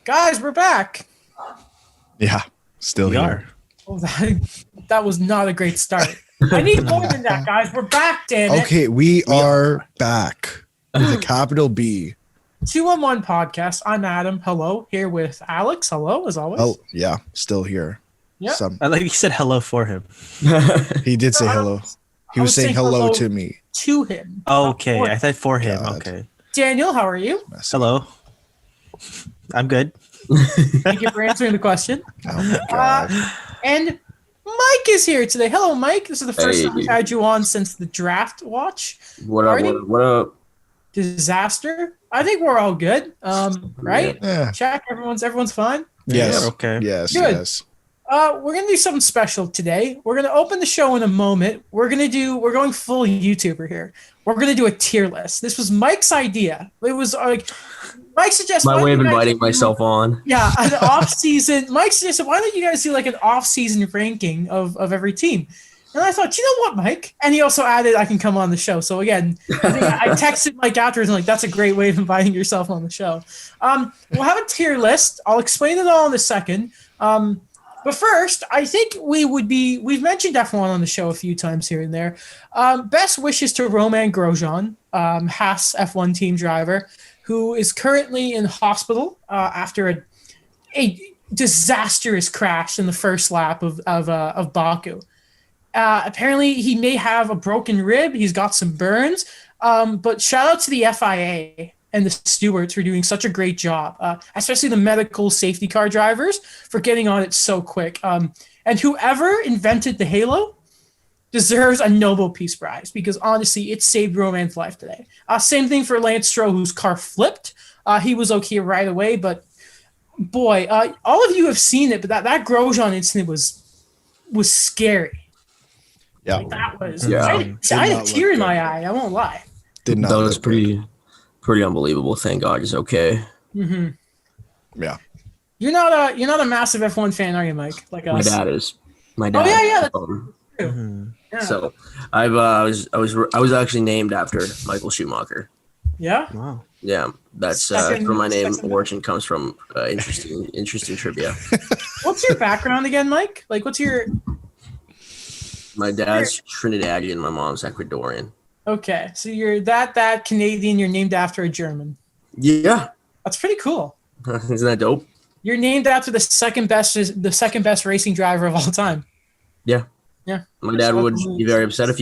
Guys, we're back. Yeah, still here. Oh, that was not a great start. I need more than that, guys. We're back, damn it. Okay, we are back with a capital B. 2-on-1 podcast. I'm Adam. Hello. Here with Alex. Hello, as always. Oh, yeah, still here. Yeah. I like you said hello for him. He did say hello. He was saying hello to me. To him. Okay, I thought for him. God. Okay. Daniel, how are you? Hello. I'm good. Thank you for answering the question. Oh my God. And Mike is here today. Hello, Mike. This is the first time we've had you on since the draft watch. What up? What up? Disaster. I think we're all good. Right? Yeah. Check. Everyone's fine. Yes. Yeah, okay. Yes. Good. Yes. We're gonna do something special today. We're gonna open the show in a moment. We're going full YouTuber here. We're gonna do a tier list. This was Mike's idea. It was like Mike suggested My way of inviting myself on. Yeah, an off-season. Mike suggested, why don't you guys do like an off-season ranking of every team? And I thought, you know what, Mike? And he also added, I can come on the show. So again, I texted Mike afterwards and like, that's a great way of inviting yourself on the show. We'll have a tier list. I'll explain it all in a second. But first, I think we've mentioned F1 on the show a few times here and there. Best wishes to Romain Grosjean, Haas F1 team driver, who is currently in hospital after a disastrous crash in the first lap of Baku. Apparently, he may have a broken rib. He's got some burns. But shout out to the FIA and the stewards for doing such a great job, especially the medical safety car drivers for getting on it so quick. And whoever invented the halo deserves a Nobel Peace Prize because honestly, it saved Roman's life today. Same thing for Lance Stroll, whose car flipped. He was okay right away, but boy, all of you have seen it, but that Grosjean incident was scary. Yeah. Like, that was. Yeah. I had a tear in my eye. I won't lie. Did not. That was pretty unbelievable. Thank God he's okay. Mm-hmm. Yeah. You're not a massive F1 fan, are you, Mike? Like My us? dad is. My dad. Oh yeah. That's true. Mm-hmm. Yeah. So I was actually named after Michael Schumacher. Yeah. Wow. Yeah, that's where my name origin comes from. Interesting trivia. What's your background again, Mike? Like, what's your? My dad's Trinidadian, my mom's Ecuadorian. Okay, so you're that Canadian. You're named after a German. Yeah, That's pretty cool. isn't that dope? You're named after the second best racing driver of all time. Yeah. Yeah. My dad would be very upset if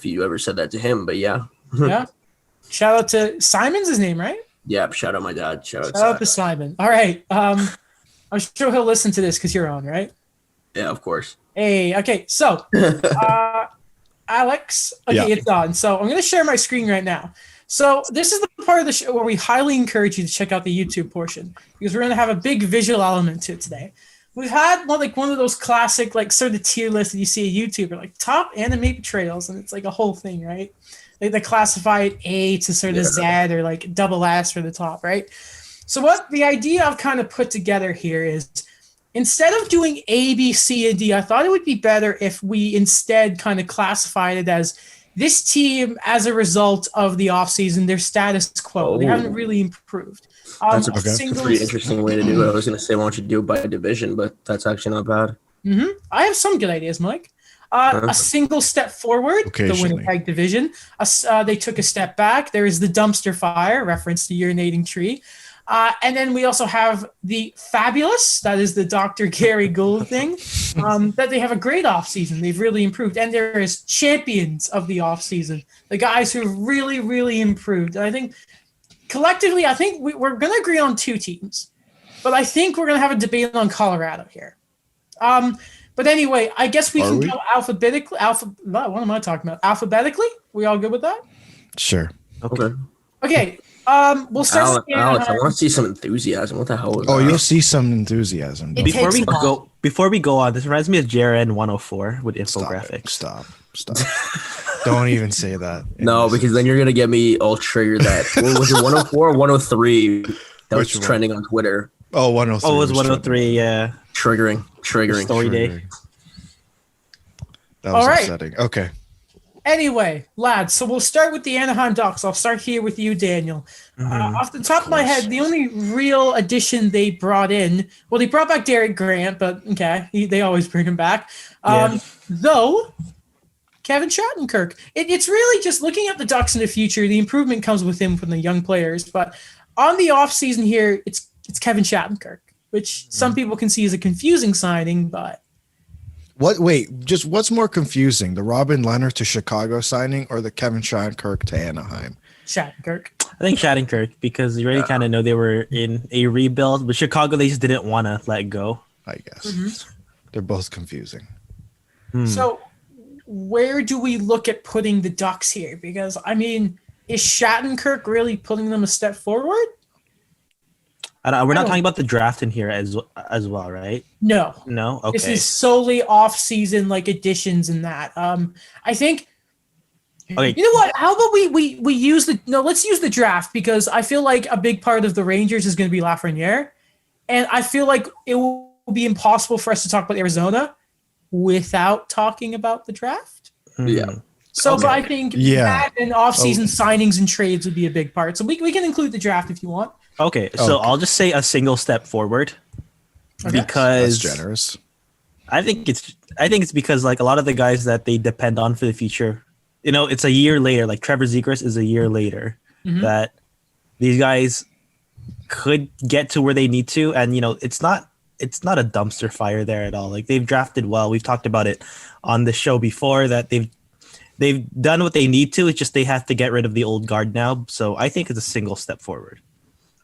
you ever said that to him, but yeah. Yeah. Shout out to Simon's his name, right? Yeah, shout out my dad. Shout out to Simon. All right. I'm sure he'll listen to this because you're on, right? Yeah, of course. Hey, okay. So, Alex, okay, Yeah. It's on. So I'm going to share my screen right now. So this is the part of the show where we highly encourage you to check out the YouTube portion because we're going to have a big visual element to it today. We've had one of those classic like sort of tier lists that you see a YouTuber like top anime betrayals, and it's like a whole thing, right? Like they classify it A to sort of Z or like double S for the top, right? So what the idea I've kind of put together here is instead of doing A, B, C, and D, I thought it would be better if we instead kind of classified it as this team as a result of the offseason, their status quo. They haven't really improved. That's a pretty interesting way to do it. I was going to say, why don't you do it by division, but that's actually not bad. Mm-hmm. I have some good ideas, Mike. A single step forward, the Winnipeg division. They took a step back. There is the dumpster fire, reference to urinating tree. And then we also have the fabulous, that is the Dr. Gary Gould thing, that they have a great offseason. They've really improved. And there is champions of the offseason, the guys who really, really improved. And I think collectively, we're going to agree on two teams. But I think we're going to have a debate on Colorado here. But anyway, I guess we can go alphabetically. What am I talking about? Alphabetically? We all good with that? Sure. Okay. We'll start. Alex, I want to see some enthusiasm. What the hell? You'll see some enthusiasm. Before we go on, this reminds me of JRN 104 with infographics. Stop. Don't even say that. No, because then you're gonna get me all triggered. That was it 104 or 103 that was trending on Twitter. Oh, 103. Oh, it was 103. Yeah. Triggering. Story day. That was upsetting. Okay. Anyway, lads, so we'll start with the Anaheim Ducks. I'll start here with you, Daniel. Off the top of my head, the only real addition they brought in, well, they brought back Derek Grant, but okay, they always bring him back. Though, Kevin Shattenkirk. It's really just looking at the Ducks in the future. The improvement comes with him from the young players, but on the offseason here, it's Kevin Shattenkirk, which some people can see as a confusing signing, but... What's more confusing, the Robin Leonard to Chicago signing or the Kevin Shattenkirk to Anaheim? Shattenkirk. I think Shattenkirk, because you already kind of know they were in a rebuild, but Chicago, they just didn't want to let go. I guess. They're both confusing. So where do we look at putting the Ducks here? Because, I mean, is Shattenkirk really putting them a step forward? We're not talking about the draft in here as well, right? No. Okay. This is solely off-season additions and that. I think. Okay. You know what? How about we use let's use the draft, because I feel like a big part of the Rangers is going to be Lafreniere, and I feel like it will be impossible for us to talk about Arizona without talking about the draft. Yeah. So I think that and off-season signings and trades would be a big part. So we can include the draft if you want. Okay, so I'll just say a single step forward, because that's generous. I think it's because a lot of the guys that they depend on for the future, it's a year later. Like Trevor Zegras is a year later that these guys could get to where they need to, and it's not a dumpster fire there at all. Like, they've drafted well. We've talked about it on the show before that they've done what they need to. It's just they have to get rid of the old guard now. So I think it's a single step forward.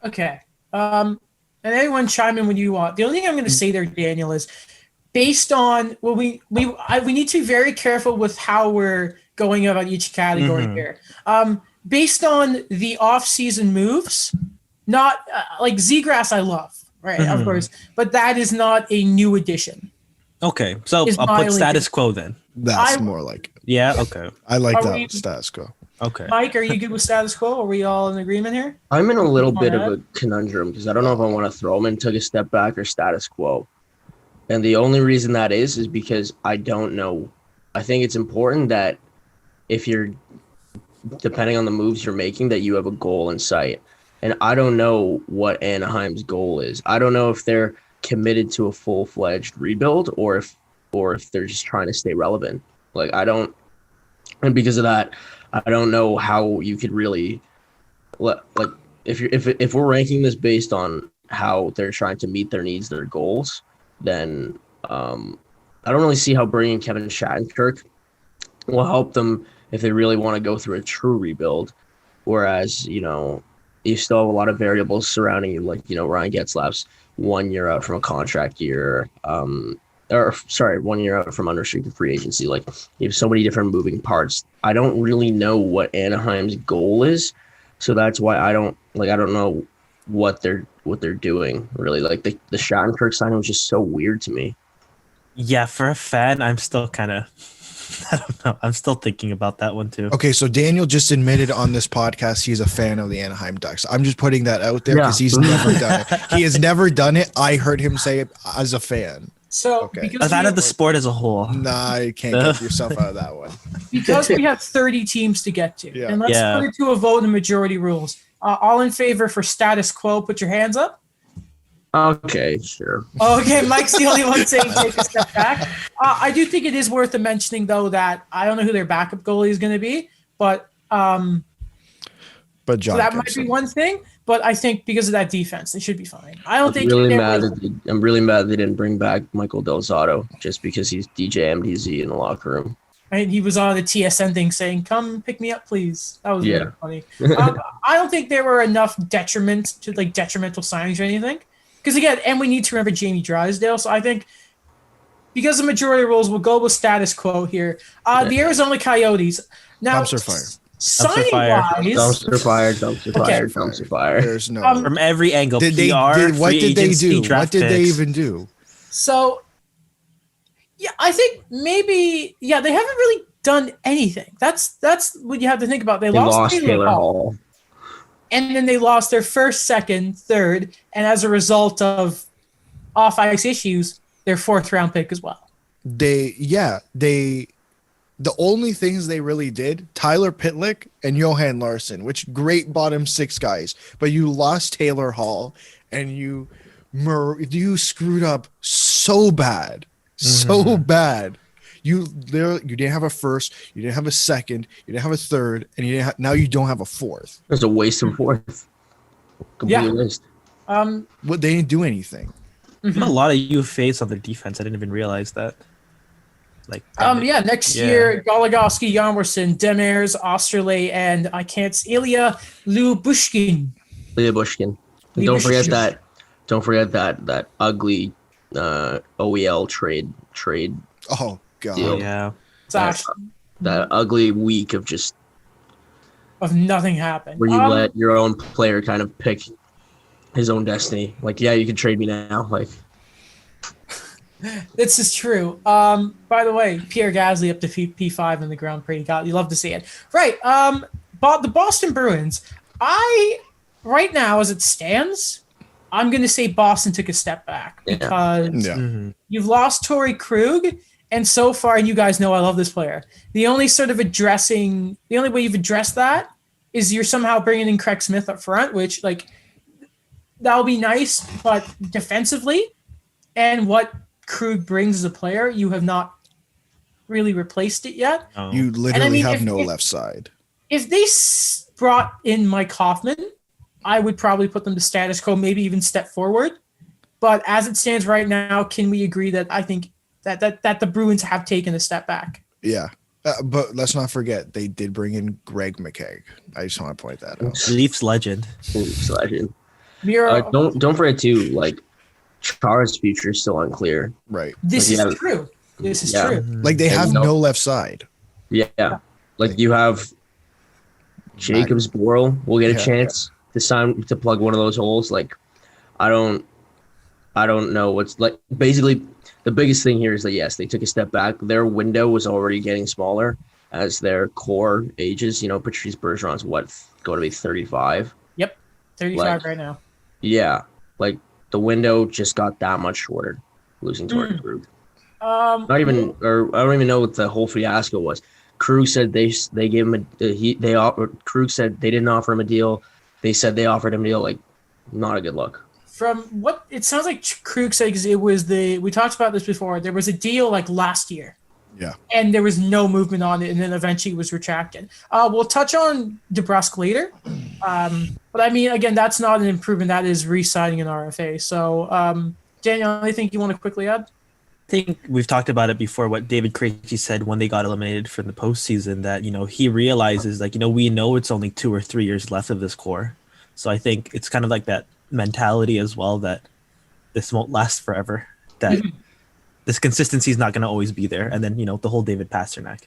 Okay. And anyone chime in when you want. The only thing I'm going to say there, Daniel, is based on we need to be very careful with how we're going about each category here. Based on the off-season moves, not like Zegras, I love, right? Of course, but that is not a new addition. Okay, so I'll put status quo then. That's more like it. Yeah. Okay. I like that status quo. Okay. Mike, are you good with status quo? Are we all in agreement here? I'm in a little bit of a conundrum because I don't know if I want to throw him and take a step back or status quo. And the only reason that is because I don't know. I think it's important that if you're, depending on the moves you're making, that you have a goal in sight. And I don't know what Anaheim's goal is. I don't know if they're committed to a full-fledged rebuild or if they're just trying to stay relevant. And because of that, I don't know how you could really if we're ranking this based on how they're trying to meet their needs, their goals, then I don't really see how bringing Kevin Shattenkirk will help them if they really want to go through a true rebuild. Whereas, you still have a lot of variables surrounding you, Ryan Getzlaf's 1 year out from a contract year, 1 year out from unrestricted free agency. You have so many different moving parts. I don't really know what Anaheim's goal is, so that's why I don't know what they're doing really. The Shattenkirk signing was just so weird to me. Yeah, for a fan, I'm still kind of I don't know. I'm still thinking about that one too. Okay, so Daniel just admitted on this podcast he's a fan of the Anaheim Ducks. I'm just putting that out there because he's never done it. He has never done it. I heard him say it as a fan. So, a fan of the sport as a whole. Nah, you can't get yourself out of that one. Because we have 30 teams to get to. Yeah. And let's put it to a vote in majority rules. All in favor for status quo, put your hands up. Okay, sure. Okay, Mike's the only one saying take a step back. I do think it is worth mentioning, though, that I don't know who their backup goalie is going to be, but John so that might be one thing. But I think because of that defense, they should be fine. I'm really mad they didn't bring back Michael Del Zotto just because he's DJ MDZ in the locker room. And he was on the TSN thing saying, "Come pick me up, please." That was really funny. I don't think there were enough detrimental signings or anything. Because again, and we need to remember Jamie Drysdale. So I think because of majority rules, we'll go with status quo here. The Arizona Coyotes. Now, dumpster fire. Signing wise, dumpster fire. There's no from every angle. What did they do? What did they even do? So, yeah, I think maybe they haven't really done anything. That's what you have to think about. They lost Taylor Hall. And then they lost their first, second, third, and as a result of off-ice issues, their fourth-round pick as well. They the only things they really did, Tyler Pitlick and Johan Larsson, which great bottom six guys, but you lost Taylor Hall and you screwed up so bad, so bad. You didn't have a first, you didn't have a second, you didn't have a third, and now you don't have a fourth. There's a waste of fourth. Complete waste. They didn't do anything. A lot of UFAs on the defense. I didn't even realize that. Next year, Goligoski, Yarmorson, Demers, Osterley, and Ilya Lyubushkin. Don't forget that ugly OEL trade. Oh god. Deal. Yeah. That ugly week of nothing happened. Where you let your own player kind of pick his own destiny. Like, yeah, you can trade me now. Like, this is true. By the way, Pierre Gasly up to P5 in the Grand Prix. You love to see it. Right. But the Boston Bruins, right now as it stands, I'm going to say Boston took a step back because you've lost Torrey Krug, and so far, and you guys know I love this player. The only way you've addressed that is you're somehow bringing in Craig Smith up front, which that'll be nice, but defensively and what Krug brings as a player, you have not really replaced it yet. Oh. You literally have no left side. If they brought in Mike Hoffman, I would probably put them to status quo, maybe even step forward. But as it stands right now, can we agree that I think that the Bruins have taken a step back? Yeah. But let's not forget, they did bring in Greg McKegg. I just want to point that out. Leafs legend. Don't forget too, Chara's future is still unclear. Right. This is true. This is true. They have no left side. Yeah. You have Jacobs Borrell will get a chance to plug one of those holes. I don't know what's basically the biggest thing here is that yes, they took a step back. Their window was already getting smaller as their core ages. Patrice Bergeron's going to be 35. Yep. 35 right now. Yeah. The window just got that much shorter, losing Torrey Krug. I don't even know what the whole fiasco was. Krug said they gave him Krug said they didn't offer him a deal. They said they offered him a deal. Not a good look. From what it sounds like Krug said, because it was we talked about this before, there was a deal last year. Yeah. And there was no movement on it, and then eventually it was retracted. We'll touch on DeBrusk later. But I mean, again, that's not an improvement. That is re-signing an RFA. So, Daniel, anything you want to quickly add? I think we've talked about it before, what David Krejci said when they got eliminated from the postseason, that, he realizes, we know it's only 2 or 3 years left of this core. So I think it's kind of like that mentality as well, that this won't last forever, that this consistency is not going to always be there. And then, the whole David Pasternak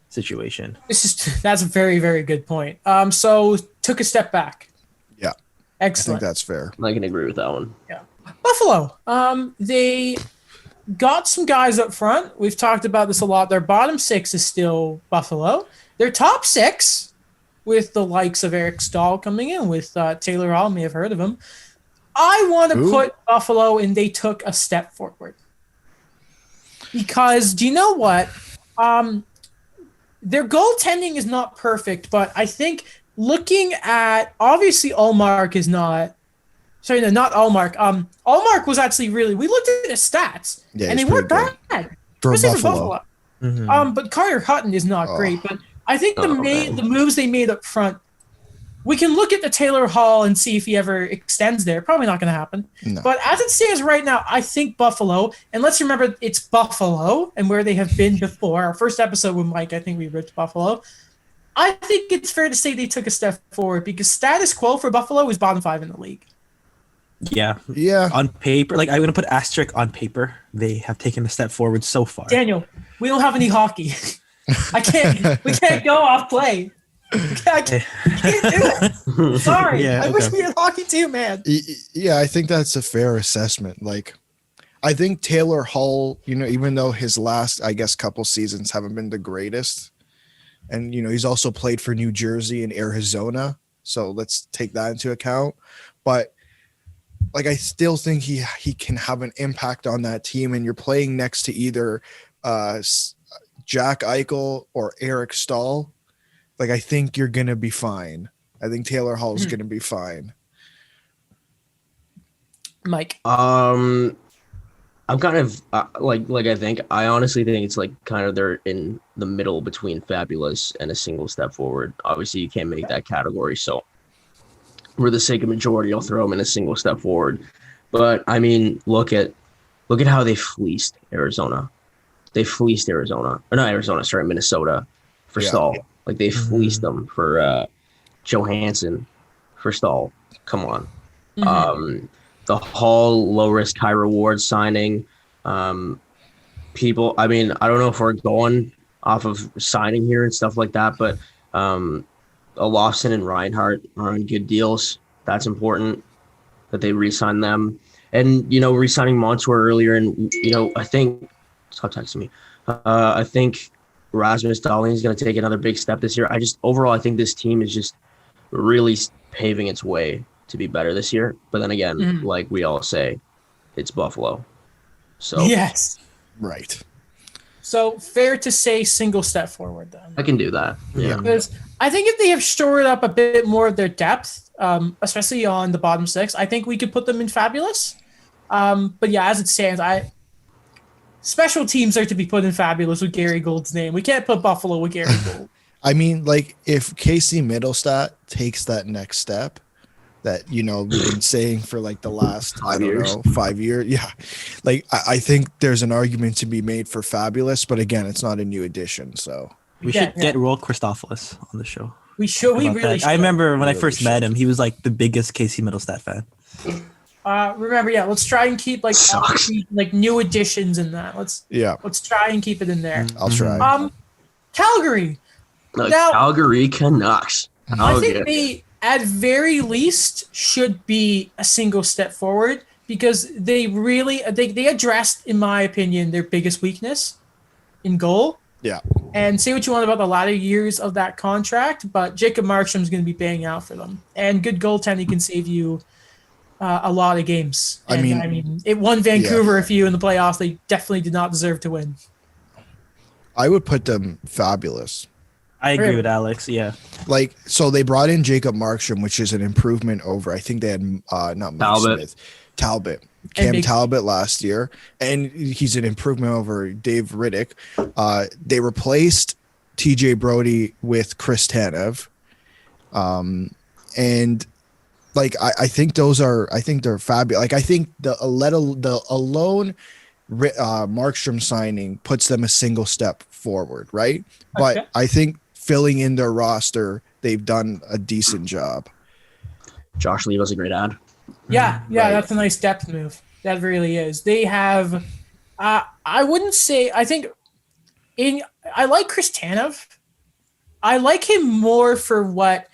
situation. That's a very, very good point. So took a step back. Yeah. Excellent. I think that's fair. I can agree with that one. Yeah. Buffalo. They got some guys up front. We've talked about this a lot. Their bottom six is still Buffalo. Their top six, with the likes of Eric Stahl coming in, with Taylor Hall, may have heard of him. I want to put Buffalo, and they took a step forward. Because, do you know what? Their goaltending is not perfect, but I think looking at, obviously Ullmark is not, sorry, no, not Ullmark. Ullmark was actually really, we looked at his stats, and they weren't bad. For Especially Buffalo. For Buffalo. But Carter Hutton is not great, but I think the moves they made up front, we can look at the Taylor Hall and see if he ever extends there. Probably not going to happen. No. But as it stands right now, I think Buffalo, and let's remember it's Buffalo and where they have been before. Our first episode with Mike, I think we ripped Buffalo. I think it's fair to say they took a step forward because status quo for Buffalo is bottom 5 in the league. Yeah. Yeah. On paper, I'm going to put asterisk on paper. They have taken a step forward so far. Daniel, we don't have any hockey. We can't go off play. I can't do it. Sorry. I wish we had hockey too, man. Yeah, I think that's a fair assessment. I think Taylor Hall, even though his last, couple seasons haven't been the greatest, and, he's also played for New Jersey and Arizona, so let's take that into account. But, I still think he can have an impact on that team, and you're playing next to either Jack Eichel or Eric Stahl, like I think you're gonna be fine. I think Taylor Hall is gonna be fine. Mike. I'm kind of I honestly think it's like kind of they're in the middle between fabulous and a single step forward. Obviously, you can't make that category, so for the sake of majority, I'll throw them in a single step forward. But I mean, look at how they fleeced Arizona. They fleeced Minnesota for Stahl. Like they fleeced them for Johansson for Stahl. Come on. The Hall low risk, high reward signing. People, I mean, I don't know if we're going off of signing here and stuff like that, but Olofsson and Reinhart are on good deals. That's important that they re-sign them. And, re-signing Montour earlier, and, I think, stop texting me. I think Rasmus Dahlin is going to take another big step this year. Overall, I think this team is just really paving its way to be better this year. But then again, like we all say, it's Buffalo. So yes. Right. So fair to say single step forward then. I can do that. Yeah. Because I think if they have shored up a bit more of their depth, especially on the bottom six, I think we could put them in fabulous. But yeah, as it stands, special teams are to be put in fabulous with Gary Gold's name. We can't put Buffalo with Gary Gold. I mean, like if Casey Middlestat takes that next step that, we've been saying for like the last, 5 years. Yeah. Like I think there's an argument to be made for fabulous, but again, it's not a new addition. So we should get Roel Christophilus on the show. We should. We really should. I remember when I first met him, he was like the biggest Casey Middlestat fan. Remember, let's try and keep like new additions in that. Let's try and keep it in there. I'll try. Calgary. Calgary Canucks. I think they, at very least, should be a single step forward because they really they addressed, in my opinion, their biggest weakness in goal. Yeah. And say what you want about the latter years of that contract, but Jacob Markstrom's going to be banging out for them, and good goaltending can save you a lot of games. And, I mean, it won Vancouver a few in the playoffs. They definitely did not deserve to win. I would put them fabulous. I agree with Alex. Yeah. Like, so they brought in Jacob Markstrom, which is an improvement over, I think they had not Mike Smith, Talbot. Cam Talbot last year, and he's an improvement over Dave Riddick. They replaced TJ Brody with Chris Tanev. And like I think they're fabulous. Like I think the alone Markstrom signing puts them a single step forward, right? Okay. But I think filling in their roster, they've done a decent job. Josh Lee was a great ad. Yeah, that's a nice depth move. That really is. They have, I wouldn't say, I think, I like Chris Tanev. I like him more for what,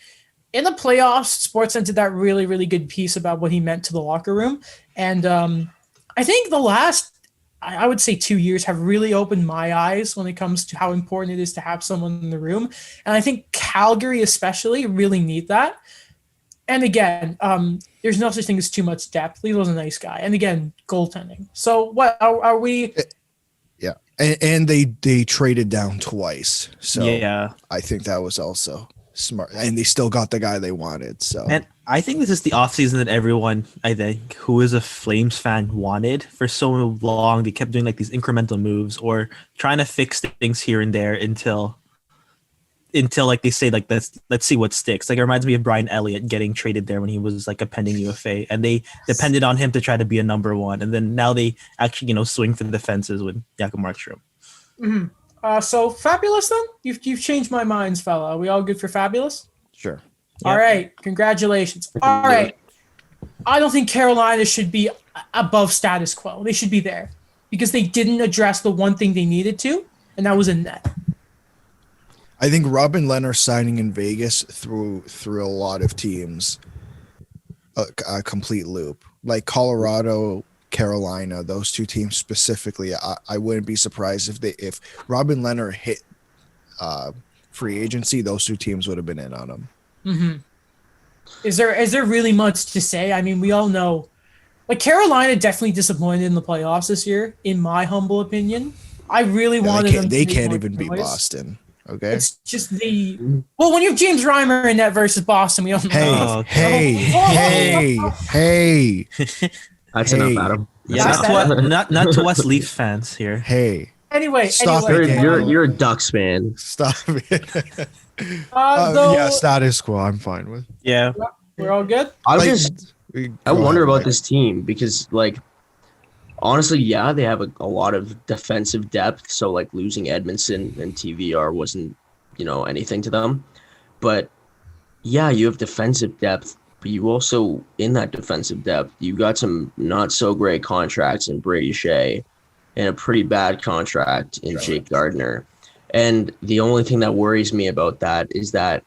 in the playoffs, Sportsnet did that really, really good piece about what he meant to the locker room. And I think the last, I would say 2 years have really opened my eyes when it comes to how important it is to have someone in the room. And I think Calgary especially really need that. And again, there's no such thing as too much depth. Lilo's a nice guy. And again, goaltending. So what are we? Yeah. And they traded down twice. So yeah, I think that was also smart. And they still got the guy they wanted. So, and I think this is the offseason that everyone, I think, who is a Flames fan wanted for so long. They kept doing like these incremental moves or trying to fix things here and there until like they say, like, let's see what sticks. Like it reminds me of Brian Elliott getting traded there when he was like a pending UFA, and they depended on him to try to be a number one. And then now they actually, swing for the fences with Jakob Markstrom. Mm-hmm. So fabulous then? You've changed my minds, fella. Are we all good for fabulous? Sure. All right. Congratulations. All right. I don't think Carolina should be above status quo. They should be there because they didn't address the one thing they needed to, and that was a net. I think Robin Lehner signing in Vegas threw a lot of teams a complete loop. Like Colorado, Carolina, those two teams specifically, I wouldn't be surprised if Robin Lehner hit free agency, those two teams would have been in on him. Mm-hmm. Is there really much to say? I mean, we all know, like Carolina definitely disappointed in the playoffs this year, in my humble opinion. I really wanted them. They to can't make even beat noise. Boston. Okay. It's just well, when you have James Reimer in net versus Boston, we don't know. Hey. That's Hey. enough, Adam. Yeah, That's enough. not to us Leafs fans here. Hey. Anyway, Stop anyway, it, You're a Ducks fan. Stop it. though, Yeah, status quo. I'm fine with. Yeah. we're all good. I wonder about this team because, like, honestly, yeah, they have a lot of defensive depth. So, like, losing Edmondson and TVR wasn't, anything to them. But, yeah, you have defensive depth. But you also, in that defensive depth, you got some not so great contracts in Brady Shea and a pretty bad contract in Jake Gardiner. And the only thing that worries me about that is that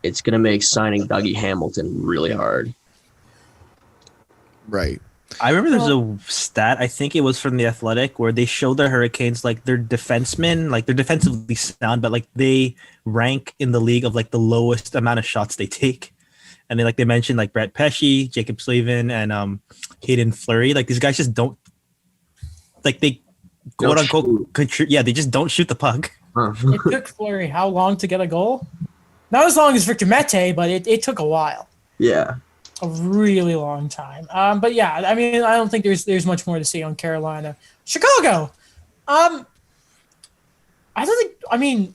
it's going to make signing Dougie Hamilton really hard. Right. I remember there's a stat, I think it was from The Athletic, where they showed the Hurricanes, like, their defensemen, like, they're defensively sound, but, like, they rank in the league of, like, the lowest amount of shots they take. And they mentioned, like, Brett Pesce, Jacob Slavin, and Hayden Fleury. Like, these guys just don't, like, they quote-unquote, they just don't shoot the puck. It took Fleury how long to get a goal? Not as long as Victor Mete, but it took a while. Yeah. A really long time. But yeah, I mean, I don't think there's much more to say on Carolina. Chicago. I don't think. I mean,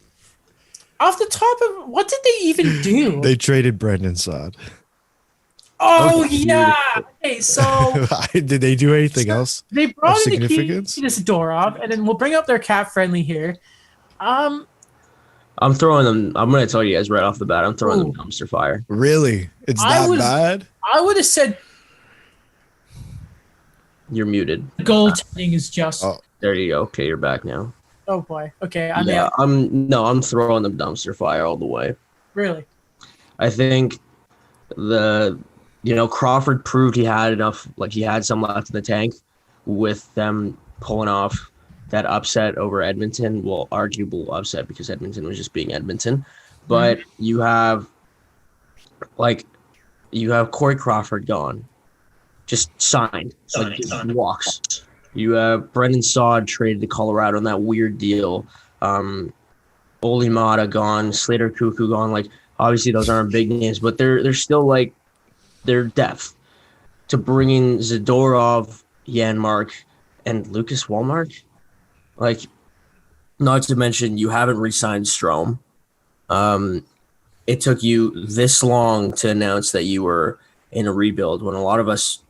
off the top of what did they even do? They traded Brendan Saad. Oh yeah. Okay, so did they do anything else? They brought in significance? Zadorov, and then we'll bring up their cap friendly here. I'm throwing them. I'm going to tell you guys right off the bat. I'm throwing them dumpster fire. Really? It's that bad? I would have said You're muted. goaltending is just. Oh. There you go. Okay, you're back now. Oh boy. Okay. I'm throwing them dumpster fire all the way. Really. I think Crawford proved he had enough, like he had some left in the tank with them pulling off that upset over Edmonton. Well, arguable upset because Edmonton was just being Edmonton. But you have Corey Crawford gone. Just signed. Walks. You have Brendan Saad traded to Colorado on that weird deal. Oli Mata gone. Slater Cuckoo gone. Like, obviously those aren't big names, but they're still like their depth. To bring in Zadorov, Janmark, and Lucas Wallmark. Like, not to mention you haven't re-signed Strome. It took you this long to announce that you were in a rebuild when a lot of us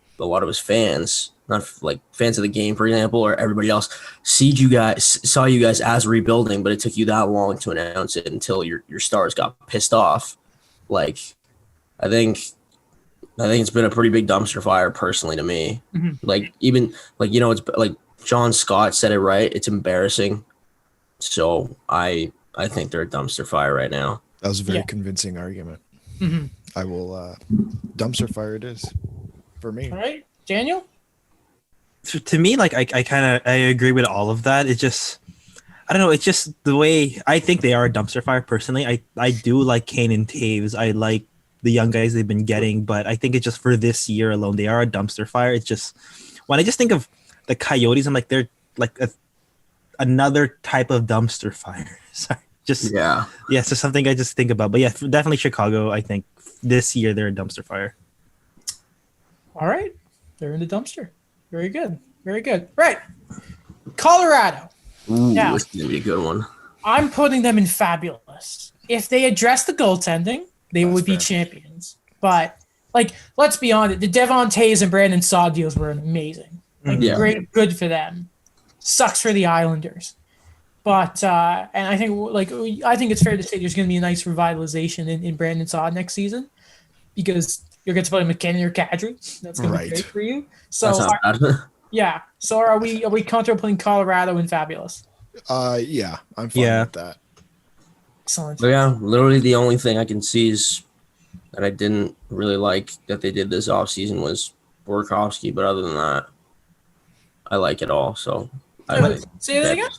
fans, not like fans of the game, for example, or everybody else, saw you guys as rebuilding, but it took you that long to announce it until your stars got pissed off. Like, I think it's been a pretty big dumpster fire personally to me. Mm-hmm. Like, even it's like John Scott said it right. It's embarrassing. So I think they're a dumpster fire right now. That was a very convincing argument. Mm-hmm. I will dumpster fire it is for me. All right, Daniel? So to me, like, I agree with all of that. It's just, I don't know. It's just the way I think they are a dumpster fire personally. I do like Kane and Taves. I like the young guys they've been getting, but I think it's just for this year alone, they are a dumpster fire. It's just, when I just think of the Coyotes, I'm like, they're like another type of dumpster fire. Sorry. So something I just think about. But yeah, definitely Chicago. I think this year they're a dumpster fire. All right, they're in the dumpster. Very good, very good. Right, Colorado. Ooh, now, this is gonna be a good one. I'm putting them in fabulous. If they address the goaltending, they would be champions. But like, let's be honest, the Devon Taves and Brandon Saad deals were amazing. Like, great, good for them. Sucks for the Islanders. But and I think it's fair to say there's going to be a nice revitalization in Brandon Saad next season because you're going to play McKinnon or Kadri. That's going to be great for you. So yeah. So are we comfortable putting Colorado in fabulous? Yeah, I'm fine with that. Excellent. But yeah, literally the only thing I can see is that I didn't really like that they did this offseason was Burakovsky, but other than that, I like it all. So say that again.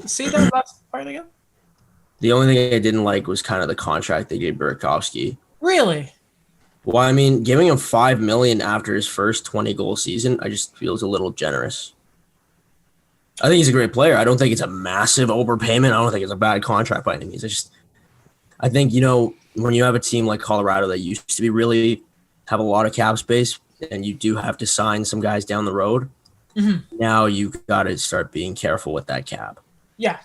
Say that last part again. The only thing I didn't like was kind of the contract they gave Burakovsky. Really? Well, I mean, giving him $5 million after his first 20-goal season, I just feels a little generous. I think he's a great player. I don't think it's a massive overpayment. I don't think it's a bad contract by any means. I think, when you have a team like Colorado that used to be really have a lot of cap space and you do have to sign some guys down the road, now you've got to start being careful with that cap. Yeah.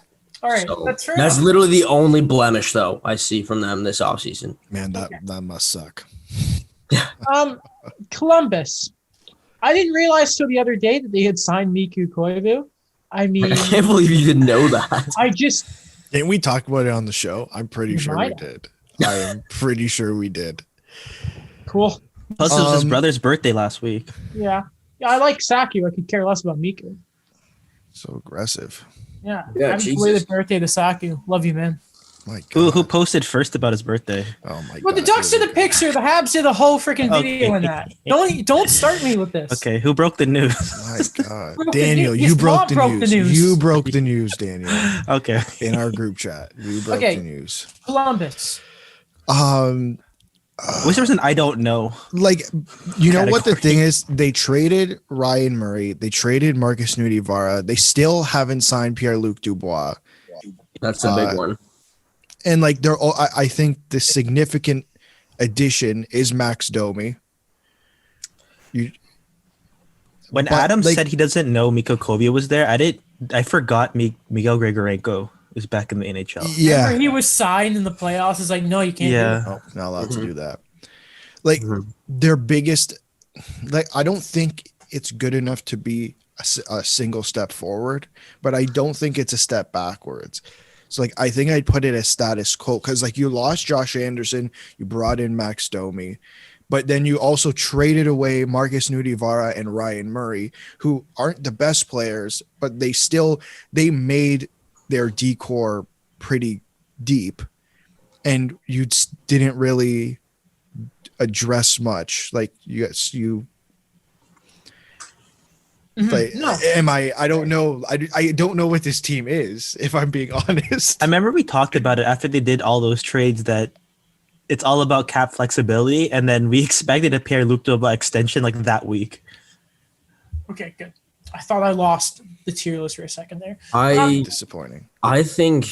All right. So that's fair that's enough. literally the only blemish, though, I see from them this offseason. Man, that must suck. Columbus. I didn't realize till the other day that they had signed Miku Koivu. I mean, I can't believe you didn't know that. Didn't we talk about it on the show? I'm pretty sure we might did. I am pretty sure we did. Cool. Plus, it was his brother's birthday last week. Yeah. Yeah, I like Saku. I could care less about Miku. So aggressive. Yeah. Yeah, Happy Jesus. belated birthday to Saku. Love you, man. My God. Who posted first about his birthday? Oh my Well, God. the Ducks did a picture. The Habs did a whole freaking video in that. Don't start me with this. Okay, who broke the news? My God. Broke the Daniel, news. you His broke mom the broke news. the news. You broke the news, Daniel. Okay. In our group chat. You broke Okay. the news. Columbus. Wish there was an I don't know. Like, you know what the Category. thing is? They traded Ryan Murray. They traded Marcus Nudivara. They still haven't signed Pierre-Luc Dubois. That's a big one. And like, they're all, I think the significant addition is Max Domi. When But, Adam like- said he doesn't know Mikko Koivu was there, I forgot Miguel Grigorenko was back in the NHL. Yeah. Remember he was signed in the playoffs. It's like, no, you can't do Yeah. it. Oh, not allowed to do that. Like their biggest, like I don't think it's good enough to be a single step forward, but I don't think it's a step backwards. So like I think I'd put it as status quo because like you lost Josh Anderson, you brought in Max Domi, but then you also traded away Marcus Nudivara and Ryan Murray, who aren't the best players, but they made their decor pretty deep, and you didn't really address much. Like you like, No. I don't know. I don't know what this team is, if I'm being honest. I remember we talked about it after they did all those trades that it's all about cap flexibility, and then we expected a Pierre-Luc Dubois extension like that week. Okay, good. I thought I lost the tier list for a second there. Disappointing. I think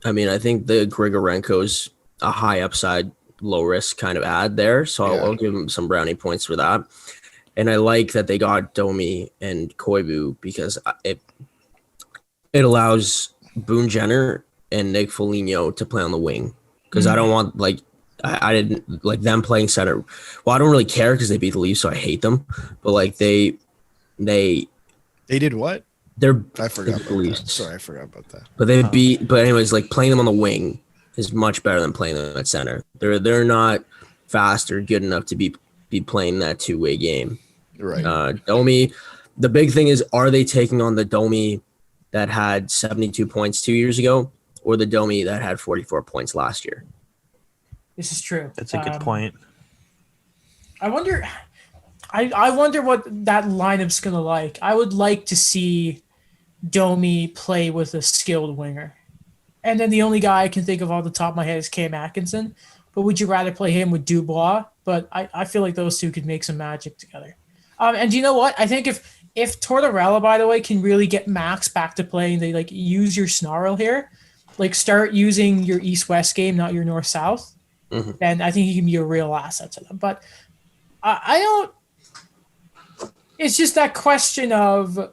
the Grigorenko's a high upside, low risk kind of ad there. So Yeah. I'll give him some brownie points for that. And I like that they got Domi and Koivu because it allows Boone Jenner and Nick Foligno to play on the wing. Because I don't want I didn't like them playing center. Well, I don't really care because they beat the Leafs, so I hate them. But like they They did what? I forgot the about Leafs. that. Sorry, I forgot about that. But anyways, like playing them on the wing is much better than playing them at center. They're not fast or good enough to be playing that two-way game. Right. Domi, the big thing is, are they taking on the Domi that had 72 points 2 years ago, or the Domi that had 44 points last year? This is true. That's a good point. I wonder what that lineup's gonna like. I would like to see Domi play with a skilled winger. And then the only guy I can think of off the top of my head is Cam Atkinson. But would you rather play him with Dubois? But I feel like those two could make some magic together. And you know what? I think if Tortorella, by the way, can really get Max back to playing, they like use your snarl here, like start using your East-West game, not your North-South, then I think he can be a real asset to them. But I don't. It's just that question of,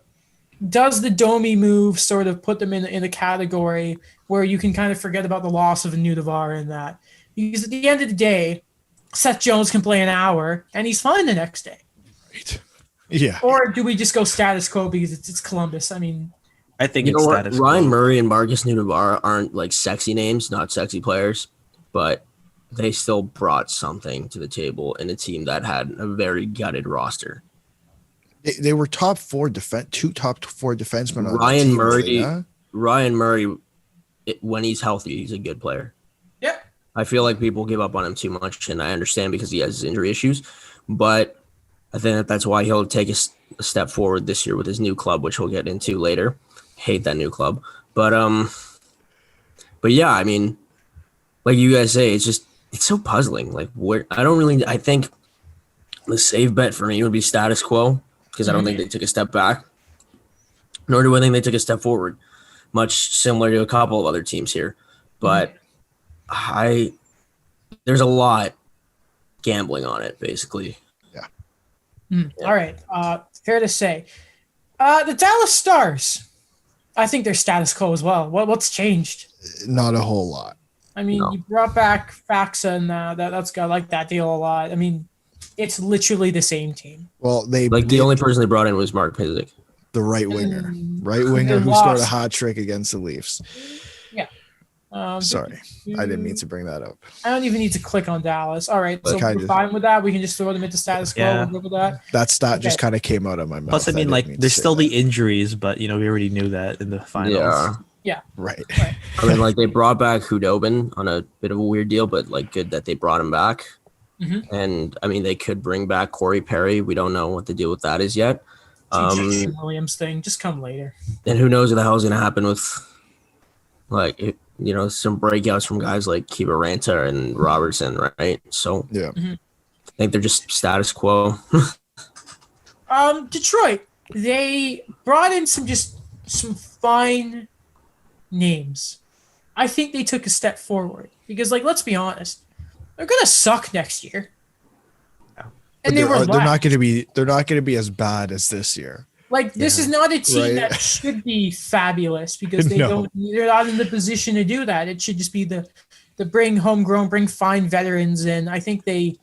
does the Domi move sort of put them in a category where you can kind of forget about the loss of a Nudivara in that? Because at the end of the day, Seth Jones can play an hour and he's fine the next day. Right. Yeah. Or do we just go status quo because it's Columbus? I mean, I think You it's know what? status Ryan quo. Murray and Marcus Nudivara aren't like sexy names, not sexy players, but they still brought something to the table in a team that had a very gutted roster. They were top four defensemen on that Ryan team, Murray, yeah? Ryan Murray, when he's healthy, he's a good player. yeah. I feel like people give up on him too much, and I understand because he has his injury issues, but I think that's why he'll take a step forward this year with his new club, which we'll get into later. Hate that new club, but yeah, I mean, like you guys say, it's so puzzling. Like I think the safe bet for me would be status quo because I don't think they took a step back. nor do I think they took a step forward, much similar to a couple of other teams here. But there's a lot gambling on it, basically. Yeah. All right. Fair to say. The Dallas Stars, I think they're status quo as well. What's changed? Not a whole lot. I mean, you brought back Faxa, and that's good. I like that deal a lot. I mean, it's literally the same team. Well, they the only person they brought in was Mark Pysyk, the right winger who scored a hot trick against the Leafs. Yeah. Sorry, I didn't mean to bring that up. I don't even need to click on Dallas. All right, so we're fine with that. We can just throw them into status quo. Yeah. With that. That stat just kind of came out of my mouth. Plus, I mean, there's still the injuries, but we already knew that in the finals. Yeah. Right. I mean, they brought back Hudobin on a bit of a weird deal, but good that they brought him back. Mm-hmm. And I mean, they could bring back Corey Perry. We don't know what the deal with that is yet. Jason Williams thing, just come later. And who knows what the hell is going to happen with, some breakouts from guys like Kiva Ranta and Robertson, right? So yeah, I think they're just status quo. Detroit, they brought in some fine names. I think they took a step forward because, let's be honest, they're gonna suck next year. And they're not going to be as bad as this year. This is not a team that should be fabulous because they're not in the position to do that. It should just be the bring homegrown, bring fine veterans, and I think I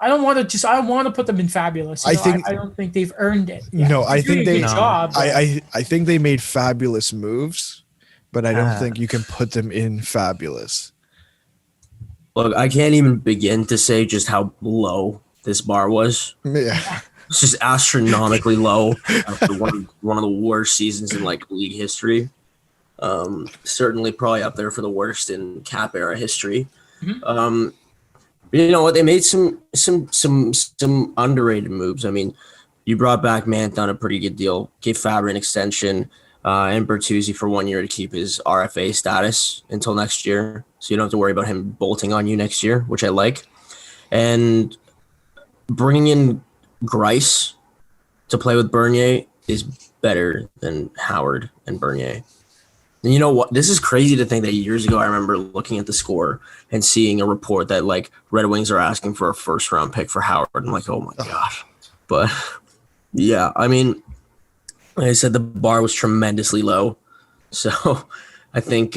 don't want to put them in fabulous. I don't think they've earned it. Yeah, no, I think they job. I think they made fabulous moves, but I don't think you can put them in fabulous. Look, I can't even begin to say just how low this bar was. Yeah. It's just astronomically low after one of the worst seasons in league history. Certainly probably up there for the worst in cap era history. Mm-hmm. You know what? They made some underrated moves. I mean, you brought back Mantha on a pretty good deal, gave Fabry an extension, and Bertuzzi for 1 year to keep his RFA status until next year. So you don't have to worry about him bolting on you next year, which I like. And bringing in Grice to play with Bernier is better than Howard and Bernier. And you know what? This is crazy to think that years ago I remember looking at the score and seeing a report that Red Wings are asking for a first round pick for Howard. I'm like, oh my gosh. But yeah, I mean, like I said, the bar was tremendously low. So I think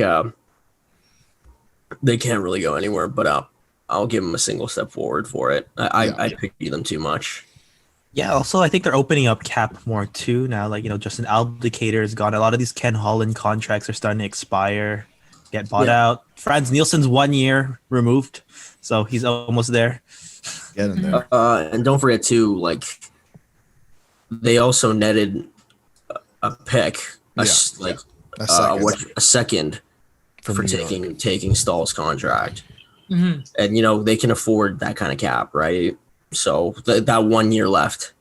they can't really go anywhere, but I'll give them a single step forward for it. I pity them too much. Yeah, also I think they're opening up cap more too now. Justin Abdelkader is gone. A lot of these Ken Holland contracts are starting to expire, get bought out. Franz Nielsen's 1 year removed, so he's almost there. Get in there. And don't forget too, they also netted a pick, a second for taking Stahl's contract. Mm-hmm. And they can afford that kind of cap, right? So that 1 year left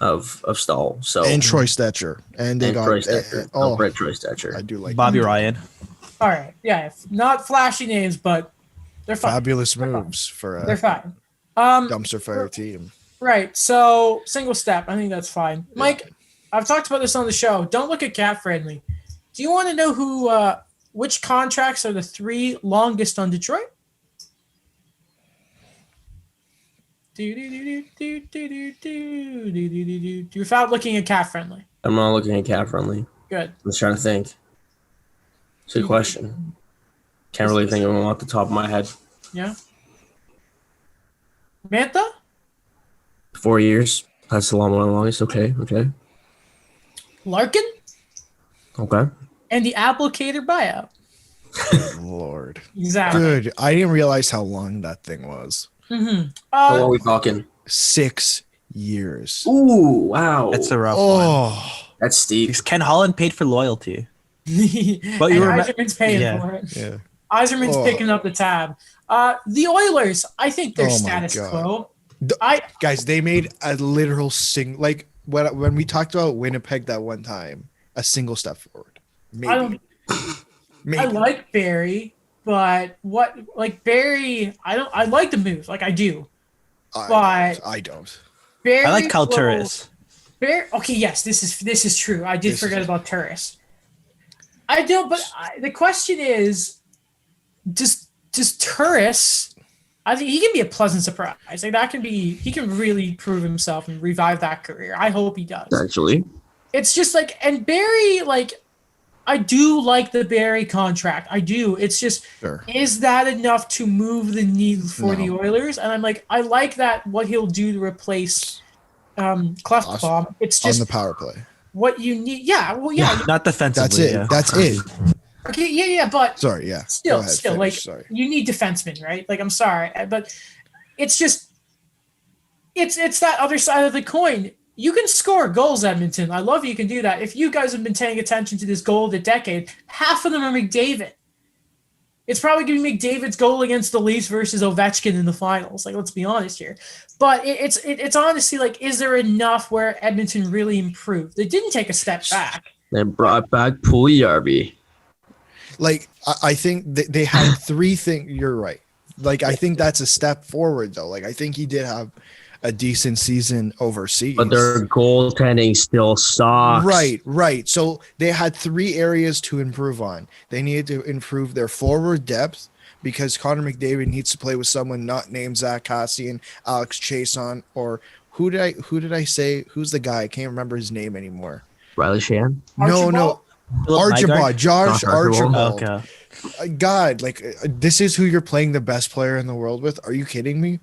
of Stahl. So and Troy Stetcher, and they got Troy Stetcher. Brett Troy Stetcher. I do like Bobby Ryan. All right, yeah, not flashy names, but they're fine. Fabulous moves for a they're fine. Dumpster fire team. Right. So single step, I think that's fine. Mike, I've talked about this on the show. Don't look at cap friendly. Do you want to know which contracts are the 3 longest on Detroit? Without looking at cap friendly. I'm not looking at cap friendly. Good. I'm just trying to think. It's a good question. Can't really think of them off the top of my head. Yeah. Mantha? 4 years. That's the longest. Okay. Larkin? Okay. And the applicator buyout. Lord. Exactly. Good. I didn't realize how long that thing was. Mm-hmm. How long are we talking? 6 years. Ooh, wow. That's a rough one. That's steep. Because Ken Holland paid for loyalty. But Yzerman's paying for it. Yeah. Yzerman's picking up the tab. The Oilers, I think they're status quo. Guys, they made a literal when we talked about Winnipeg that one time, a single step forward. Maybe. I like Barry, but Barry, I like the move. I do. I don't. Barry I like Kyle Turris. Okay, yes, this is true. I did This forget is- about Turris. I don't, but the question is, does Turris? I think he can be a pleasant surprise. Like that can be, he can really prove himself and revive that career. I hope he does. Actually, It's just like, and Barry, like, I do like the Barry contract. I do. It's just, Sure. is that enough to move the needle for the No. Oilers? And I'm like, I like that what he'll do to replace Clefbaum. It's on just the power play. what you need. Yeah, well, yeah. Not defensively. That's it. Yeah. That's it. Okay, yeah, but Sorry, yeah. Go still, ahead, still, finish, like sorry. you need defensemen, right? Like I'm sorry, but it's just it's that other side of the coin. You can score goals, Edmonton. I love you can do that. If you guys have been paying attention to this goal of the decade, half of them are McDavid. It's probably going to be McDavid's goal against the Leafs versus Ovechkin in the finals. Like, let's be honest here. But it's honestly like, is there enough where Edmonton really improved? They didn't take a step back. they brought back Puljujärvi. Like I think they had three things. You're right. Like I think that's a step forward though. Like I think he did have a decent season overseas. But their goaltending still sucks. Right. So they had three areas to improve on. They needed to improve their forward depth because Connor McDavid needs to play with someone not named Zach Cassian, Alex Chason, or who did I say? Who's the guy? I can't remember his name anymore. Riley Shan. No. Archibald, Josh Archibald. Okay. God, like this is who you're playing the best player in the world with. Are you kidding me?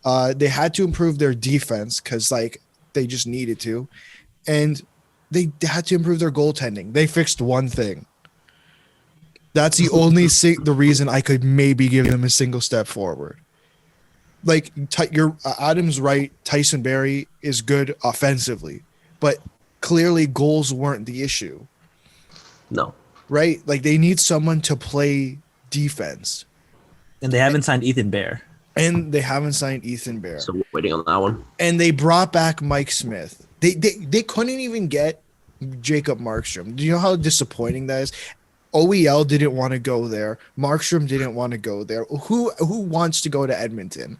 They had to improve their defense because like they just needed to, and they had to improve their goaltending. They fixed one thing. That's the only the reason I could maybe give them a single step forward. Like you're Adam's right. Tyson Barrie is good offensively, but clearly goals weren't the issue. No. Right? Like they need someone to play defense. And they haven't signed Ethan Bear. And they haven't signed Ethan Bear. So we're waiting on that one. And they brought back Mike Smith. They couldn't even get Jacob Markstrom. Do you know how disappointing that is? OEL didn't want to go there. Markstrom didn't want to go there. Who wants to go to Edmonton?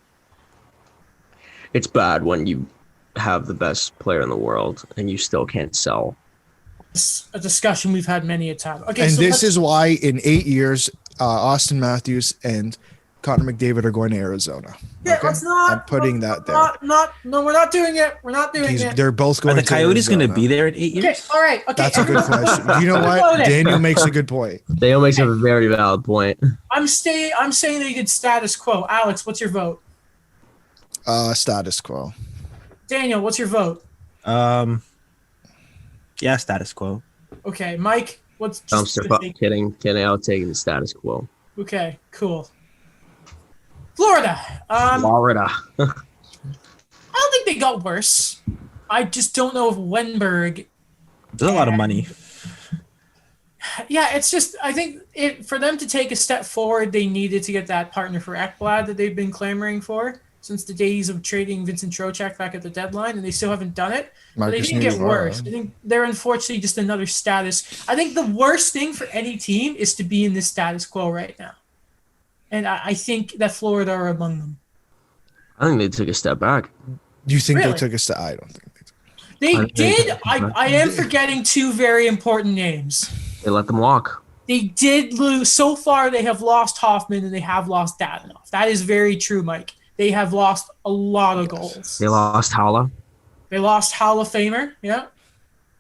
It's bad when you have the best player in the world and you still can't sell. It's a discussion we've had many a time. Okay, And so this is why in 8 years, Austin Matthews and Connor McDavid are going to Arizona. yeah, Okay? let's not. I'm putting that there. No, we're not doing it. We're not doing it. They're both Are going the to Coyotes going to Arizona. be there in 8 Okay, years? all right. Okay, That's a good question. You know what? Loaded. Daniel makes a good point. Dale makes a very valid point. I'm saying they did status quo. Alex, what's your vote? Status quo. Daniel, what's your vote? Yeah, status quo. Okay, Mike, what's Dumpster fuck. Kidding. I'll take the status quo. Okay, cool. Florida. Florida. I don't think they got worse. I just don't know if Wenberg. There's a lot of money. Yeah, it's just I think for them to take a step forward, they needed to get that partner for Ekblad that they've been clamoring for since the days of trading Vincent Trocheck back at the deadline, and they still haven't done it. But they didn't get worse. I think they're unfortunately just another status. I think the worst thing for any team is to be in this status quo right now. And I think that Florida are among them. I think they took a step back. Do you think Really? they took a step? I don't think They I did. think- I am forgetting two very important names. They let them walk. They did lose. So far, they have lost Hoffman and they have lost Dadonov. That is very true, Mike. They have lost a lot of goals. They lost Howla. They lost Hall of Famer. Yeah.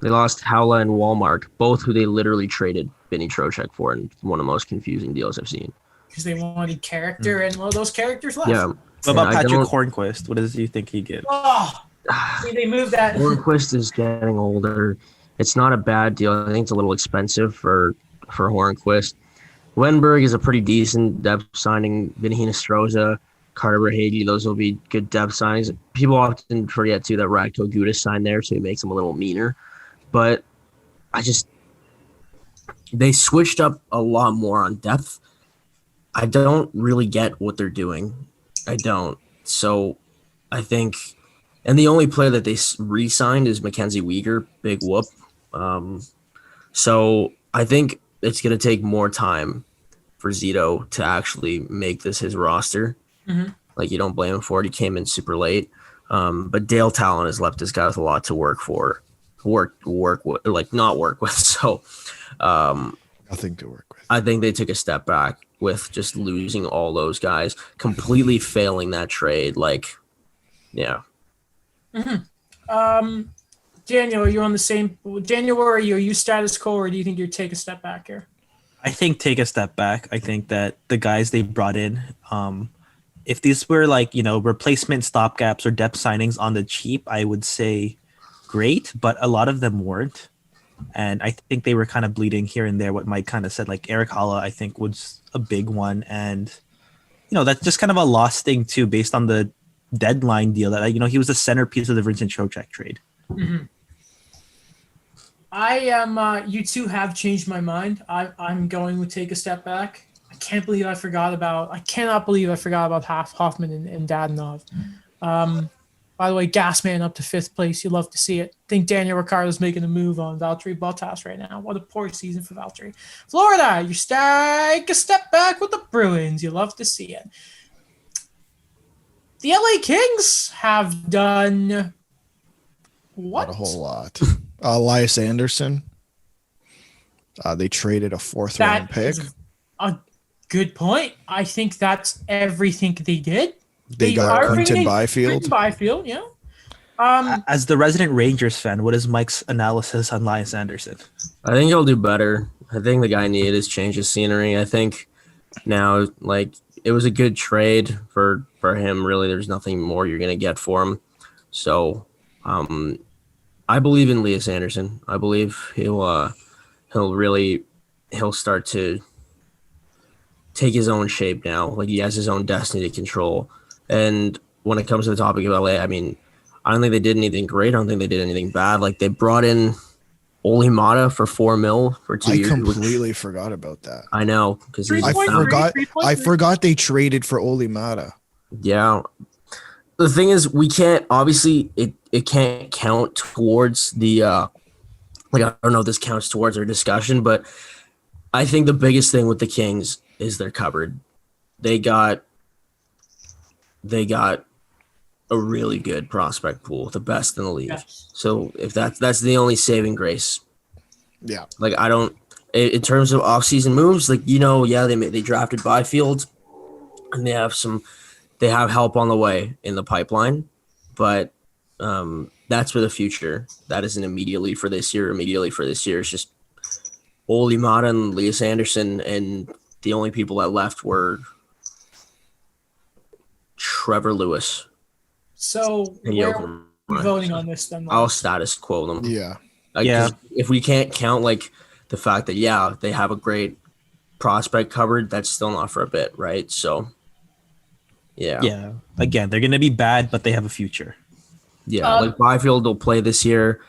They lost Howla and Walmart, both who they literally traded Vinny Trocheck for in one of the most confusing deals I've seen. Because they wanted character, and well, those characters left. Yeah. What about And I Patrick don't- Hornquist? What does you think he gives? Oh, see, they moved that. Hornquist is getting older. It's not a bad deal. I think it's a little expensive for Hornquist. Wenberg is a pretty decent depth signing. Vinny Nostroza, Carter Verhaeghe, those will be good depth signings. People often forget too that Radko Gudas signed there, so he makes them a little meaner. But they switched up a lot more on depth. I don't really get what they're doing. I don't. So I think, and the only player that they re-signed is Mackenzie Weegar, big whoop. So I think it's going to take more time for Zito to actually make this his roster. Mhm. Like, you don't blame him for it. He came in super late. But Dale Talon has left this guy with a lot to work with, like not work with. So Nothing to work with. I think they took a step back with just losing all those guys, completely failing that trade. Like, yeah. Daniel, are you on the same? Daniel, where are you? Are you status quo, or do you think you'd take a step back here? I think take a step back. I think that the guys they brought in, if these were like, replacement stopgaps or depth signings on the cheap, I would say great, but a lot of them weren't. And I think they were kind of bleeding here and there. What Mike kind of said, like Eric Holla, I think was a big one. And, that's just kind of a lost thing too, based on the deadline deal that, he was the centerpiece of the Vincent Trocheck trade. Mm-hmm. I am. You two have changed my mind. I'm going to take a step back. I cannot believe I forgot about Hoffman and Dadonov. By the way, Gasman up to 5th place. You love to see it. I think Daniel Ricciardo's making a move on Valtteri Bottas right now. What a poor season for Valtteri. Florida, you take a step back with the Bruins. You love to see it. The LA Kings have done what? Not a whole lot. Elias Anderson. They traded a 4th-round pick. A good point. I think that's everything they did. They got Quinton Byfield. Byfield, yeah. As the resident Rangers fan, what is Mike's analysis on Elias Anderson? I think he'll do better. I think the guy needed his change of scenery. I think now, like, it was a good trade for him. Really, there's nothing more you're going to get for him. So, I believe in Elias Anderson. I believe he'll start to take his own shape now. Like, he has his own destiny to control. And when it comes to the topic of LA, I mean, I don't think they did anything great. I don't think they did anything bad. Like, they brought in Oli Mata for $4 million for 2 years. I completely forgot about that. I know, because I forgot they traded for Oli Mata. Yeah. The thing is, we can't, obviously, it can't count towards the, I don't know if this counts towards our discussion, but I think the biggest thing with the Kings is their cupboard. They got a really good prospect pool, the best in the league. Yes. So if that's the only saving grace. Yeah. Like, I don't, in terms of offseason moves, like, they drafted Byfield and they have help on the way in the pipeline, but that's for the future. That isn't immediately for this year. It's just Oli Mata and Elias Anderson, and the only people that left were Trevor Lewis. So where are we voting on this then? I'll status quo them. Yeah. If we can't count like the fact that they have a great prospect covered, that's still not for a bit, right? So yeah. Again, they're gonna be bad, but they have a future. Yeah, like Byfield will play this year,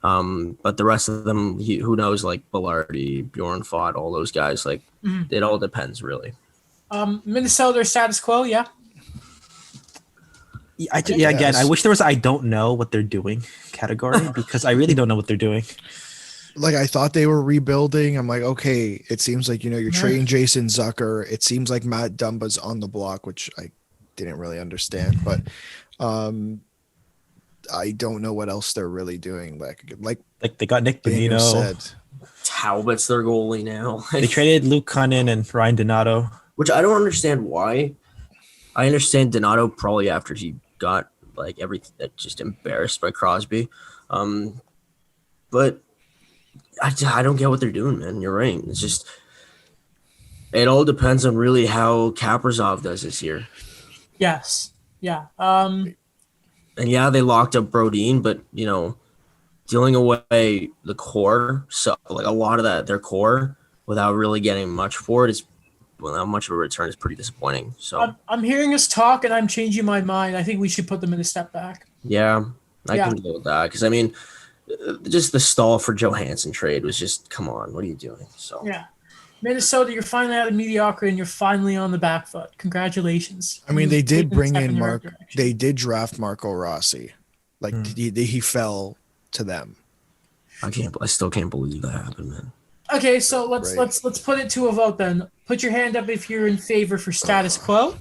but the rest of them, who knows? Like Belardi, Bjorn Fott, all those guys. Like it all depends, really. Minnesota status quo, yeah. Again, I wish there was I don't know what they're doing category because I really don't know what they're doing. Like, I thought they were rebuilding. I'm like, okay, it seems like, you're trading Jason Zucker. It seems like Matt Dumba's on the block, which I didn't really understand, but I don't know what else they're really doing. Like they got Nick Bonino. Said. Talbot's their goalie now. They traded Luke Cunnin and Ryan Donato. Which I don't understand why. I understand Donato probably after he got like everything just embarrassed by Crosby. But I don't get what they're doing, man. You're right. It's just it all depends on really how Kaprizov does this year. Yes. Yeah. And they locked up Brodin, but dealing away the core, so like a lot of their core without really getting much for it is not much of a return is pretty disappointing. So I'm hearing us talk and I'm changing my mind. I think we should put them in a step back. Yeah, I can deal with that because I mean, just the stall for Johansson trade was just come on, what are you doing? So yeah, Minnesota, you're finally out of mediocrity and you're finally on the back foot. Congratulations. I mean, they did bring in They did draft Marco Rossi. Like he fell to them. I still can't believe that happened, man. Okay, so let's put it to a vote then. Put your hand up if you're in favor for status quo.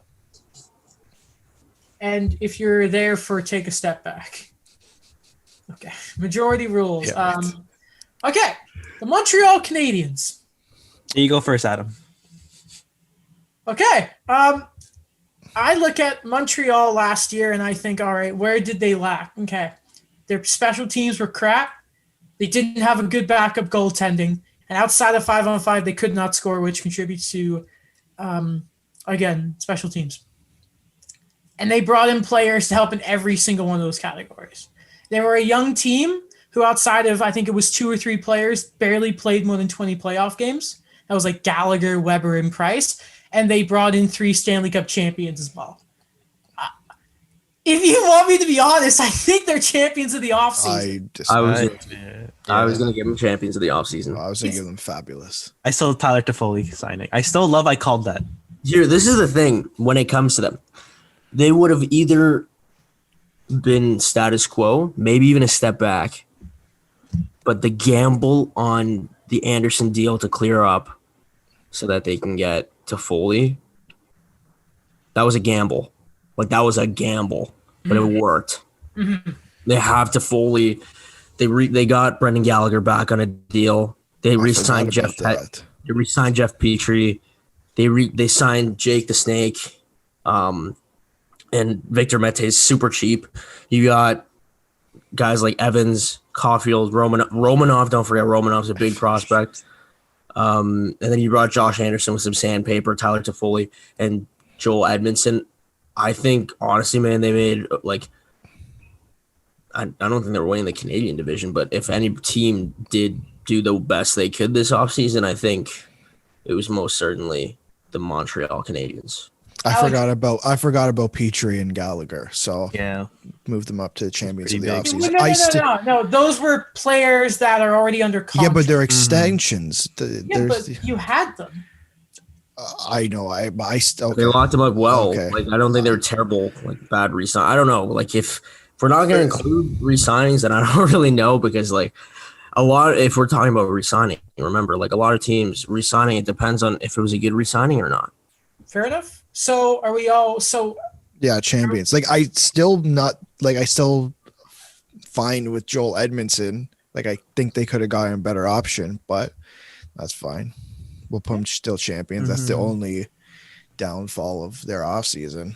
And if you're there for take a step back. Okay. Majority rules. Yeah, right. Okay. The Montreal Canadiens. Here you go first, Adam. Okay. I look at Montreal last year and I think, all right, where did they lack? Okay. Their special teams were crap. They didn't have a good backup goaltending. And outside of 5-on-5, they could not score, which contributes to, again, special teams. And they brought in players to help in every single one of those categories. They were a young team who, outside of, I think it was 2 or 3 players, barely played more than 20 playoff games. That was like Gallagher, Weber, and Price. And they brought in 3 Stanley Cup champions as well. If you want me to be honest, I think they're champions of the offseason. I was going to give them champions of the offseason. I was going to give them fabulous. I still Tyler Toffoli signing. I still love I called that. Here, this is the thing when it comes to them. They would have either been status quo, maybe even a step back. But the gamble on the Anderson deal to clear up so that they can get Toffoli, that was a gamble. Like, that was a gamble, but it worked. Mm-hmm. They have Toffoli. They got Brendan Gallagher back on a deal. They re-signed Jeff They re-signed Jeff Petrie. They signed Jake the Snake. And Victor Mete is super cheap. You got guys like Evans, Caulfield, Romanov. Don't forget Romanov's a big prospect. And then you brought Josh Anderson with some sandpaper, Tyler Toffoli, and Joel Edmondson. I think, honestly, man, they made, like, I don't think they were winning the Canadian division, but if any team did do the best they could this offseason, I think it was most certainly the Montreal Canadiens. I forgot about Petrie and Gallagher, so yeah, moved them up to the champions of the Pretty offseason. No. Those were players that are already under contract. Yeah, but they're extensions. But you had them. I know. I still. They locked them up well. Okay. Like, I don't think they were terrible, like bad resign. I don't know. Like, if we're not going to include re-signings, then I don't really know, because like if we're talking about re-signing, remember, like, a lot of teams re-signing, it depends on if it was a good re-signing or not. Fair enough. So are we all Yeah, champions. Like, I still fine with Joel Edmondson. Like, I think they could have gotten a better option, but that's fine. We'll put them still champions. Mm-hmm. That's the only downfall of their offseason,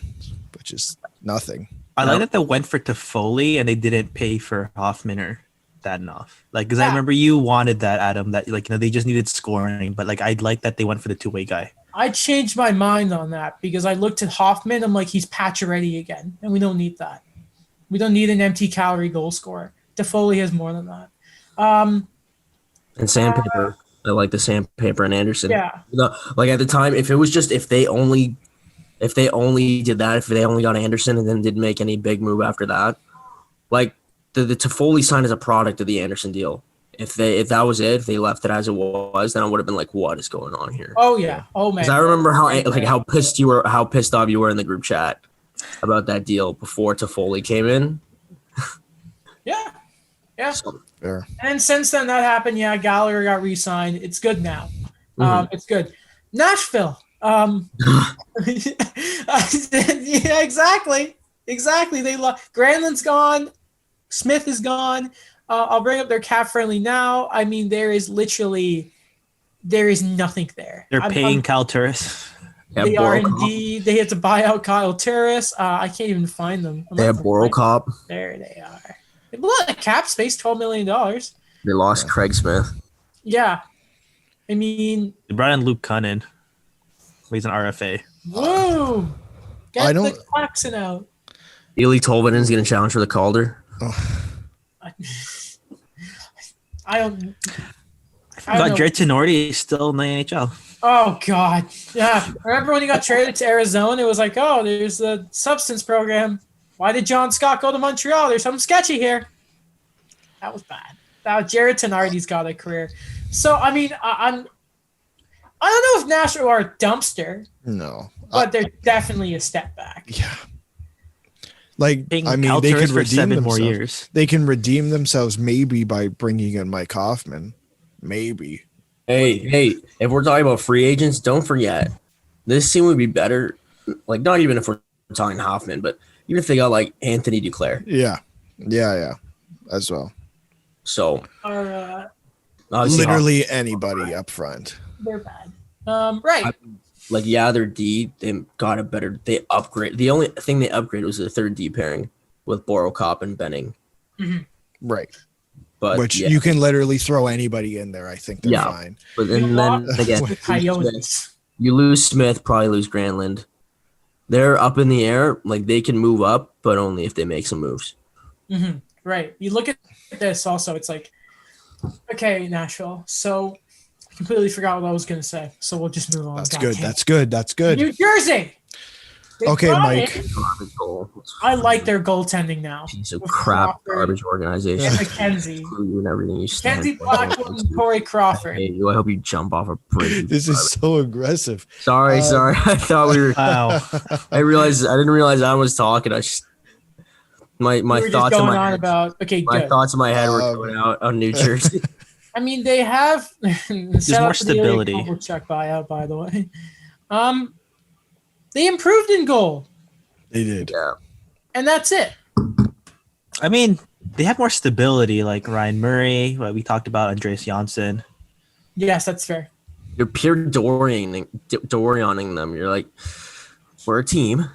which is nothing. I like that they went for Toffoli and they didn't pay for Hoffman or that enough. Like, because I remember you wanted that, Adam, that, like, they just needed scoring, but like, I'd like that they went for the two-way guy. I changed my mind on that because I looked at Hoffman. I'm like, he's Pacioretty again, and we don't need that. We don't need an empty calorie goal scorer. Toffoli has more than that. And sandpaper. I like the sandpaper and Anderson. Yeah. Like, at the time, if they only did that, if they only got Anderson and then didn't make any big move after that, like the Toffoli sign is a product of the Anderson deal. If that was it, if they left it as it was, then I would have been like, what is going on here? Oh yeah. Oh man. Because I remember how pissed off you were in the group chat about that deal before Toffoli came in. Yeah. Yeah. So, fair. And since then that happened, yeah, Gallagher got re-signed. It's good now. It's good. Nashville. Yeah, exactly. They Granlund's gone. Smith is gone. I'll bring up their cap friendly now. I mean, there is nothing there. They're paying Kyle Turris. They are indeed. They had to buy out Kyle Turris. I can't even find them. They have Borocop. There they are. They have a lot of cap space, $12 million. They lost Craig Smith. Yeah. I mean, They brought in Luke Cunnin. He's an RFA. whoa. Get the Claxon out. Ely Tolvanen's going to challenge for the Calder. I don't Got know. Jared Tenorti is still in the NHL. Oh, God. Yeah. Remember when he got traded to Arizona? It was like, oh, there's the substance program. Why did John Scott go to Montreal? There's something sketchy here. That was bad. Jared Tenardi's got a career. So, I mean, I don't know if Nashville are a dumpster. No. But they're definitely a step back. Yeah. Like, I mean, Kyle they Turris could for redeem 7 themselves. more years. They can redeem themselves maybe by bringing in Mike Hoffman. Maybe. Hey, if we're talking about free agents, don't forget, this team would be better. Like, not even if we're talking Hoffman, but even if they got like Anthony Duclair. Yeah, as well. So Obviously, literally anybody up front. They're bad. Right. Like, their D, they got a better. They upgrade. The only thing they upgraded was the third D pairing with Borokop and Benning. Mm-hmm. Right. But which you can literally throw anybody in there. I think they're fine. But then again, you lose Smith, probably lose Granlund. They're up in the air. Like, they can move up, but only if they make some moves. Mm-hmm. Right. You look at this also. It's like, okay, Nashville. So I completely forgot what I was going to say. So we'll just move on. That's good. That's good. New Jersey. Okay, Mike. I like their goaltending now. Piece of crap, garbage organization. And McKenzie. And everything you McKenzie, Blackwood, and Corey Crawford. I hope you jump off a bridge. This is so aggressive. Sorry. I thought we were. Wow. I didn't realize I was talking. I just my thoughts in my head. My thoughts in my head were going out on New Jersey. I mean, they have. There's more stability. Check buyout, by the way. They improved in goal. They did. Yeah. And that's it. I mean, they have more stability, like Ryan Murray, what we talked about, Andreas Janssen. Yes, that's fair. You're pure Dorianing them. You're like, we're a team.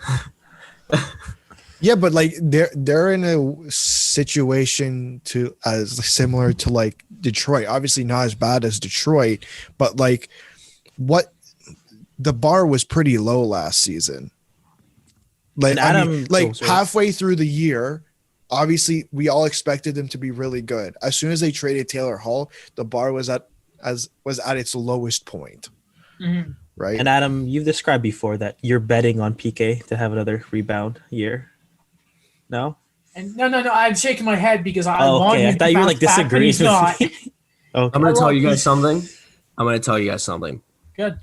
Yeah, but like they're in a situation as similar to like Detroit. Obviously not as bad as Detroit, but like the bar was pretty low last season. Like halfway through the year, obviously we all expected them to be really good. As soon as they traded Taylor Hall, the bar was at its lowest point. Mm-hmm. Right. And Adam, you've described before that you're betting on PK to have another rebound year. No? And no. I'm shaking my head because I want him I thought you were like disagreeing with me. Okay. I'm going to tell you guys something. Good.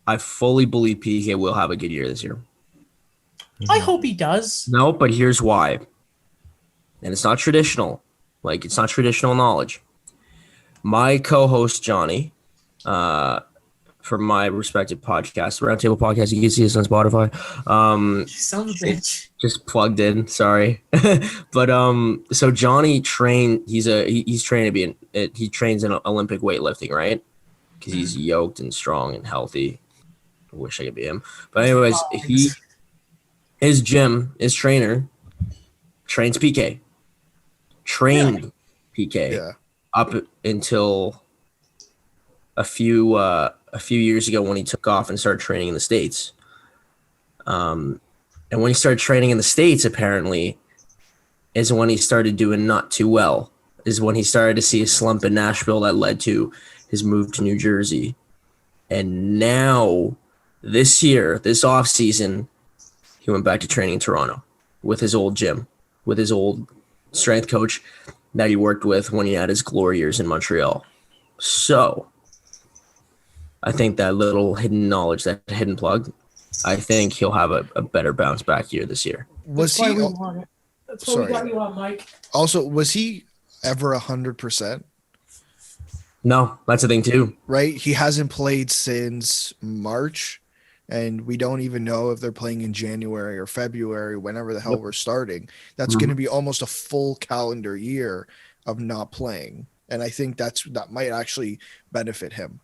I fully believe PK will have a good year this year. I hope he does. No, but here's why. And it's not traditional. Like, it's not traditional knowledge. My co-host, Johnny, from my respected podcast, Roundtable Podcast, you can see us on Spotify. Son of a bitch. Just plugged in, sorry. But so Johnny trained, he's trained to be he trains in Olympic weightlifting, right? Because he's yoked and strong and healthy. I wish I could be him. But anyways, his trainer trains PK. Trained PK up until a few years ago when he took off and started training in the States. And when he started training in the States, apparently, is when he started doing not too well. Is when he started to see a slump in Nashville that led to his move to New Jersey. And now, this year, this offseason, he went back to training in Toronto with his old gym, with his old strength coach that he worked with when he had his glory years in Montreal. So, I think that little hidden knowledge, that hidden plug, I think he'll have a better bounce back year this year. That's why we got you on, Mike. Also, was he ever 100%? No, that's the thing too. Right? He hasn't played since March, and we don't even know if they're playing in January or February, whenever the hell we're starting. That's going to be almost a full calendar year of not playing. And I think that might actually benefit him.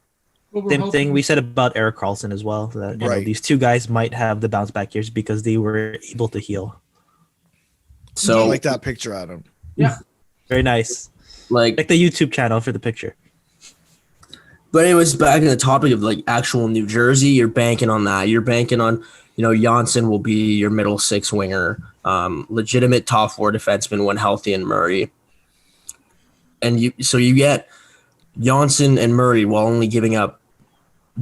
Same thing we said about Erik Karlsson as well. That you know, these two guys might have the bounce back years because they were able to heal. So I like that picture, Adam. Yeah. Very nice. Like the YouTube channel for the picture. But it was back in the topic of like actual New Jersey. You're banking on that. You're banking on, Janssen will be your middle six winger, legitimate top four defenseman when healthy, and Murray. And you get Janssen and Murray while only giving up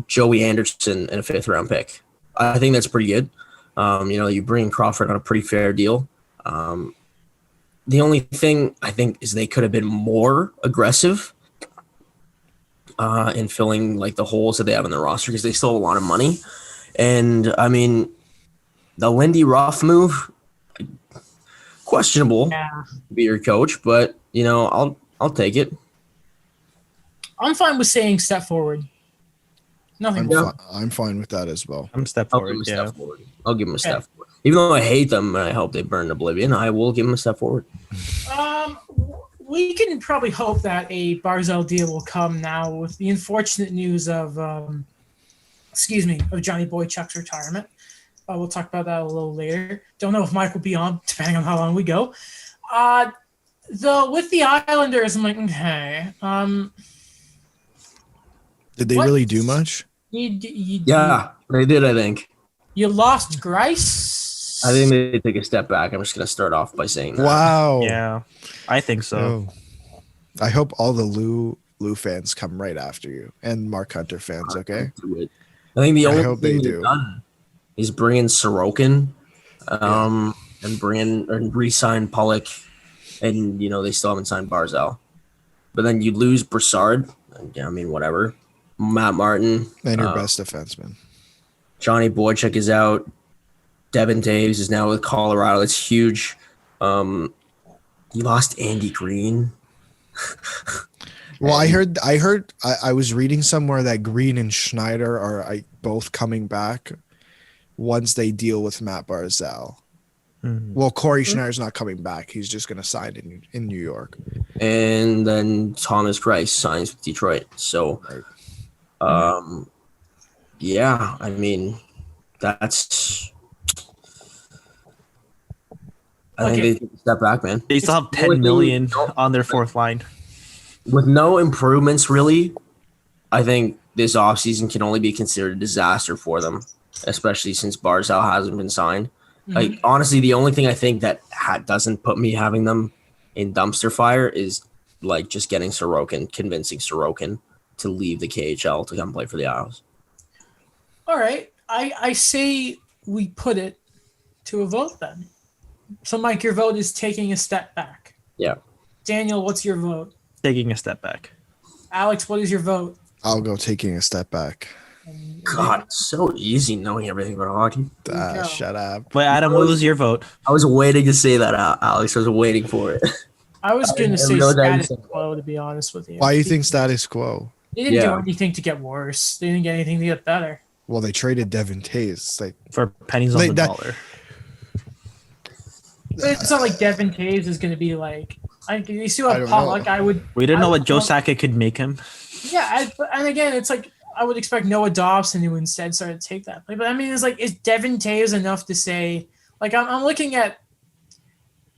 Joey Anderson and a 5th round pick. I think that's pretty good. You bring Crawford on a pretty fair deal. The only thing I think is they could have been more aggressive in filling like the holes that they have in their roster because they still have a lot of money. And I mean, the Lindy Ruff move, questionable to be your coach, but I'll take it. I'm fine with saying step forward. Nothing. I'm fine with that as well. I'm step forward. I'll give him a step forward. Even though I hate them and I hope they burn in oblivion, I will give them a step forward. We can probably hope that a Barzal deal will come now with the unfortunate news of, of Johnny Boychuk's retirement. We'll talk about that a little later. Don't know if Mike will be on, depending on how long we go. Though with the Islanders, I'm like, okay. Did they really do much? Yeah, they did, I think. You lost Grice? I think they take a step back. I'm just going to start off by saying that. Wow. Yeah, I think so. Oh. I hope all the Lou fans come right after you and Mark Hunter fans, okay? I think the only hope thing they they've do. done is bring in Sorokin and re-sign Pollock, and, they still haven't signed Barzal. But then you lose Broussard. I mean, whatever. Matt Martin. And your best defenseman. Johnny Boychuk is out. Devin Taves is now with Colorado. That's huge. You lost Andy Green. Well, I was reading somewhere that Green and Schneider are both coming back once they deal with Matt Barzal. Mm-hmm. Well, Corey Schneider's not coming back. He's just going to sign in New York. And then Thomas Greiss signs with Detroit. So, yeah, I mean, that's... I think they take a step back, man. They still have $10 million on their fourth line. With no improvements, really, I think this offseason can only be considered a disaster for them, especially since Barzal hasn't been signed. Mm-hmm. Like, honestly, the only thing I think that doesn't put me having them in dumpster fire is, like, just getting convincing Sorokin to leave the KHL to come play for the Isles. All right. I say we put it to a vote then. So, Mike, your vote is taking a step back. Yeah. Daniel, what's your vote? Taking a step back. Alex, what is your vote? I'll go taking a step back. God, it's so easy knowing everything about hockey. Shut up. But Adam, what was your vote? I was waiting to say that, Alex. I was waiting for it. I was going to say status quo, to be honest with you. Why do you think status quo? They didn't do anything to get worse. They didn't get anything to get better. Well, they traded Devin Taves. For pennies on the dollar. It's not like Devin Taves is going to be like... you still have Pollock. We didn't know what Joe Sakic could make him. Yeah, and again, it's like I would expect Noah Dobson to instead start to take that play. But I mean, it's like, is Devin Taves enough to say? Like, I'm looking at,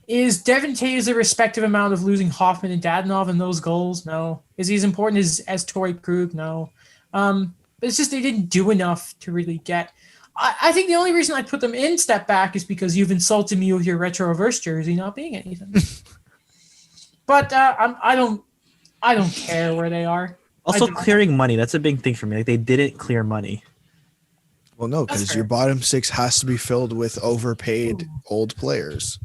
is Devin Taves the respective amount of losing Hoffman and Dadonov in those goals? No. Is he as important as Torrey Krug? No. But it's just they didn't do enough to really get. I think the only reason I put them in step back is because you've insulted me with your retro reverse jersey not being anything. But I don't care where they are. Also, clearing money, that's a big thing for me. Like, they didn't clear money. Well, no, because your bottom six has to be filled with overpaid old players.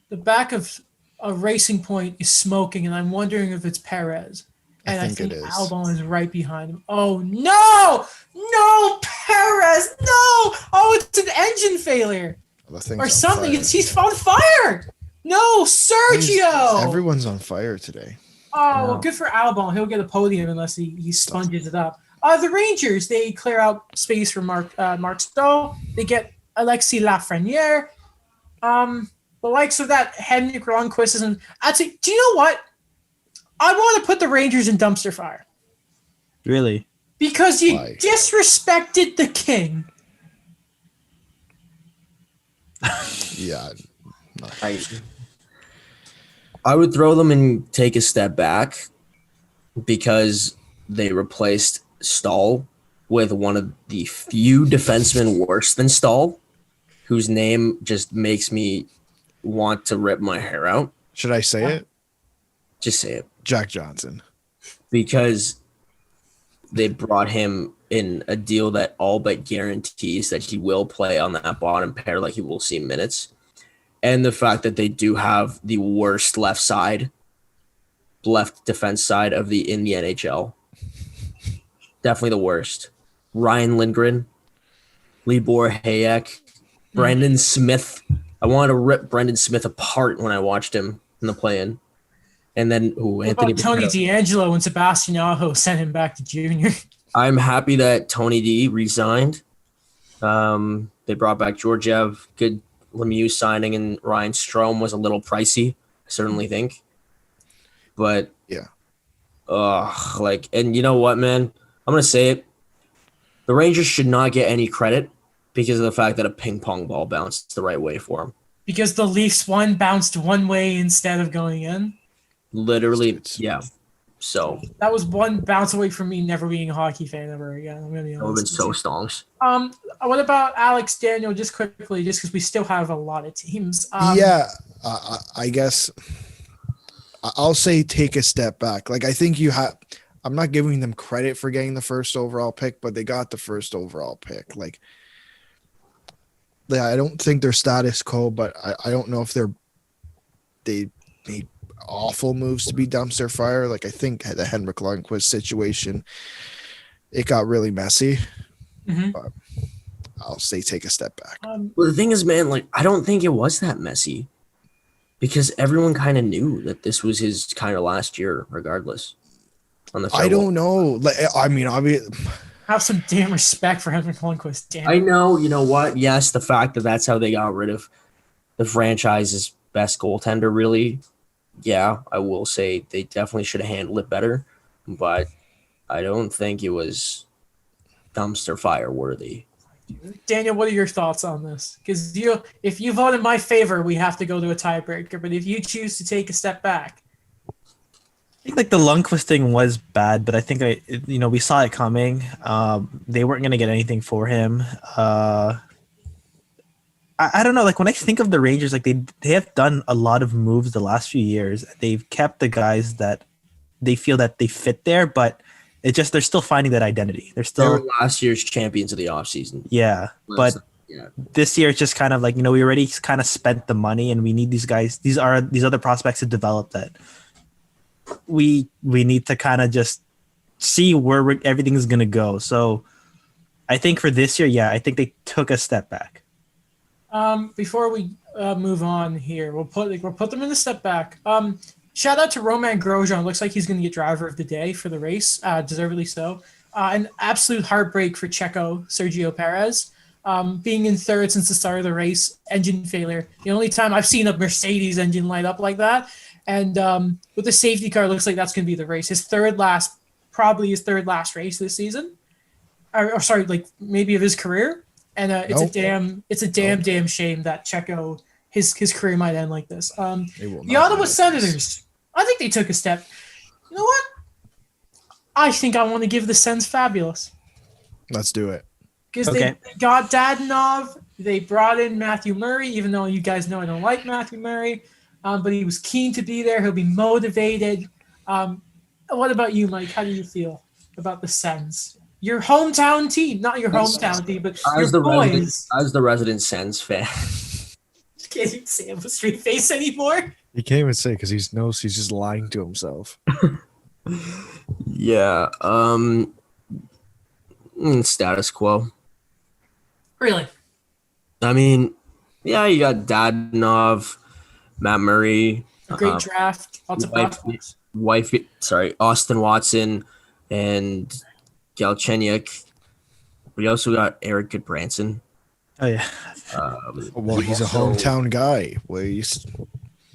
The back of a Racing Point is smoking, and I'm wondering if it's Perez. And I think it is. Albon is right behind him. Oh, no! No, Perez! No! Oh, it's an engine failure. Or something. He's on fire! No, Sergio! Everyone's on fire today. Oh, well, good for Albon. He'll get a podium unless he sponges it up. The Rangers, they clear out space for Mark Stowe. They get Alexis Lafreniere. The likes of that, Henrik Ronquist isn't. I'd say, do you know what? I want to put the Rangers in dumpster fire. Really? Because you disrespected the king. Yeah. I would throw them and take a step back because they replaced Stahl with one of the few defensemen worse than Stahl, whose name just makes me want to rip my hair out. Should I say it? Just say it. Jack Johnson. Because they brought him in a deal that all but guarantees that he will play on that bottom pair, like he will see minutes. And the fact that they do have the worst left defense side in the NHL. Definitely the worst. Ryan Lindgren, Libor Hayek, Brendan Smith. I wanted to rip Brendan Smith apart when I watched him in the play-in. And then Anthony Tony DeAngelo and Sebastian Aho sent him back to junior. I'm happy that Tony D resigned. They brought back Georgiev, good Lemieux signing, and Ryan Strome was a little pricey, I certainly think. But Yeah. And you know what, man? I'm gonna say it. The Rangers should not get any credit because of the fact that a ping pong ball bounced the right way for them. Because the Leafs one bounced one way instead of going in. Literally, yeah. So that was one bounce away from me never being a hockey fan ever again. I'm gonna be honest. That would have been so stonks. What about Alex Daniel? Just quickly, just because we still have a lot of teams. I guess I'll say take a step back. Like I think you have. I'm not giving them credit for getting the first overall pick, but they got the first overall pick. Like, I don't think they're status quo, but I don't know if they made awful moves to be dumpster fire. Like I think the Henrik Lundqvist situation, it got really messy. But I'll say take a step back. Well, the thing is, man, like I don't think it was that messy because everyone kind of knew that this was his kind of last year, regardless. I don't know. Like, I mean, have some damn respect for Henrik Lundqvist. Damn. I know. You know what? Yes, the fact that that's how they got rid of the franchise's best goaltender, really. Yeah, I will say they definitely should have handled it better, but I don't think it was dumpster fire worthy. Daniel, what are your thoughts on this? Because if you vote in my favor, we have to go to a tiebreaker. But if you choose to take a step back, I think like the Lundqvist thing was bad, but I think we saw it coming. They weren't gonna get anything for him. I don't know. Like when I think of the Rangers, like they have done a lot of moves the last few years. They've kept the guys that they feel that they fit there, but it just they're still finding that identity. They were last year's champions of the offseason. Yeah, but this year it's just kind of like we already kind of spent the money, and we need these guys. These other prospects to develop that. We need to kind of just see where everything's gonna go. So I think for this year, I think they took a step back. Before we move on here, we'll put them in a step back. Shout out to Roman Grosjean. Looks like he's going to get driver of the day for the race, deservedly so. An absolute heartbreak for Checo Sergio Perez, being in third since the start of the race. Engine failure. The only time I've seen a Mercedes engine light up like that. And with the safety car, looks like that's going to be the race. Probably his third last race this season. Or sorry, like maybe of his career. And it's a damn shame that Checo his career might end like this. The Ottawa Senators, I think they took a step. You know what? I think I want to give the Sens fabulous. Let's do it. Because they got Dadonov, they brought in Matthew Murray, even though you guys know I don't like Matthew Murray. But he was keen to be there. He'll be motivated. What about you, Mike? How do you feel about the Sens? Your hometown team, not your hometown team, but your boys. As the resident Sens fan. Can't even say him with a straight face anymore. He can't even say because he knows he's just lying to himself. Yeah. Status quo. Really? I mean, yeah, you got Dadonov, Matt Murray. A great draft. Lots of prospects. Austin Watson and Galchenyuk. We also got Eric Goodbranson. Oh, yeah. Well, he's a hometown guy.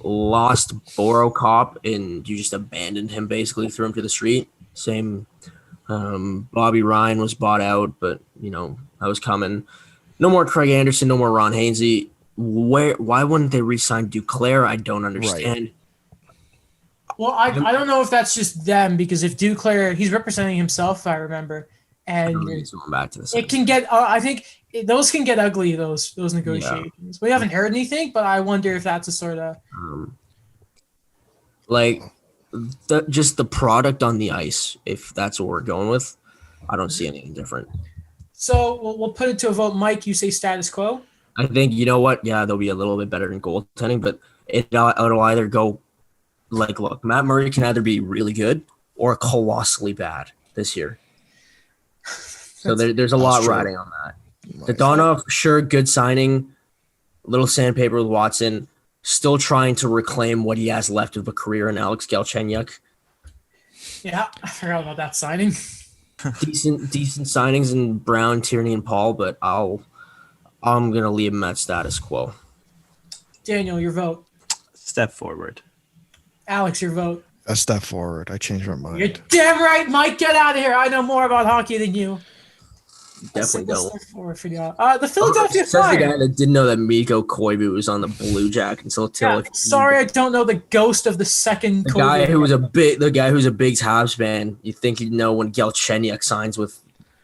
Lost Borokop, and you just abandoned him, basically threw him to the street. Same. Bobby Ryan was bought out, but, that was coming. No more Craig Anderson, no more Ron Hainsey. Why wouldn't they re-sign Duclair? I don't understand. Right. Well, I don't know if that's just them, because if Duclair, he's representing himself, if I remember, and back to it can get. I think those can get ugly. Those negotiations. Yeah. We haven't heard anything, but I wonder if that's a sort of just the product on the ice. If that's what we're going with, I don't see anything different. So we'll put it to a vote. Mike, you say status quo. I think you know what? Yeah, they'll be a little bit better in goaltending, but it'll either go look, Matt Murray can either be really good or colossally bad this year. So there's a lot riding on that. Dadonov, sure, good signing. Little sandpaper with Watson. Still trying to reclaim what he has left of a career in Alex Galchenyuk. Yeah, I forgot about that signing. Decent signings in Brown, Tierney, and Paul, but I'll I'm gonna leave him at status quo. Daniel, your vote. Step forward. Alex, your vote. A step forward. I changed my mind. You're damn right, Mike. Get out of here. I know more about hockey than you. Definitely don't. Step forward for you. The Philadelphia Says the Flyers. guy that didn't know that Miko Koivu was on the Blue Jackets until Yeah, sorry, I don't know the ghost of the second. the guy who's a big Habs fan. You think you'd know when Galchenyuk signs with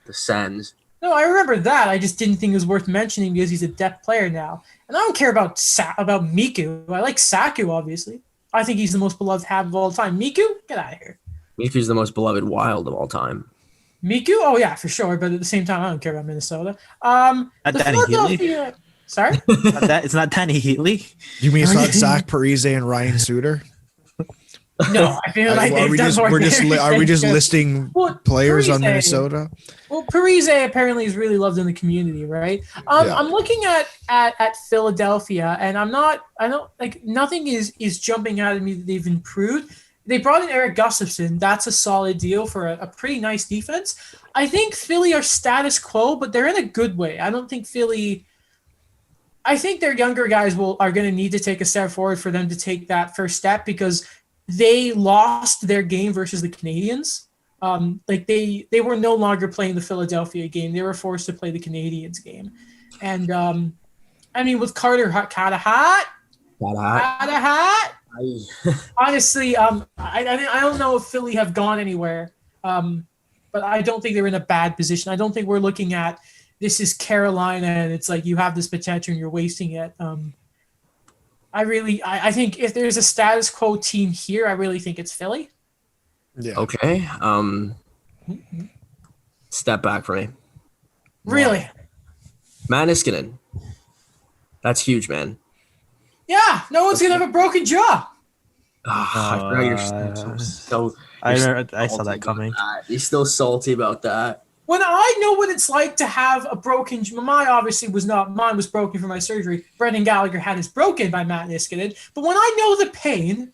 the Sens. No, I remember that. I just didn't think it was worth mentioning because he's a depth player now. And I don't care about Miku. I like Saku, obviously. I think he's the most beloved Hab of all time. Miku? Get out of here. Miku's the most beloved Wild of all time. Miku? Oh, yeah, for sure. But at the same time, I don't care about Minnesota. Not Danny Heatley. Sorry? It's not Danny Heatley. You mean it's not Zach Parise and Ryan Suter? No, I feel like are we just listing players on Minnesota? Well, Parise apparently is really loved in the community, right? I'm looking at Philadelphia, and nothing is jumping out at me that they've improved. They brought in Eric Gustafsson. That's a solid deal for a pretty nice defense. I think Philly are status quo, but they're in a good way. I don't think Philly. I think their younger guys are going to need to take a step forward for them to take that first step because they lost their game versus the Canadiens. They were no longer playing the Philadelphia game. They were forced to play the Canadiens game. And with Carter Hot, honestly, I don't know if Philly have gone anywhere, but I don't think they're in a bad position. I don't think we're looking at this is Carolina and it's like you have this potential and you're wasting it. I think if there's a status quo team here, I really think it's Philly. Yeah. Okay. Step back for me. Really? Matt Niskanen. That's huge, man. Yeah. No one's gonna have a broken jaw. I saw that coming. He's still salty about that. When I know what it's like to have a broken, mine obviously was not. Mine was broken from my surgery. Brendan Gallagher had his broken by Matt Niskanen. But when I know the pain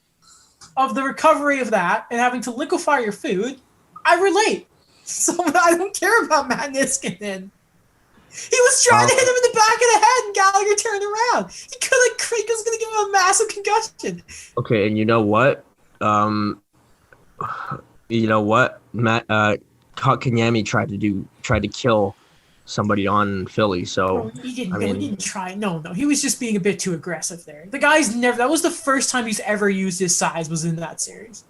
of the recovery of that and having to liquefy your food, I relate. So I don't care about Matt Niskanen. He was trying to hit him in the back of the head, and Gallagher turned around. He was going to give him a massive concussion. Okay, and you know what? Matt Kotkaniemi tried to kill somebody on Philly. So he didn't try. No, he was just being a bit too aggressive there. The guy's never. That was the first time he's ever used his size. Was in that series.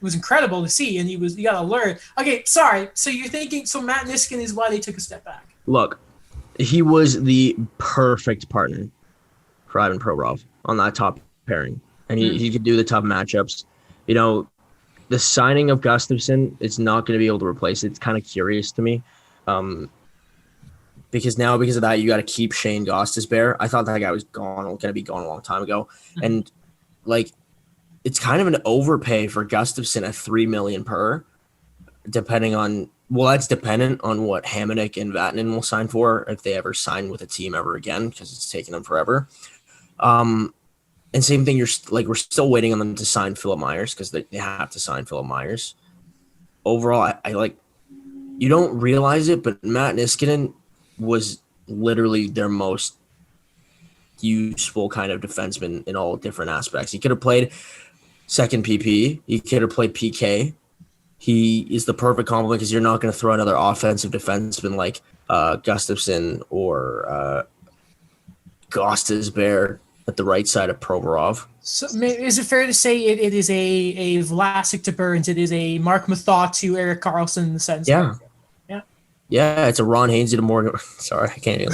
It was incredible to see, and you got to learn. Okay, sorry. So you're thinking Matt Niskanen is why they took a step back. Look, he was the perfect partner for Ivan Provorov on that top pairing, and he could do the tough matchups. You know, the signing of Gustafsson is not going to be able to replace it. It's kind of curious to me, because of that, you got to keep Shane Gostisbehere. I thought that guy was going to be gone a long time ago, and it's kind of an overpay for Gustafsson at $3 million per, depending on. Well, that's dependent on what Hamonic and Vatanen will sign for if they ever sign with a team ever again, because it's taken them forever. And same thing, we're still waiting on them to sign Philip Myers because they have to sign Philip Myers. Overall, I you don't realize it, but Matt Niskanen was literally their most useful kind of defenseman in all different aspects. He could have played second PP. He could have played PK. He is the perfect complement because you're not going to throw another offensive defenseman like Gustafsson or Gostisbehere at the right side of Provorov. So, is it fair to say it is a Vlasic to Burns? It is a Mark Mathot to Erik Karlsson in the sense. Yeah. Yeah, it's a Ron Hainsey to Morgan. Sorry, I can't even.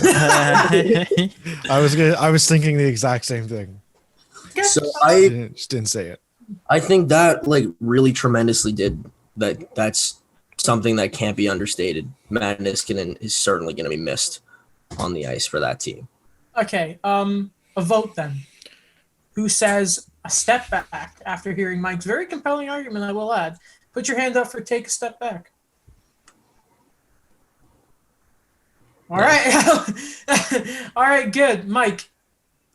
I was thinking the exact same thing. So I just didn't say it. I think that really tremendously did. That's something that can't be understated. Matt Niskanen is certainly going to be missed on the ice for that team. Okay, a vote then. Who says a step back after hearing Mike's very compelling argument, I will add. Put your hand up for take a step back. All right. All right, good. Mike,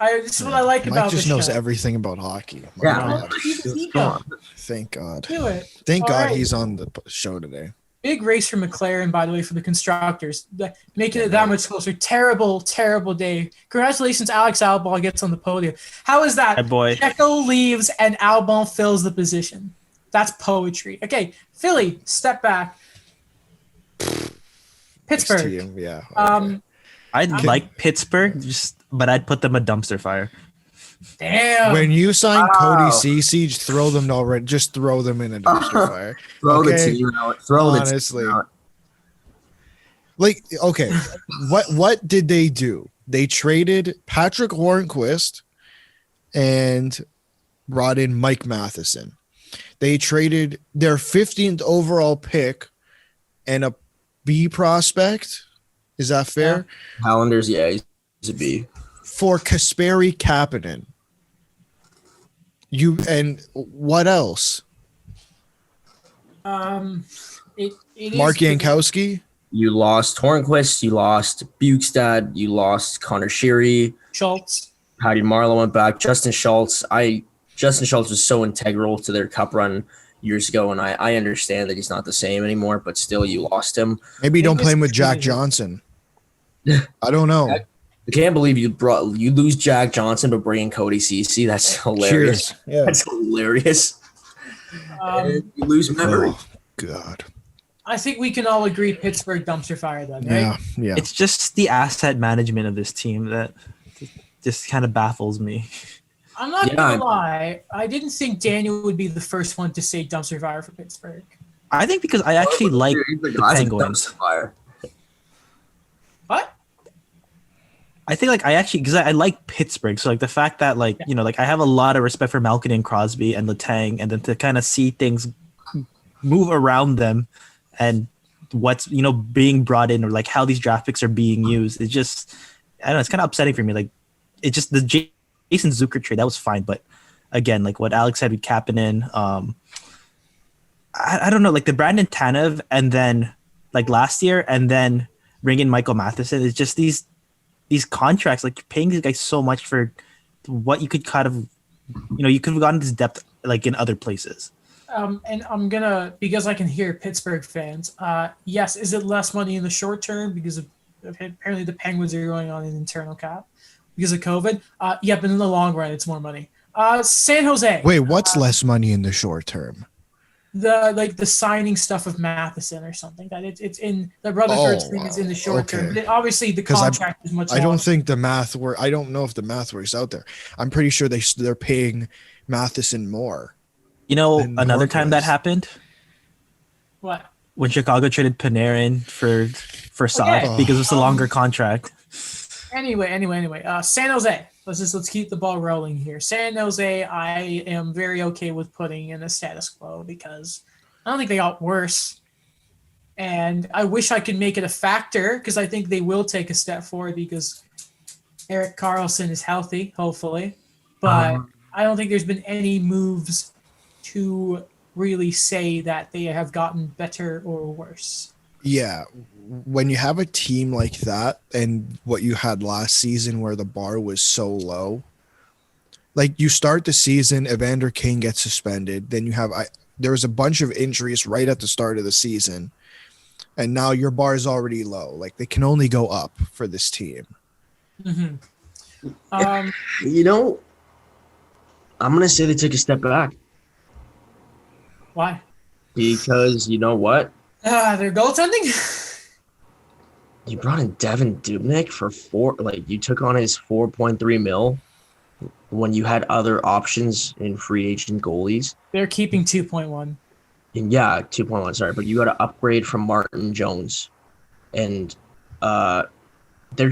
this is what I like about Mike just knows show. everything about hockey. Yeah. Thank God. Do it. Thank God right. he's on the show today. Big race for McLaren, by the way, for the constructors, making it that much closer. Terrible, terrible day. Congratulations, Alex Albon gets on the podium. How is that? My boy. Checo leaves and Albon fills the position. That's poetry. Okay, Philly, step back. Pittsburgh. Team, yeah. Okay. I'd like Pittsburgh, but I'd put them a dumpster fire. Damn. When you sign Cody Ceci, just throw them in a dumpster fire. Throw the team out. Honestly. Like, okay, what did they do? They traded Patrick Hornquist and brought in Mike Matheson. They traded their 15th overall pick and a B prospect. Is that fair? Calendars, yeah, he's a B. For Kasperi Kapanen. And what else? It Mark Jankowski? You lost Hornquist, you lost Bukestad, you lost Connor Sheary. Schultz. Patty Marlowe went back. Justin Schultz was so integral to their cup run years ago, and I understand that he's not the same anymore, but still you lost him. Maybe you don't play him with Jack Johnson. I don't know. I can't believe you lose Jack Johnson but bring in Cody Ceci. That's hilarious. Cheers. Yeah. That's hilarious. And you lose memory. Oh, God. I think we can all agree Pittsburgh dumpster fire then, right? Yeah. It's just the asset management of this team that just kind of baffles me. I'm not going to lie. I didn't think Daniel would be the first one to say dumpster fire for Pittsburgh. I think because I actually like the Penguins. Fire. What? I think because I like Pittsburgh, so like the fact that I have a lot of respect for Malkin and Crosby and Letang, and then to kind of see things move around them and what's being brought in or like how these draft picks are being used, it's just I don't know, it's kind of upsetting for me. Like it just the Jason Zucker trade that was fine, but again, like what Alex said with Kapanen, I don't know, like the Brandon Tanev and then like last year and then bring in Michael Matheson. It's just these contracts, like you're paying these guys so much for what you could kind of, you could have gotten this depth like in other places. And I'm gonna, because I can hear Pittsburgh fans. Yes, is it less money in the short term because of apparently the Penguins are going on an internal cap because of COVID? Yeah, but in the long run, it's more money. San Jose. Wait, what's less money in the short term? The signing stuff of Matheson or something that it's in the Rutherford thing is in the short term. But obviously, the contract is much. I don't think the math work. I don't know if the math works out there. I'm pretty sure they're paying Matheson more. Another time that happened. What? When Chicago traded Panarin for Saad because it's a longer contract. Anyway, San Jose. Let's keep the ball rolling here. San Jose, I am very okay with putting in the status quo because I don't think they got worse. And I wish I could make it a factor because I think they will take a step forward because Erik Karlsson is healthy, hopefully. But I don't think there's been any moves to really say that they have gotten better or worse. Yeah. When you have a team like that and what you had last season where the bar was so low, like you start the season, Evander Kane gets suspended. Then you have there was a bunch of injuries right at the start of the season. And now your bar is already low. Like they can only go up for this team. Mm-hmm. I'm going to say they took a step back. Why? Because you know what? They're goaltending? You brought in Devin Dubnyk for you took on his 4.3 mil when you had other options in free agent goalies. They're keeping 2.1. And yeah, 2.1, sorry, but you got to upgrade from Martin Jones. And they're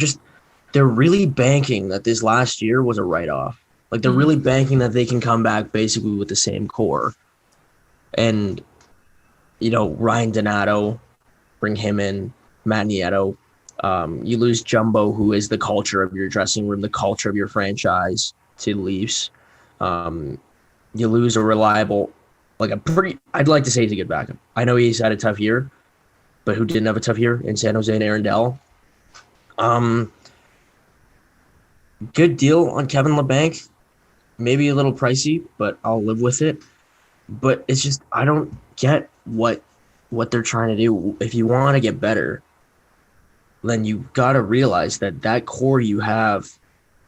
really banking that this last year was a write-off. Like they're really banking that they can come back basically with the same core. And, Ryan Donato, bring him in, Matt Nieto. You lose Jumbo, who is the culture of your dressing room, the culture of your franchise, to the Leafs. You lose a reliable, I'd like to say he's a good backup. I know he's had a tough year, but who didn't have a tough year in San Jose and Arundel? Good deal on Kevin LeBanc. Maybe a little pricey, but I'll live with it. But it's just I don't get what what they're trying to do. If you want to get better, then you got to realize that core you have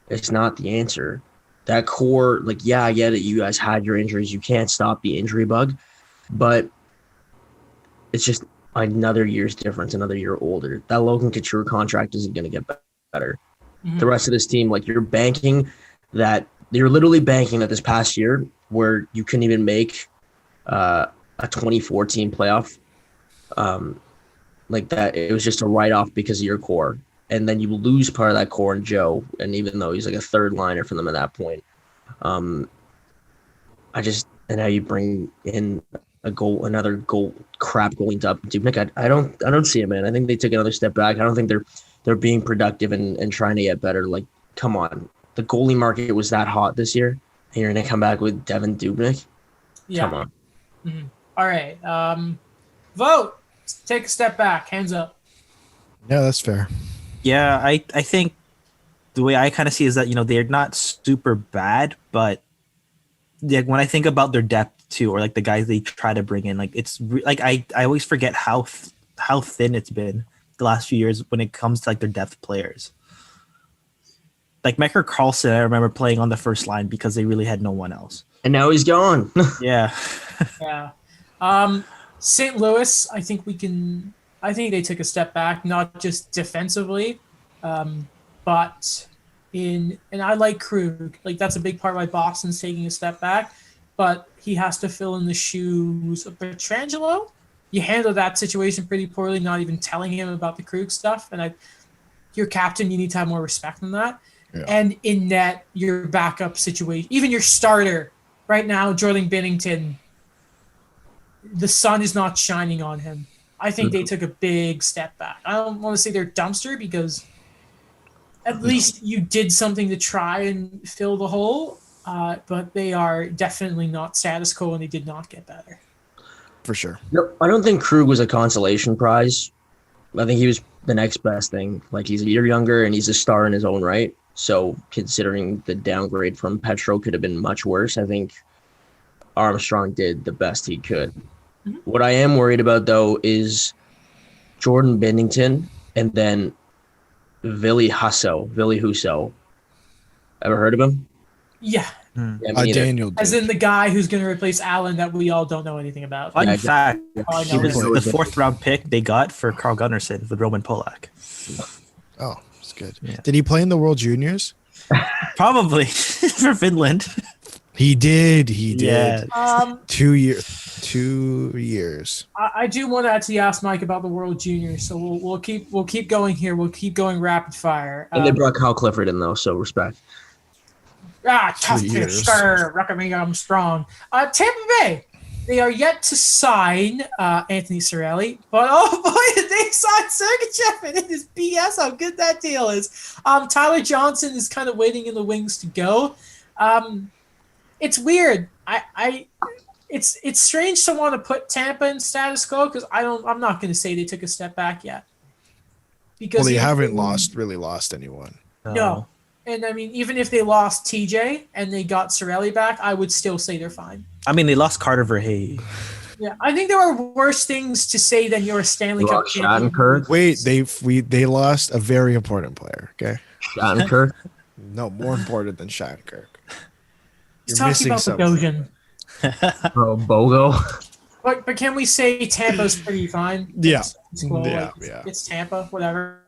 is not the answer. That core, like, yeah, I get it. You guys had your injuries. You can't stop the injury bug, but it's just another year's difference, another year older. That Logan Couture contract isn't going to get better. Mm-hmm. The rest of this team, like, you're literally banking that this past year where you couldn't even make a 2014 playoff, like that, it was just a write-off because of your core. And then you lose part of that core in Joe, and even though he's like a third liner for them at that point, and now you bring in another crap goalie up Dubnyk. I don't see it, man. I think they took another step back. I don't think they're being productive and trying to get better. Like, come on, the goalie market was that hot this year, and you're gonna come back with Devin Dubnyk? Yeah. Come on. Mm-hmm. All right, vote. Take a step back. Hands up. Yeah, that's fair. Yeah, I think the way I kind of see is that, they're not super bad, but like when I think about their depth too, or like the guys they try to bring in, like it's like I always forget how thin it's been the last few years when it comes to like their depth players. Like Mecca Carlson, I remember playing on the first line because they really had no one else. And now he's gone. Yeah. Yeah. St. Louis, I think they took a step back, not just defensively, but and I like Krug. Like, that's a big part why Boston's taking a step back, but he has to fill in the shoes of Pietrangelo. You handle that situation pretty poorly, not even telling him about the Krug stuff. And your captain, you need to have more respect than that. Yeah. And in net, your backup situation, even your starter right now, Jordan Binnington, the sun is not shining on him. I think they took a big step back. I don't want to say they're dumpster because at least you did something to try and fill the hole, but they are definitely not status quo, and they did not get better. For sure. No, I don't think Krug was a consolation prize. I think he was the next best thing. Like, he's a year younger, and he's a star in his own right. So considering the downgrade from Petro could have been much worse, I think Armstrong did the best he could. Mm-hmm. What I am worried about, though, is Jordan Binnington and then Ville Husso. Ever heard of him? Yeah. Yeah, Daniel did. As in the guy who's going to replace Allen that we all don't know anything about. Fun fact, he was the fourth round pick they got for Carl Gunnarsson with Roman Polak. Oh, that's good. Yeah. Did he play in the World Juniors? Probably for Finland. He did. Yeah. 2 years. I do want to actually ask Mike about the World Juniors, so we'll keep going here. We'll keep going rapid fire. And they brought Kyle Clifford in, though, so respect. Tough to stir. Recommend I'm strong. Tampa Bay, they are yet to sign Anthony Cirelli, but oh boy, did they sign Sergachev, and it is BS how good that deal is. Tyler Johnson is kind of waiting in the wings to go. It's weird. It's strange to want to put Tampa in status quo because I'm not going to say they took a step back yet. Because they haven't really lost anyone. No. And I mean, even if they lost TJ and they got Cirelli back, I would still say they're fine. I mean, they lost Carter Verhey. Yeah, I think there are worse things to say than you're a Stanley Cup champion. Wait, they lost a very important player. Okay, Shattenkirk. No, more important than Shattenkirk. You're missing about something. Oh, PODGO. But can we say Tampa's pretty fine? Yeah. It's cool. It's Tampa, whatever.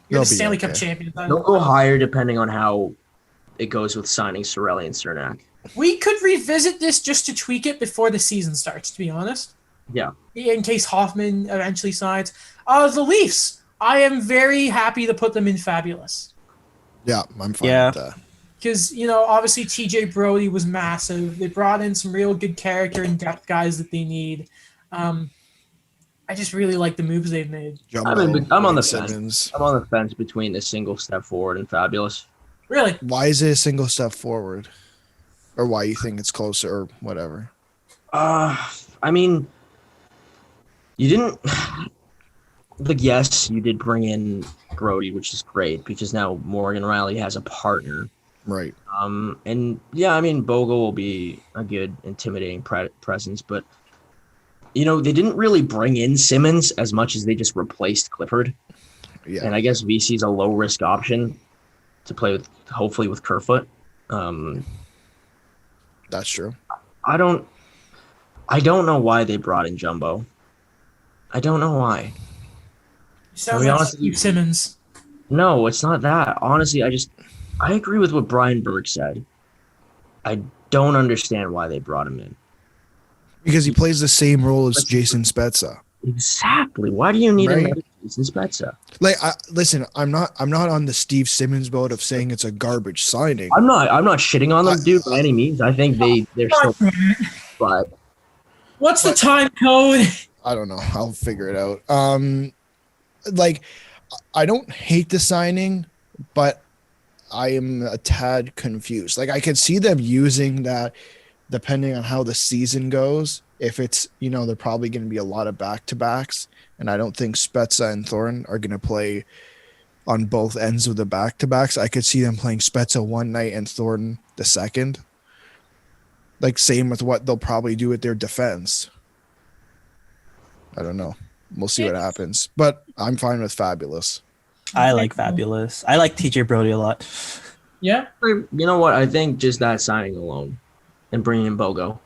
You're They'll the Stanley Cup champion. They'll go higher depending on how it goes with signing Cirelli and Cernak. We could revisit this just to tweak it before the season starts, to be honest. Yeah. In case Hoffman eventually signs. The Leafs. I am very happy to put them in fabulous. Yeah, I'm fine with that. Because, obviously TJ Brody was massive. They brought in some real good character and depth guys that they need. I just really like the moves they've made. I'm on the fence. I'm on the fence between a single step forward and fabulous. Really? Why is it a single step forward? Or why you think it's closer or whatever? I mean, you didn't... Like, yes, you did bring in Brody, which is great because now Morgan Riley has a partner. Right. And yeah, I mean, PODGO will be a good intimidating presence, but they didn't really bring in Simmons as much as they just replaced Clifford. Yeah. And I guess VC is a low risk option to play with, hopefully with Kerfoot. That's true. I don't know why they brought in Jumbo. I don't know why. You sound like Steve Simmons. No, it's not that. Honestly, I agree with what Brian Burke said. I don't understand why they brought him in. Because he plays the same role as Jason Spezza. Exactly. Why do you need another Jason Spezza? Like, listen, I'm not on the Steve Simmons boat of saying it's a garbage signing. I'm not shitting on them, dude, by any means. I think they're still. But what's the time code? I don't know. I'll figure it out. Like, I don't hate the signing, but I am a tad confused. Like, I could see them using that depending on how the season goes. If it's, they're probably going to be a lot of back-to-backs, and I don't think Spezza and Thornton are going to play on both ends of the back-to-backs. I could see them playing Spezza one night and Thornton the second. Like, same with what they'll probably do with their defense. I don't know. We'll see what happens. But I'm fine with Fabulous. I like Fabulous. I like TJ Brody a lot. Yeah. you know what? I think just that signing alone and bringing in Bogo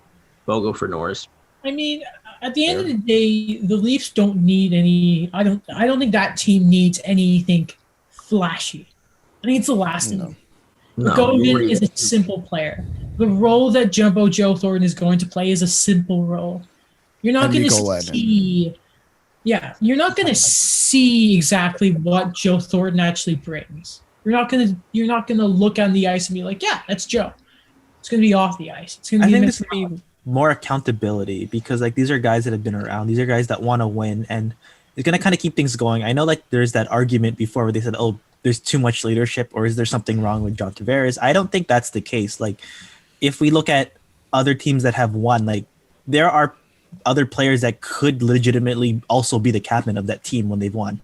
for Norris. I mean, at the end of the day, the Leafs don't need any. I don't think that team needs anything flashy. I think it's the last thing. Bogosian is a simple player. The role that Jumbo Joe Thornton is going to play is a simple role. You're not going to see. Yeah, you're not going to see exactly what Joe Thornton actually brings. You're not going to look on the ice and be like, yeah, that's Joe. It's going to be off the ice. It's going to be. I think this would be more accountability because these are guys that have been around. These are guys that want to win, and it's going to kind of keep things going. I know there's that argument before where they said, "Oh, there's too much leadership," or "Is there something wrong with John Tavares?" I don't think that's the case. Like, if we look at other teams that have won, there are other players that could legitimately also be the captain of that team when they've won.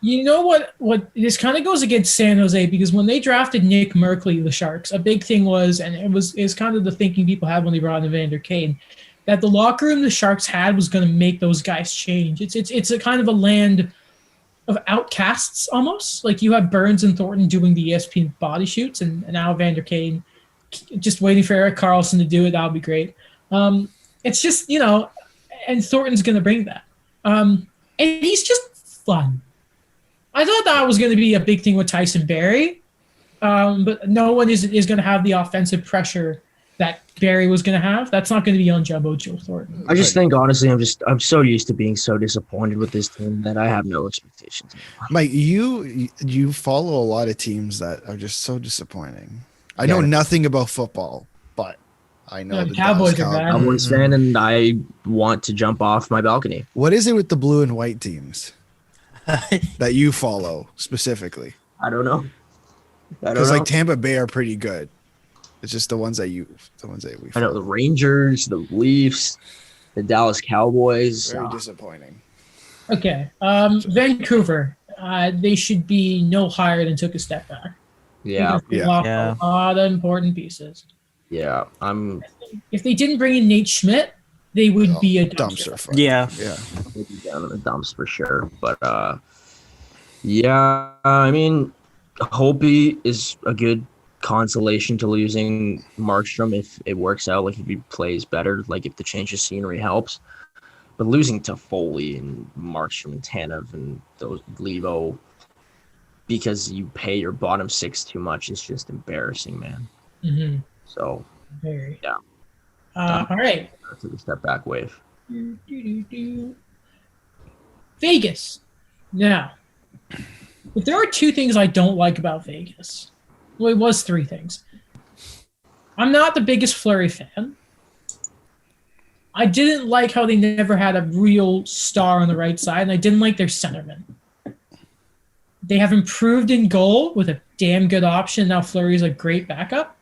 You know what this kind of goes against San Jose, because when they drafted Nick Merkley, the Sharks, a big thing was, and it's kind of the thinking people had when they brought in Evander Kane, that the locker room the Sharks had was going to make those guys change. It's a kind of a land of outcasts almost. Like, you have Burns and Thornton doing the ESPN body shoots, and now Evander Kane just waiting for Erik Karlsson to do it. That'll be great. It's just, and Thornton's going to bring that. And he's just fun. I thought that was going to be a big thing with Tyson Barrie, but no one is going to have the offensive pressure that Barrie was going to have. That's not going to be on Jumbo Joe Thornton. I just think, honestly, I'm so used to being so disappointed with this team that I have no expectations anymore. Mike, you follow a lot of teams that are just so disappointing. I know nothing about football, but I know the Cowboys are bad. Cowboys fan, and I want to jump off my balcony. What is it with the blue and white teams that you follow specifically? I don't know. Because Tampa Bay are pretty good. It's just the ones that we follow. I know the Rangers, the Leafs, the Dallas Cowboys. Very disappointing. Okay, Vancouver. They should be no higher than took a step back. Yeah. A lot of important pieces. Yeah, If they didn't bring in Nate Schmidt, they would be a dumpster. Fire. Yeah. They'd be down in the dumps for sure. But I mean, Holtby is a good consolation to losing Markstrom if it works out. Like, if he plays better, like if the change of scenery helps. But losing to Foley and Markstrom and Tanev and those Levo because you pay your bottom six too much is just embarrassing, man. Mm-hmm. So, very. Yeah. All right. To the step back wave. Vegas. Now, if there are two things I don't like about Vegas, well, it was three things. I'm not the biggest Fleury fan. I didn't like how they never had a real star on the right side, and I didn't like their centerman. They have improved in goal with a damn good option. Now Fleury's a great backup.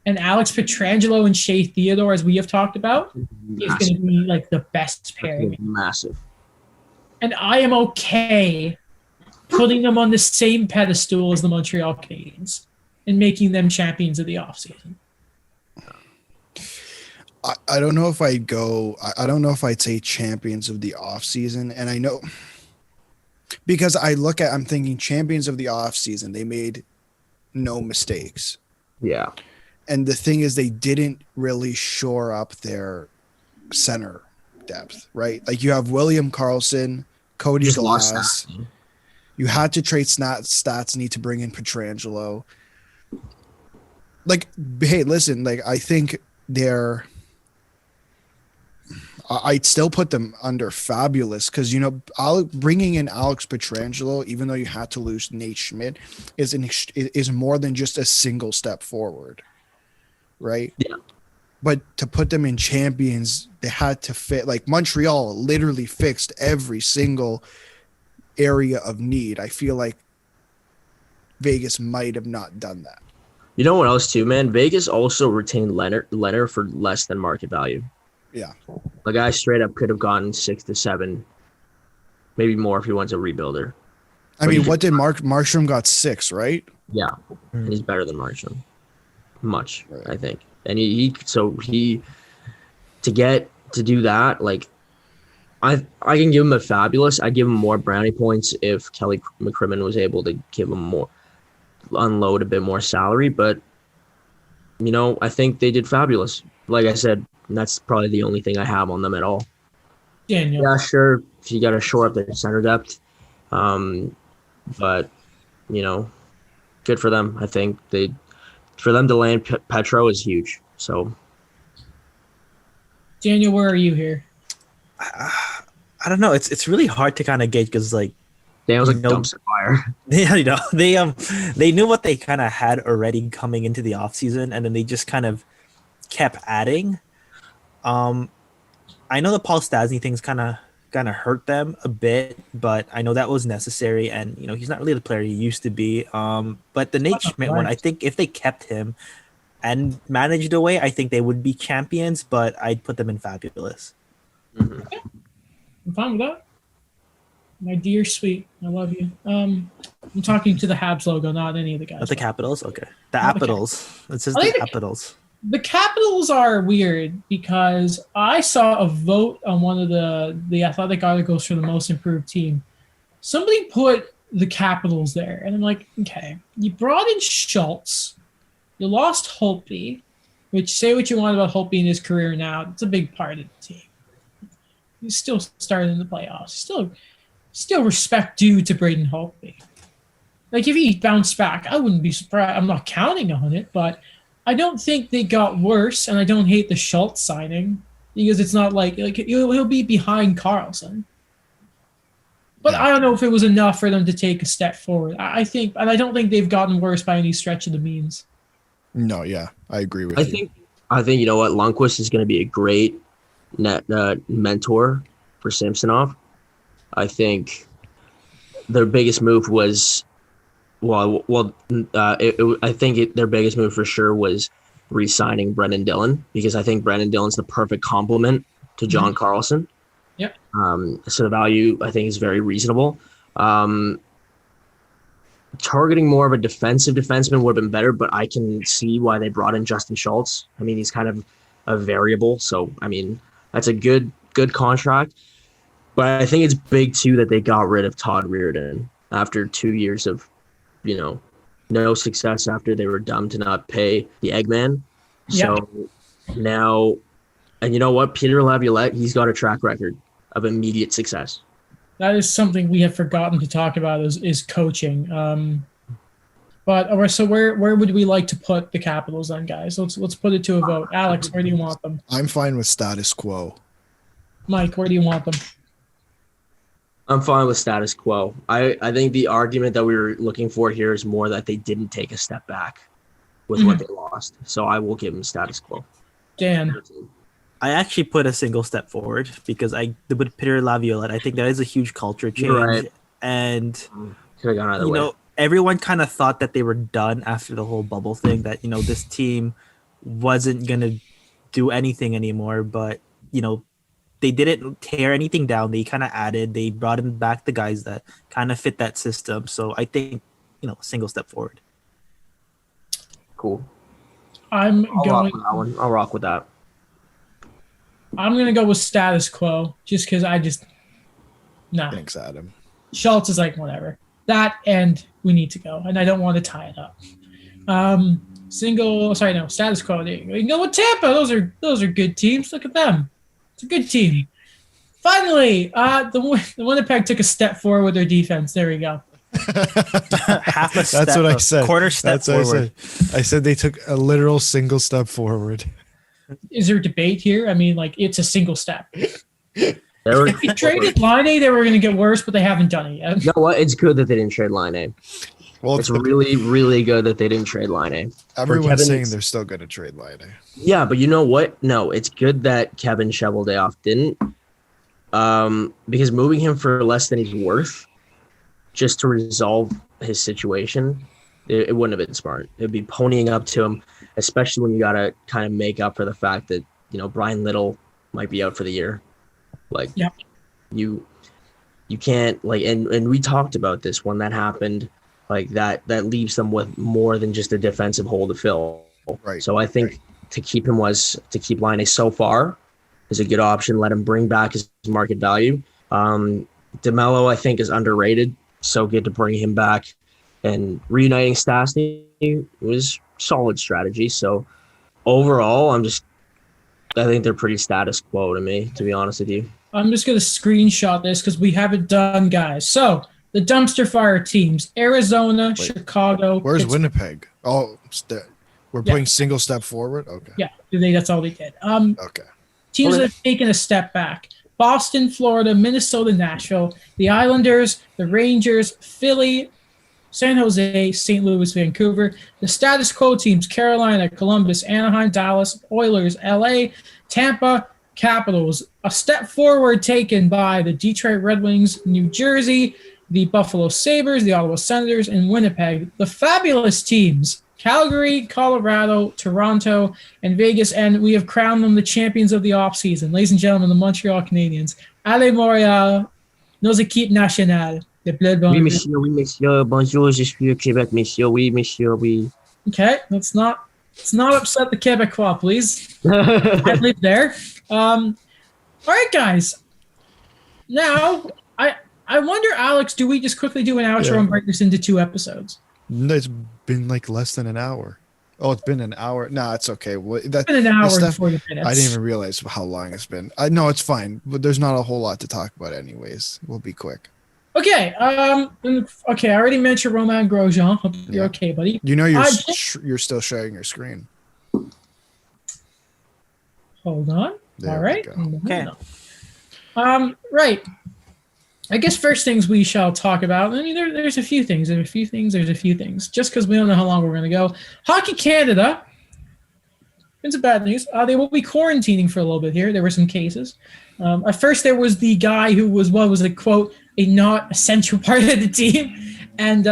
And Alex Pietrangelo and Shea Theodore, as we have talked about, is going to be like the best pairing. Massive. And I am okay putting them on the same pedestal as the Montreal Canadiens and making them champions of the offseason. I don't know if I'd go. I don't know if I'd say champions of the offseason. And I know because I'm thinking champions of the offseason, they made no mistakes. Yeah. And the thing is, they didn't really shore up their center depth, right? Like you have William Karlsson, Cody Just lost Glass. that. You had to trade stats, need to bring in Pietrangelo. Like, hey, listen, like I think I'd still put them under fabulous because, you know, bringing in Alex Pietrangelo, even though you had to lose Nate Schmidt, is more than just a single step forward, right? Yeah. But to put them in champions, they had to fit. Like Montreal literally fixed every single area of need. I feel like Vegas might have not done that. You know what else too, man? Vegas also retained Leonard for less than market value. Yeah. The guy straight up could have gotten 6 to 7, maybe more if he wants a rebuilder. I mean, what did Markstrom got 6, right? Yeah, and he's better than Markstrom, much, Right. I think. And he to do that, like I can give him a fabulous. I give him more brownie points if Kelly McCrimmon was able to give him more, unload a bit more salary. But you know, I think they did fabulous. Like I said, that's probably the only thing I have on them at all. Daniel. Yeah, sure. If you got to shore up their center depth, but you know, good for them. I think for them to land Petro is huge. So, Daniel, where are you here? I don't know. It's really hard to kind of gauge because like Daniel's like You know- dumpster fire. yeah, you know, they knew what they kind of had already coming into the offseason, and then they just kind of kept adding. I know the Paul Stastny thing's kind of hurt them a bit, but I know that was necessary, and you know he's not really the player he used to be. But the Nate Schmidt one, I think if they kept him and managed away, I think they would be champions. But I'd put them in fabulous. I'm fine with that. My dear sweet, I love you. I'm talking to the Habs logo, not any of the guys. Not the Capitals, okay. The Not the Capitals. It says I the think the- Capitals. The Capitals are weird because I saw a vote on one of the athletic articles for the most improved team. Somebody put the Capitals there, and I'm like, okay, you brought in Schultz, you lost Holtby, which say what you want about Holtby in his career now, it's a big part of the team. He's still starting in the playoffs. Still respect due to Braden Holtby. Like if he bounced back, I wouldn't be surprised. I'm not counting on it, but I don't think they got worse, and I don't hate the Schultz signing because it's not like he'll be behind Carlson. But I don't know if it was enough for them to take a step forward. I think, and I don't think they've gotten worse by any stretch of the means. No, yeah, I agree with you. I think you know what, Lundqvist is going to be a great mentor for Samsonov. I think their biggest move was. I think their biggest move for sure was re-signing Brendan Dillon because I think Brendan Dillon's the perfect complement to John Carlson. Yep. So the value I think is very reasonable. Targeting more of a defensive defenseman would have been better, but I can see why they brought in Justin Schultz. I mean, he's kind of a variable, so I mean that's a good contract. But I think it's big too that they got rid of Todd Reardon after 2 years of no success after they were dumb to not pay the Eggman. Yeah. So now, and you know what? Peter Laviolette, he's got a track record of immediate success. That is something we have forgotten to talk about is coaching. But so where would we like to put the Capitals then, guys? Let's put it to a vote. Alex, where do you want them? I'm fine with status quo. Mike, where do you want them? I'm fine with status quo. I think the argument that we were looking for here is more that they didn't take a step back with what they lost. So I will give them status quo. Dan. I actually put a single step forward because with Peter Laviolette, I think that is a huge culture change. You're right. And Could have gone either you way. know, everyone kind of thought that they were done after the whole bubble thing, that, you know, this team wasn't going to do anything anymore. But, you know, they didn't tear anything down. They kind of added. They brought in back the guys that kind of fit that system. So I think, you know, single step forward. Cool. I'll I'll rock with that one. I'll rock with that. I'm gonna go with status quo, just because nah. Thanks, Adam. Schultz is like whatever. That and we need to go, and I don't want to tie it up. Status quo. There you go. You can go with Tampa. Those are good teams. Look at them. It's a good team. Finally, the Winnipeg took a step forward with their defense. There we go. Half a step. That's what I said. Quarter step forward. I said they took a literal single step forward. Is there debate here? I mean, like, it's a single step. If they traded Line, they were going to get worse, but they haven't done it yet. You know what? It's good that they didn't trade Line. Well, it's really, really good that they didn't trade Line. Everyone's saying they're still going to trade Line. Yeah, but you know what? No, it's good that Kevin Cheveldayoff didn't. Because moving him for less than he's worth just to resolve his situation, it wouldn't have been smart. It'd be ponying up to him, especially when you got to kind of make up for the fact that, Brian Little might be out for the year. Like, yeah. You can't, like, and we talked about this when that happened, like that leaves them with more than just a defensive hole to fill. Right. So I think to keep Laine so far is a good option. Let him bring back his market value. DeMello, I think, is underrated. So good to bring him back. And reuniting Stastny was solid strategy. So overall, I think they're pretty status quo to me, to be honest with you. I'm just going to screenshot this because we have it done, guys. So the dumpster fire teams: Arizona, Chicago. Where's Pittsburgh. Winnipeg? Oh, we're playing single step forward? Okay. Yeah, that's all they did. Okay. Teams that have taken a step back: Boston, Florida, Minnesota, Nashville, the Islanders, the Rangers, Philly, San Jose, St. Louis, Vancouver. The status quo teams: Carolina, Columbus, Anaheim, Dallas, Oilers, LA, Tampa, Capitals. A step forward taken by the Detroit Red Wings, New Jersey, the Buffalo Sabres, the Ottawa Senators, and Winnipeg. The fabulous teams: Calgary, Colorado, Toronto, and Vegas. And we have crowned them the champions of the offseason. Ladies and gentlemen, the Montreal Canadiens. Allez, Montréal, nos équipes nationales. Oui, monsieur. Bonjour, je suis au Québec, monsieur. Oui, monsieur, oui. Okay, let's not upset the Quebecois, please. I live there. All right, guys. Now, I wonder, Alex, do we just quickly do an outro and break this into 2 episodes? No, it's been like less than an hour. Oh, it's been an hour. Nah, it's okay. It's been an hour and 40 minutes. I didn't even realize how long it's been. No, it's fine. But there's not a whole lot to talk about anyways. We'll be quick. Okay. I already mentioned Romain Grosjean. Hope you're okay, buddy. You're still sharing your screen. Hold on. There all right. Okay. Right. I guess first things we shall talk about. I mean, there's a few things. There's a few things. Just because we don't know how long we're going to go. Hockey Canada. It's bad news. They will be quarantining for a little bit here. There were some cases. At first, there was the guy who was a quote, a not essential part of the team. And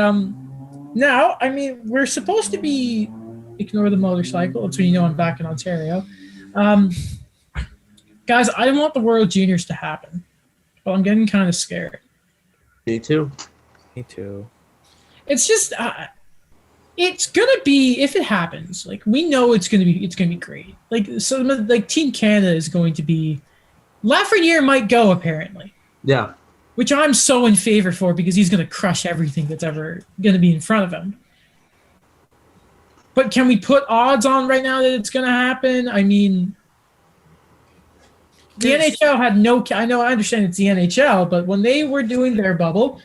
now, I mean, we're supposed to be ignore the motorcycle. That's when you know I'm back in Ontario. Guys, I don't want the World Juniors to happen. But I'm getting kind of scared. Me too. It's just, it's gonna be, if it happens, like we know it's gonna be great. Like Team Canada is going to be. Lafreniere might go apparently. Yeah. Which I'm so in favor for because he's gonna crush everything that's ever gonna be in front of him. But can we put odds on right now that it's gonna happen? I mean. The NHL had I understand it's the NHL, but when they were doing their bubble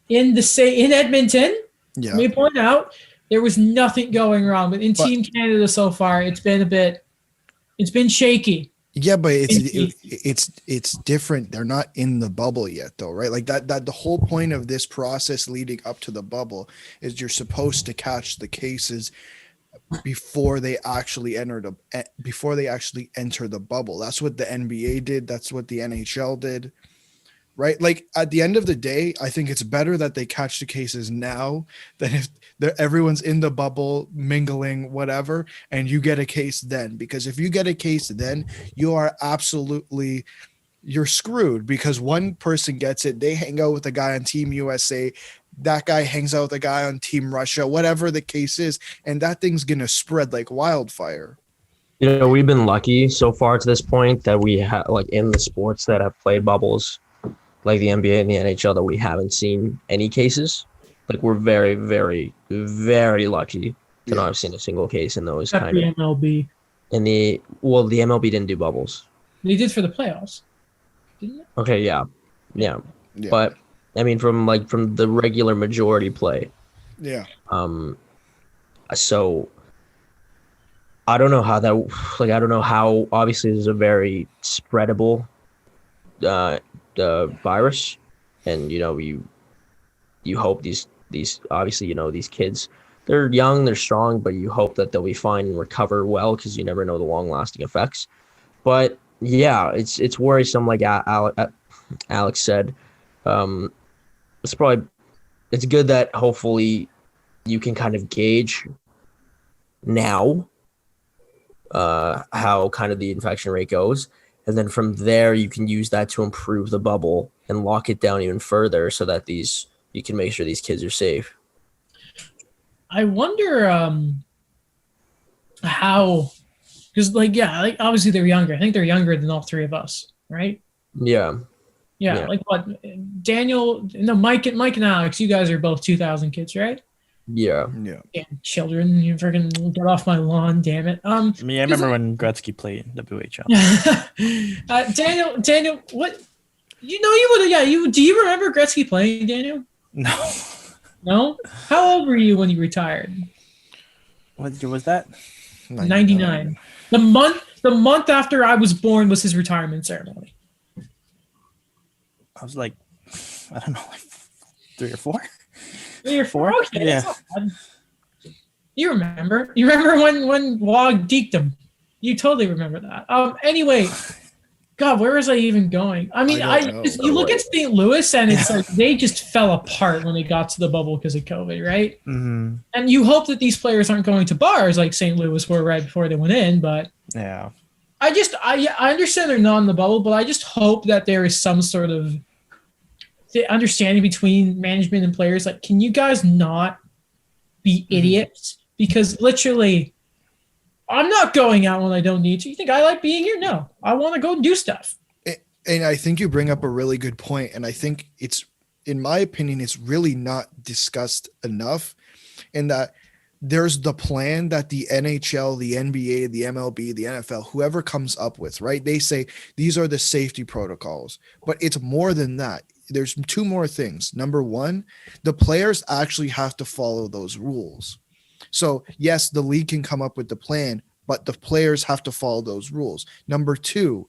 in Edmonton, let me point out, there was nothing going wrong. But Team Canada so far, it's been shaky. Yeah, but it's different. They're not in the bubble yet, though, right? Like that the whole point of this process leading up to the bubble is you're supposed to catch the cases before they actually enter the bubble. That's what the NBA did. That's what the NHL did, right? Like at the end of the day, I think it's better that they catch the cases now than if everyone's in the bubble mingling, whatever, and you get a case then. Because if you get a case then, you're screwed because one person gets it. They hang out with a guy on Team USA. That guy hangs out with a guy on Team Russia, whatever the case is, and that thing's going to spread like wildfire. We've been lucky so far to this point that we have, like, in the sports that have played bubbles, like the NBA and the NHL, that we haven't seen any cases. Like, we're very, very, very lucky to not have seen a single case in those Except kind the of. MLB. The MLB didn't do bubbles. They did for the playoffs, didn't it? Okay, yeah. Yeah. But I mean, from the regular majority play. Yeah. So I don't know how that, like, I don't know how, obviously this is a very spreadable virus, and you hope these obviously, these kids, they're young, they're strong, but you hope that they'll be fine and recover well, because you never know the long lasting effects. But yeah, it's worrisome, like Alex said. It's good that hopefully you can kind of gauge now how kind of the infection rate goes, and then from there you can use that to improve the bubble and lock it down even further, so that you can make sure these kids are safe. I wonder how, because like obviously they're younger. I think they're younger than all three of us, right? Yeah. Like what? Daniel, no, Mike and Alex, you guys are both 2000 kids, right? Yeah. Damn children, you freaking get off my lawn, damn it. I remember when Gretzky played WHL. Daniel, what? You would have. Yeah, do you remember Gretzky playing, Daniel? No. No? How old were you when you retired? What year was that? 99. The month after I was born was his retirement ceremony. I was like, I don't know, like 3 or 4. 3 or 4? Okay. Yeah. You remember? You remember when Wog deked him? You totally remember that. Anyway, God, where was I even going? I mean, you look at St. Louis and it's like they just fell apart when they got to the bubble because of COVID, right? Mm-hmm. And you hope that these players aren't going to bars like St. Louis were right before they went in, but yeah. I understand they're not in the bubble, but I just hope that there is some sort of understanding between management and players. Like, can you guys not be idiots? Because literally, I'm not going out when I don't need to. You think I like being here? No. I want to go and do stuff. And I think you bring up a really good point. And I think in my opinion, it's really not discussed enough, in that there's the plan that the NHL, the NBA, the MLB, the NFL, whoever comes up with, right? They say these are the safety protocols, but it's more than that. There's 2 more things. Number 1, the players actually have to follow those rules. So yes, the league can come up with the plan, but the players have to follow those rules. Number 2,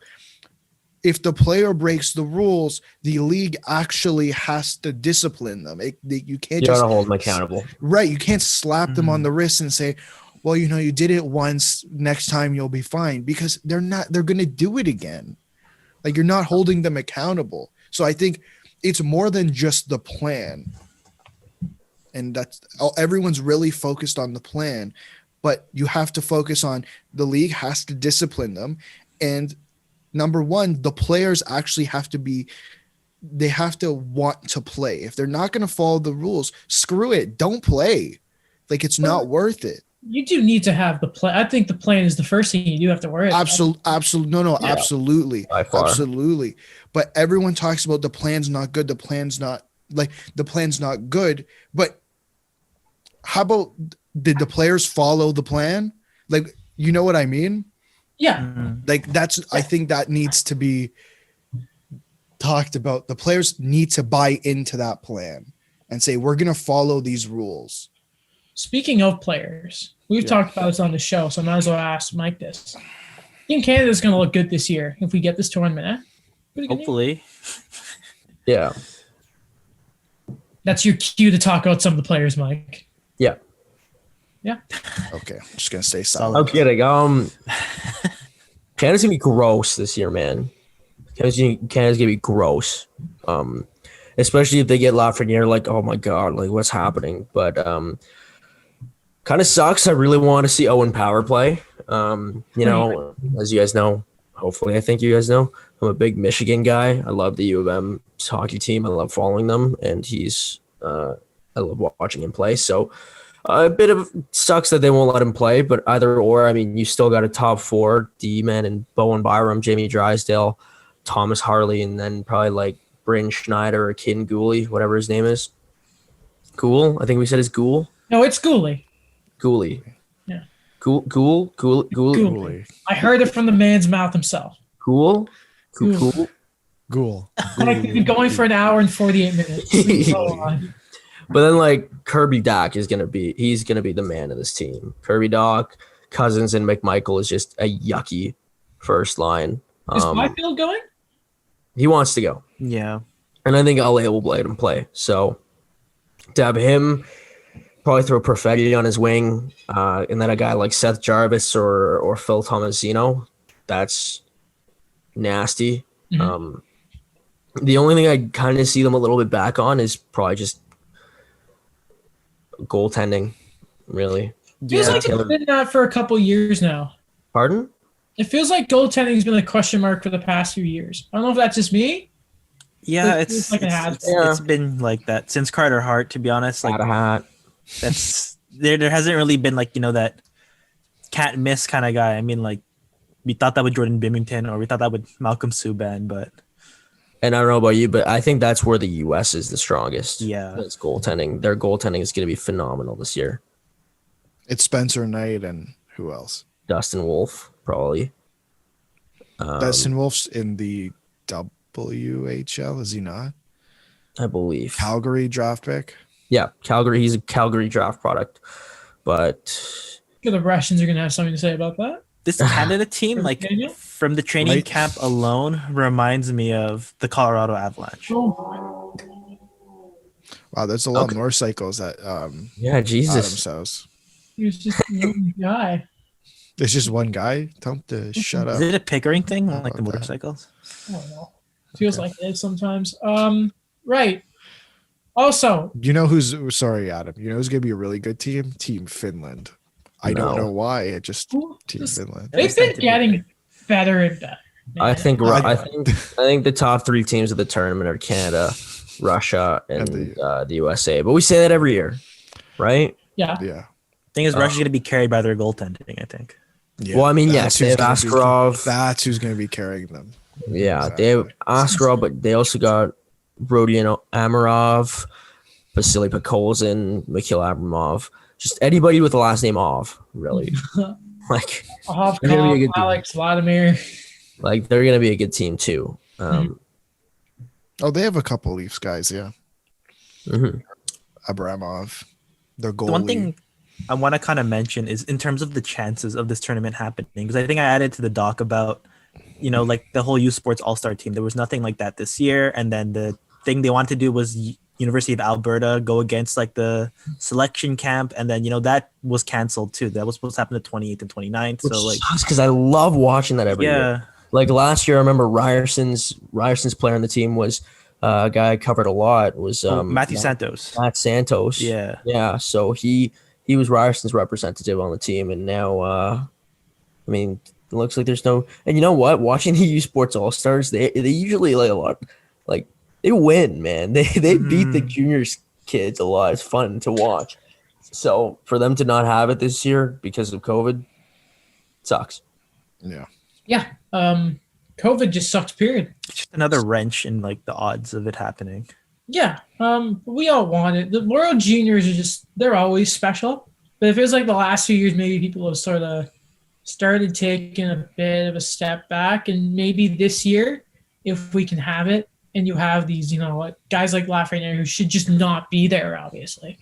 if the player breaks the rules, the league actually has to discipline them. You can't just hold them accountable. Right. You can't slap them on the wrist and say, well, you did it once, next time you'll be fine, because they're going to do it again. Like, you're not holding them accountable. So I think it's more than just the plan. And everyone's really focused on the plan, but you have to focus on the league has to discipline them. And number 1, the players actually have to want to play. If they're not going to follow the rules, screw it. Don't play. Like, it's not worth it. You do need to have the plan. I think the plan is the first thing you do have to worry about. Absolutely. No, Yeah. absolutely. Absolutely. But everyone talks about the plan's not good. The plan's not good. But how about, did the players follow the plan? Like, you know what I mean? Yeah. Like, I think that needs to be talked about. The players need to buy into that plan and say, we're going to follow these rules. Speaking of players, we've talked about this on the show, so I might as well ask Mike this. I think Canada's going to look good this year if we get this tournament. Hopefully. Yeah. That's your cue to talk about some of the players, Mike. Yeah. Yeah. Okay. I'm just going to stay silent. I'm kidding. Canada's going to be gross this year, man. Canada's going to be gross. Especially if they get Lafreniere, like, oh my God, like, what's happening? But kind of sucks. I really want to see Owen Power play. As you guys know, hopefully, I think you guys know, I'm a big Michigan guy. I love the U of M hockey team. I love following them, and I love watching him play. So A bit of sucks that they won't let him play, but either or, I mean, you still got a top 4 D-man and Bowen Byram, Jamie Drysdale, Thomas Harley, and then probably like Bryn Schneider or Kin Gooley, whatever his name is. Ghoul? I think we said his Ghoul. No, it's Gooley. Gooley. Yeah. Ghoul. Gooley. I heard it from the man's mouth himself. Cool. Ghoul. Like we've been going for an hour and 48 minutes. Go on. But then like Kirby Doc he's gonna be the man of this team. Kirby Doc, Cousins, and McMichael is just a yucky first line. Is Byfield going? He wants to go. Yeah. And I think LA will let him play. So to have him probably throw Perfetti on his wing, and then a guy like Seth Jarvis or Phil Tomasino, that's nasty. Mhm. The only thing I kind of see them a little bit back on is probably just goaltending, really. Feels like it's been that for a couple years now. Pardon? It feels like goaltending's been a question mark for the past few years. I don't know if that's just me. Yeah, It feels like it has. it's been like that since Carter Hart, to be honest. Like that's there hasn't really been like, that can't miss kind of guy. I mean, like we thought that with Jordan Bimington or we thought that with Malcolm Subban, but And I don't know about you, but I think that's where the U.S. is the strongest. Yeah. It's goaltending. Their goaltending is going to be phenomenal this year. It's Spencer Knight and who else? Dustin Wolf, probably. Dustin Wolf's in the WHL, is he not? I believe. Calgary draft pick. Yeah, Calgary. He's a Calgary draft product. But The Russians are going to have something to say about that. this Canada team, like Daniel? from the training Right. camp alone, reminds me of the Colorado Avalanche. Oh, Wow, there's a lot of motorcycles at yeah, Adam's Jesus. house. he was just one guy. There's just one guy. Tell him to shut Is up. it a Pickering thing, like the Okay. motorcycles? I don't know. Feels like it is sometimes. Right. Also, You know who's sorry, Adam. You know who's gonna be a really good team? Team Finland. I don't No. know why. It just Team just- Finland. they've been getting better and better. I think I- I think the top 3 teams of the tournament are Canada, Russia, and the USA. But we say that every year, right? Yeah. Yeah. Thing is, Russia's gonna be carried by their goaltending, I think. Yeah. Well, I mean, That's yes, they who's have gonna be- Askarov. That's who's gonna be carrying them. Yeah, they have Askarov, but they also got Rodion Amarov, Vasily Pokolzin, Mikhail Abramov. Just anybody with the last name Ov, really. Like They're gonna be a good Hovkov, team. Alex Vladimir. they're gonna be a good team too. Oh, they have a couple Leafs guys, yeah. Mhm. Abramov. Their goalie. The one thing I want to kind of mention is in terms of the chances of this tournament happening, because I think I added to the doc about, like the whole U Sports All-Star team. There was nothing like that this year. And then the thing they wanted to do was University of Alberta go against like the selection camp. And then, that was canceled too. That was supposed to happen the 28th and 29th. So like, because I love watching that every year. yeah, Like last year, I remember Ryerson's player on the team was a guy I covered a lot was Matthew Santos. Matt Santos. Yeah. Yeah. So he was Ryerson's representative on the team, and now I mean, it looks like there's no. And you know what? Watching the U Sports All Stars, they usually they win, man. They beat the juniors kids a lot. It's fun to watch. So for them to not have it this year because of COVID, sucks. Yeah. Yeah. COVID just sucks, period. Just another wrench in like the odds of it happening. Yeah. We all want it. The World Juniors they're always special. But it feels like the last few years, maybe people have sort of started taking a bit of a step back. And maybe this year, if we can have it, and you have these, guys like Lafreniere who should just not be there, obviously,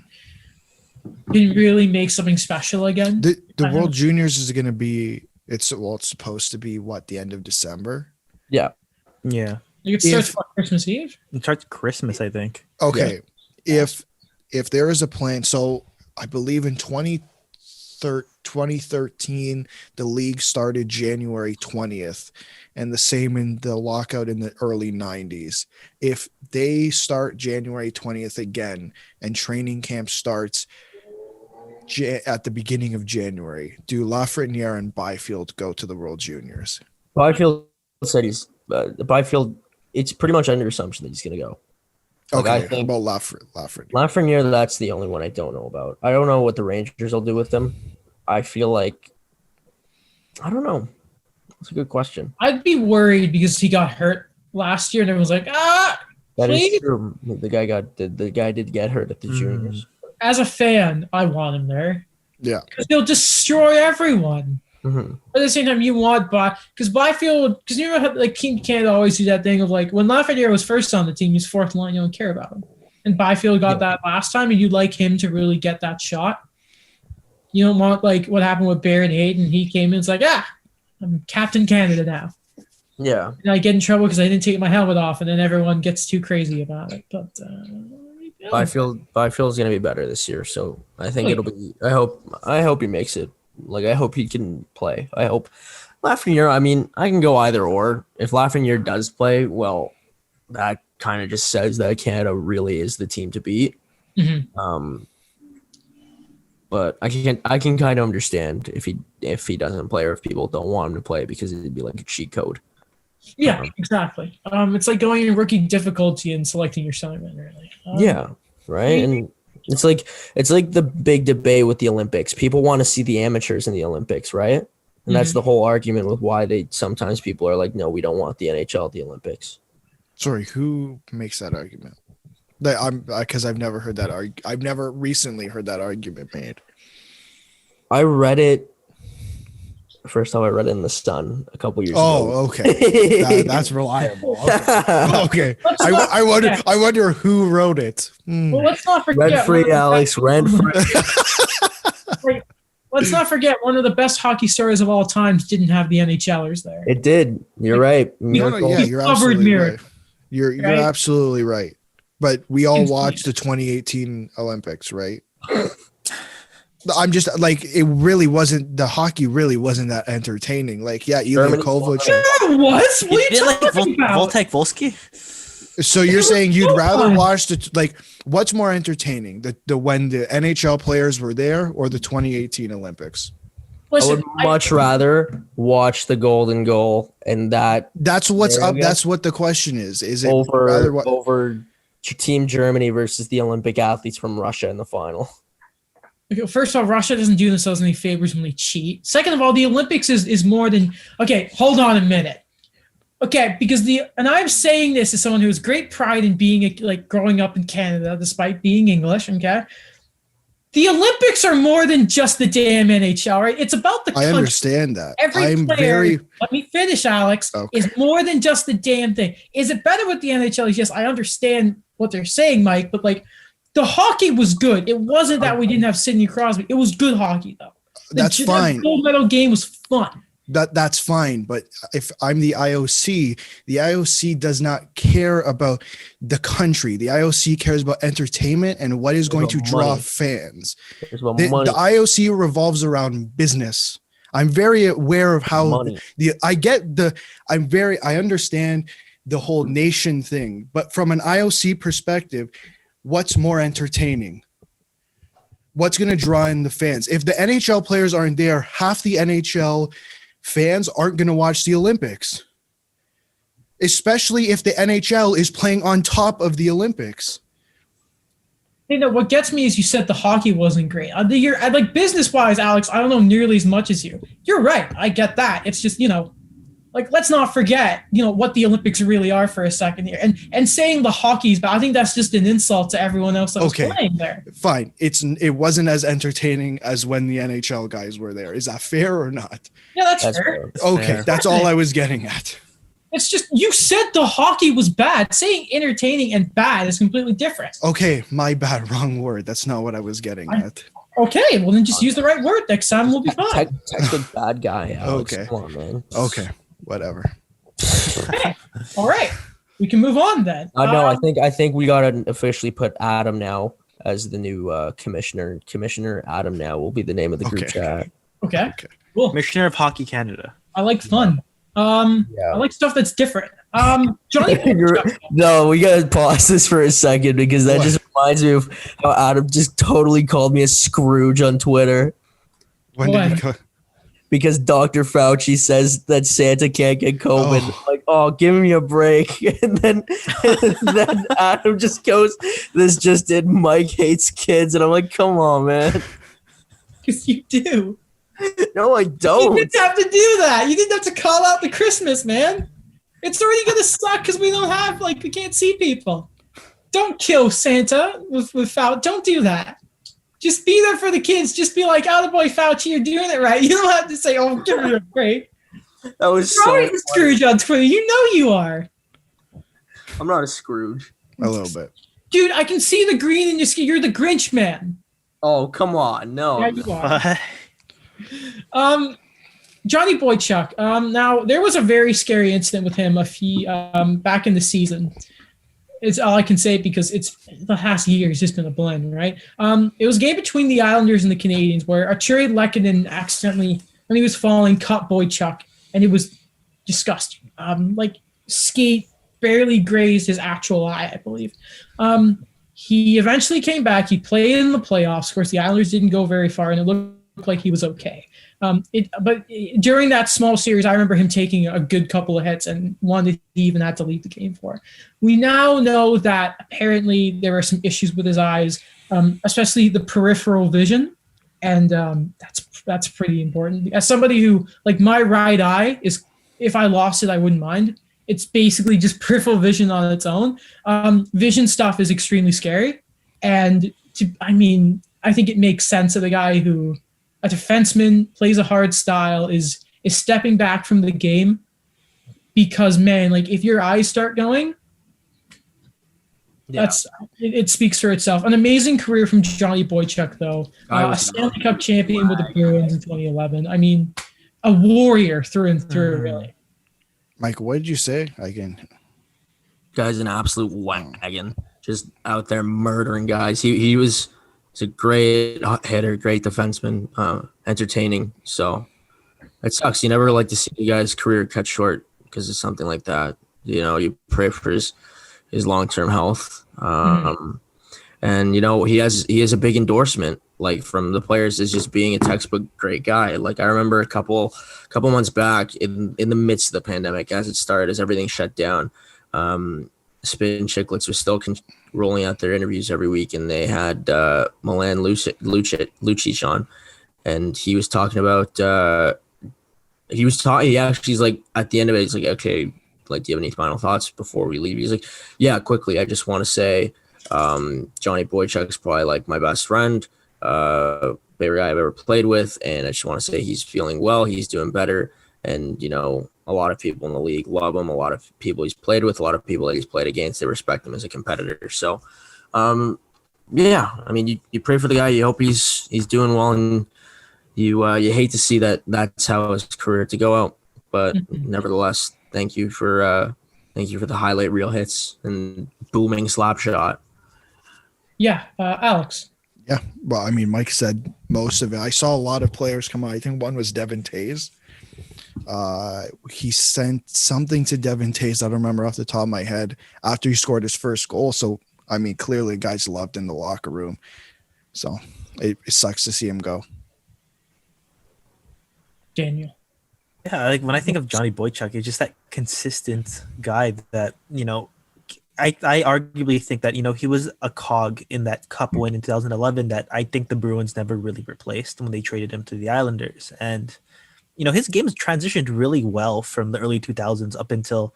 can really make something special again. The I World know. Juniors is gonna be it's supposed to be the end of December. Yeah. Yeah. It starts for Christmas Eve. It starts Christmas, I think. Okay. If there is a plan, so I believe in 2013, the league started January 20th, and the same in the lockout in the early 90s. If they start January 20th again and training camp starts at the beginning of January, do Lafreniere and Byfield go to the World Juniors? Byfield said Byfield. It's pretty much under assumption that he's going to go. Like, Okay, I think about Lafreniere. Lafreniere, that's the only one I don't know about. I don't know what the Rangers will do with him. I feel like I don't know. That's a good question. I'd be worried because he got hurt last year, and everyone's like, That is please. true. The guy did get hurt at the juniors. As a fan, I want him there. Yeah. Because they'll destroy everyone. Mm-hmm. But at the same time, you want because Byfield, because you know how like Team Canada always do that thing of like when Lafreniere was first on the team, he's fourth line, you don't care about him. And Byfield got that last time, and you'd like him to really get that shot. You don't want like what happened with Barrett Hayden. He came in, it's like, I'm Captain Canada now. Yeah. And I get in trouble because I didn't take my helmet off, and then everyone gets too crazy about it. But Byfield's gonna be better this year, so I think it'll be. I hope he makes it. Like I hope he can play. I hope Lafreniere. I mean, I can go either or. If Lafreniere does play, well, that kind of just says that Canada really is the team to beat. Mm-hmm. But I can kind of understand if he doesn't play or if people don't want him to play because it'd be like a cheat code. Yeah, exactly. It's like going in rookie difficulty and selecting your assignment, really. Yeah, right. And it's like the big debate with the Olympics. People want to see the amateurs in the Olympics, right? And that's the whole argument with why sometimes people are like, no, we don't want the NHL at the Olympics. Sorry, who makes that argument? Because I've never heard that I've never recently heard that argument made. I read it. First time I read it in the Sun a couple years ago. Oh, okay. That's reliable. Okay. I wonder who wrote it. Well, let's not forget. Rent free, Alex. Rent free. Let's not forget one of the best hockey stories of all time didn't have the NHLers there. It did. You're right. You're absolutely right. You're absolutely right. But we all watched the 2018 Olympics, right? I'm just like it really wasn't the hockey really wasn't that entertaining. Like Ilya Kovalchuk. It was. What are you talking about? Voltek Volsky? So you're saying you'd rather watch what's more entertaining, the when the NHL players were there or the 2018 Olympics? Listen, I would much rather watch the golden goal and that's what's up. That's what the question is. Is it over Team Germany versus the Olympic athletes from Russia in the final? Okay, first of all, Russia doesn't do themselves any favors when they cheat. Second of all, the Olympics is more than okay. Hold on a minute. Okay, because and I'm saying this as someone who has great pride in being growing up in Canada, despite being English. Okay, the Olympics are more than just the damn NHL, right? It's about the country. I understand that. Every player, let me finish, Alex, is more than just the damn thing. Is it better with the NHL? Yes, I understand what they're saying, Mike, but the hockey was good. It wasn't that we didn't have Sidney Crosby. It was good hockey, though. That's fine. The gold medal game was fun. That's fine. But if I'm the IOC does not care about the country. The IOC cares about entertainment and what is going to draw fans. The IOC revolves around business. I'm very aware of how I understand the whole nation thing, but from an IOC perspective, what's more entertaining? What's going to draw in the fans? If the NHL players aren't there, half the NHL fans aren't going to watch the Olympics, especially if the NHL is playing on top of the Olympics. What gets me is you said the hockey wasn't great. Business-wise, Alex, I don't know nearly as much as you. You're right. I get that. It's just, let's not forget, what the Olympics really are for a second here. And saying the hockey's bad, I think that's just an insult to everyone else that was playing there. Fine. It wasn't as entertaining as when the NHL guys were there. Is that fair or not? Yeah, that's fair. Okay, that's all I was getting at. It's just, you said the hockey was bad. Saying entertaining and bad is completely different. Okay, my bad. Wrong word. That's not what I was getting at. Okay, well then just use the right word next time. We'll be fine. Technical bad guy, Alex. Okay. Come on, man. Okay. Whatever. Okay. All right. We can move on then. No, I think we gotta officially put Adam now as the new commissioner. Commissioner Adam now will be the name of the group chat. Okay. Cool. Commissioner of Hockey Canada. I like fun. I like stuff that's different. Johnny. No, we gotta pause this for a second because that just reminds me of how Adam just totally called me a Scrooge on Twitter. When did he call? because Dr. Fauci says that Santa can't get COVID. Oh. Like, oh, give me a break. And then Adam just goes, this just did Mike hates kids. And I'm like, come on, man. Because you do. No, I You don't. didn't have to do that. You didn't have to call out the Christmas, man. It's already gonna suck because we don't have we can't see people. Don't kill Santa without. Don't do that. Just be there for the kids. Just be like, "Attaboy, Fauci, you're doing it right." You don't have to say, "Oh, give me a break." That was You're so always a funny. Scrooge on Twitter. You know you are, I'm not a Scrooge. A little bit. dude. I can see the green in your skin. You're the Grinch man. Oh, come on. No. Yeah, you are. Johnny Boychuk. Now there was a very scary incident with him back in the season. It's all I can say because it's the past year has just been a blend, right? It was a game between the Islanders and the Canadiens where Arturi Lehkonen accidentally, when he was falling, cut Boychuk, and it was disgusting. Skate barely grazed his actual eye, I believe. He eventually came back. He played in the playoffs. Of course, the Islanders didn't go very far, and it looked like he was okay. But during that small series, I remember him taking a good couple of hits and one that he even had to leave the game for. We now know that apparently there are some issues with his eyes, especially the peripheral vision, and that's pretty important. As somebody who, my right eye is, if I lost it, I wouldn't mind. It's basically just peripheral vision on its own. Vision stuff is extremely scary, and I think it makes sense that a guy who, a defenseman, plays a hard style, is stepping back from the game because, man, if your eyes start going, it speaks for itself. An amazing career from Johnny Boychuk, though. A Stanley Cup champion with the Bruins in 2011. I mean, a warrior through and through, really. Mike, what did you say? Guy's an absolute wagon, just out there murdering guys. He was a great hitter, great defenseman, entertaining. So it sucks. You never like to see a guy's career cut short because of something like that. You pray for his long-term health. And he has a big endorsement from the players as just being a textbook great guy. I remember a couple months back in the midst of the pandemic, as it started, as everything shut down, Spin Chicklets was still rolling out their interviews every week, and they had Milan Lucic on, and he was talking about he's like, at the end of it, he's like, okay, do you have any final thoughts before we leave? He's like, yeah, quickly, I just want to say Johnny Boychuk's probably my best friend, favorite guy I've ever played with, and I just want to say he's feeling well, he's doing better, and a lot of people in the league love him. A lot of people he's played with, a lot of people that he's played against, they respect him as a competitor. So, you pray for the guy. You hope he's doing well, and you hate to see that's how his career to go out. But nevertheless, thank you for the highlight reel hits and booming slap shot. Yeah, Alex. Yeah, well, Mike said most of it. I saw a lot of players come out. I think one was Devin Tays. He sent something to Devin Tays, I don't remember off the top of my head, after he scored his first goal. So, clearly guys loved in the locker room. So it sucks to see him go. Daniel. Yeah, when I think of Johnny Boychuk, it's just that consistent guy that, I arguably think that, he was a cog in that cup win in 2011 that I think the Bruins never really replaced when they traded him to the Islanders. And his game has transitioned really well from the early 2000s up until,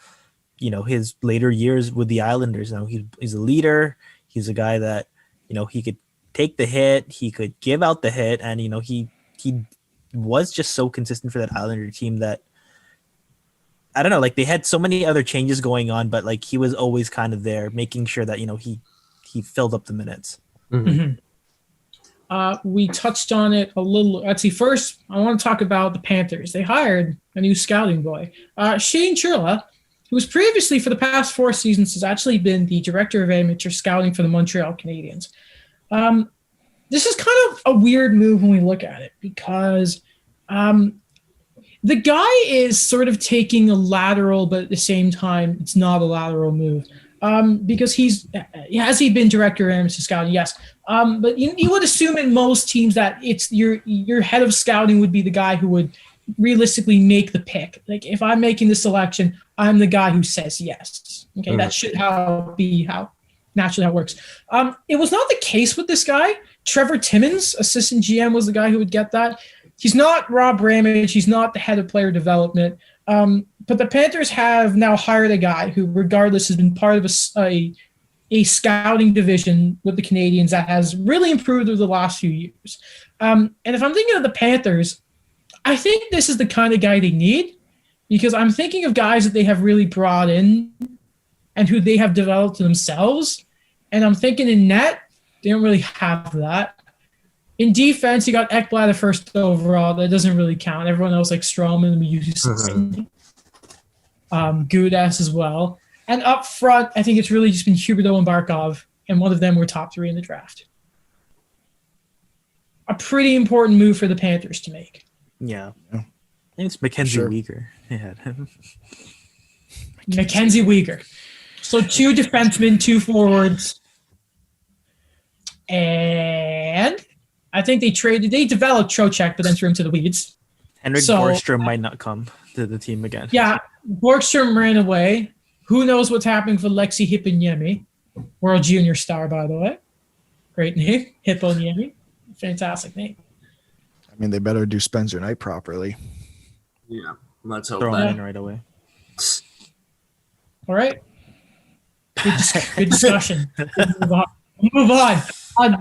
his later years with the Islanders. He's a leader. He's a guy that, he could take the hit, he could give out the hit, and, he was just so consistent for that Islander team that, I don't know, they had so many other changes going on, but he was always kind of there, making sure that, he filled up the minutes. Mm-hmm. We touched on it a little. Let's see. First, I want to talk about the Panthers. They hired a new scouting boy, Shane Churla, who was previously, for the past 4 seasons, has actually been the director of amateur scouting for the Montreal Canadiens. This is kind of a weird move when we look at it because the guy is sort of taking a lateral, but at the same time, it's not a lateral move. Because has he been director of amateur scouting? Yes. But you would assume in most teams that it's your head of scouting would be the guy who would realistically make the pick. Like if I'm making the selection, I'm the guy who says yes. Okay, that should be how naturally how it works. It was not the case with this guy. Trevor Timmons, assistant GM, was the guy who would get that. He's not Rob Ramage. He's not the head of player development. But the Panthers have now hired a guy who, regardless, has been part of a scouting division with the Canadiens that has really improved over the last few years. And if I'm thinking of the Panthers, I think this is the kind of guy they need, because I'm thinking of guys that they have really brought in and who they have developed themselves. And I'm thinking in net, they don't really have that. In defense, you got Ekblad the first overall. That doesn't really count. Everyone else, like Stroman, we used Gudas as well. And up front, I think it's really just been Huberdeau and Barkov, and one of them were top 3 in the draft. A pretty important move for the Panthers to make. Yeah. I think it's Mackenzie Weegar. Yeah. Mackenzie Weegar. So 2 defensemen, 2 forwards. And I think they developed Trocheck, but then threw him to the weeds. Henrik Borgstrom might not come to the team again. Yeah, Borgstrom ran away. Who knows what's happening for Lexi Hiponiemi, World Junior star, by the way. Great name, Hiponiemi. Fantastic name. I mean, they better do Spencer Knight properly. Yeah, let's hope Throw that. him in right away. All right. Good discussion. Move on.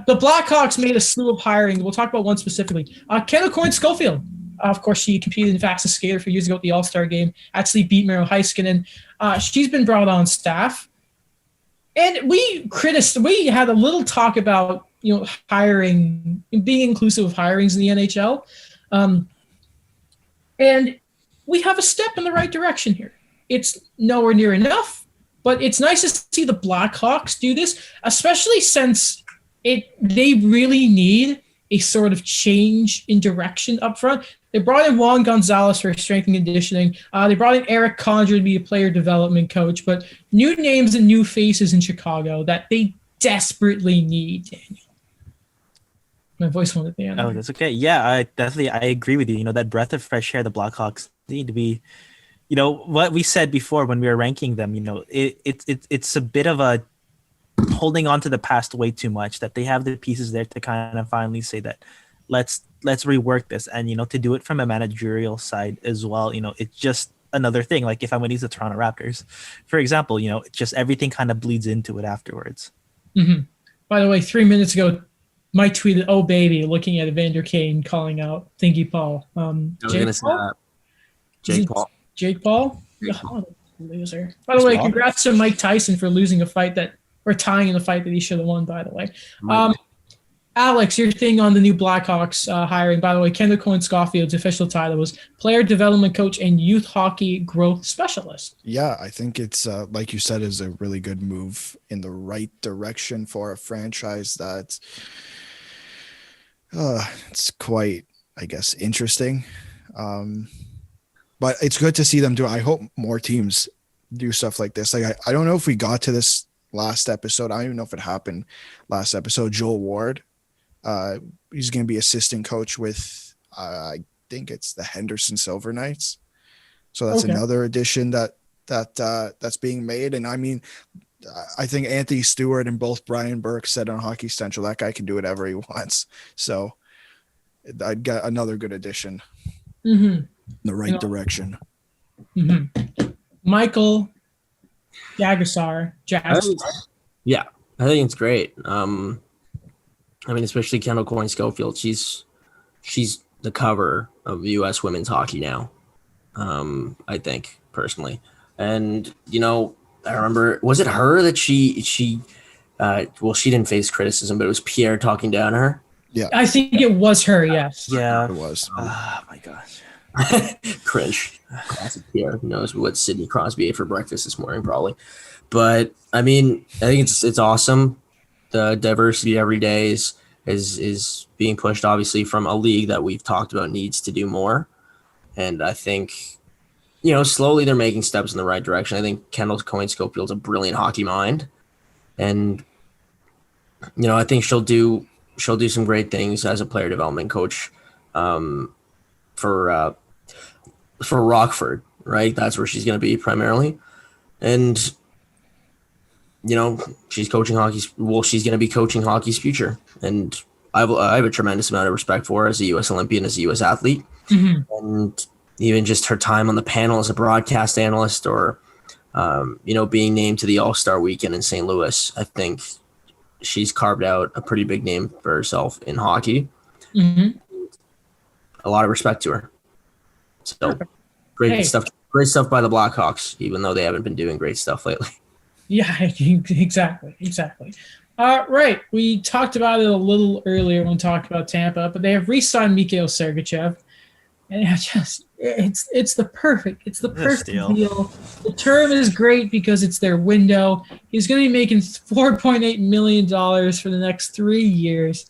The Blackhawks made a slew of hiring. We'll talk about one specifically. Kendall Coyne-Schofield. Of course, she competed in fastest skater a few years ago at the All-Star game. Actually beat Miro Heiskanen. She's been brought on staff. And we had a little talk about hiring, being inclusive of hirings in the NHL. And we have a step in the right direction here. It's nowhere near enough, but it's nice to see the Blackhawks do this, especially since they really need a sort of change in direction up front. They brought in Juan Gonzalez for strength and conditioning. They brought in Eric Condra to be a player development coach, but new names and new faces in Chicago that they desperately need, Daniel. My voice went at the end. Oh, that's okay. Yeah, I agree with you. That breath of fresh air the Blackhawks need to be, what we said before when we were ranking them, it's a bit of a holding on to the past way too much, that they have the pieces there to kind of finally say that let's rework this, and to do it from a managerial side as well. It's just another thing. Like if I'm going to use the Toronto Raptors, for example, just everything kind of bleeds into it afterwards. Mm-hmm. By the way, 3 minutes ago, Mike tweeted, "Oh baby," looking at Evander Kane calling out Thingy Paul. I was going to say that. Jake Paul. Jake Paul? Oh, loser. By the way, congrats to Mike Tyson for losing a fight or tying in a fight that he should have won, by the way. Alex, your thing on the new Blackhawks hiring. By the way, Kendall Coyne-Schofield's official title was Player Development Coach and Youth Hockey Growth Specialist. Yeah, I think it's, like you said, is a really good move in the right direction for a franchise that's it's quite, I guess, interesting. But it's good to see them do it. I hope more teams do stuff like this. Like I don't know if we got to this last episode. I don't even know if it happened last episode. Joel Ward. He's going to be assistant coach with, I think it's the Henderson Silver Knights. So that's another addition that's being made. And I mean, I think Anthony Stewart and both Brian Burke said on Hockey Central, that guy can do whatever he wants. So I'd get another good addition in the right direction. Mm-hmm. Michael Jagasar. Yeah, I think it's great. I mean, especially Kendall Coyne-Schofield. She's the cover of U.S. women's hockey now, I think, personally. And, I remember, was it her that she didn't face criticism, but it was Pierre talking down to her? Yeah. I think it was her, yes. Yeah. It was. Oh, my gosh. Cringe. Classic Pierre. Who knows what Sidney Crosby ate for breakfast this morning, probably. But, I mean, I think it's awesome. The diversity every day is being pushed, obviously, from a league that we've talked about needs to do more. And I think, slowly they're making steps in the right direction. I think Kendall Coyne-Schofield's a brilliant hockey mind. And, I think she'll do some great things as a player development coach for for Rockford, right? That's where she's going to be primarily. And, she's coaching hockey's. Well, she's going to be coaching hockey's future. And I have a tremendous amount of respect for her as a U.S. Olympian, as a U.S. athlete. Mhm. And even just her time on the panel as a broadcast analyst or, being named to the All-Star weekend in St. Louis, I think she's carved out a pretty big name for herself in hockey. Mhm. A lot of respect to her. So great stuff by the Blackhawks, even though they haven't been doing great stuff lately. Yeah, exactly. Right. We talked about it a little earlier when we talked about Tampa, but they have re-signed Mikhail Sergachev. And it's the perfect deal. The term is great because it's their window. He's going to be making $4.8 million for the next 3 years.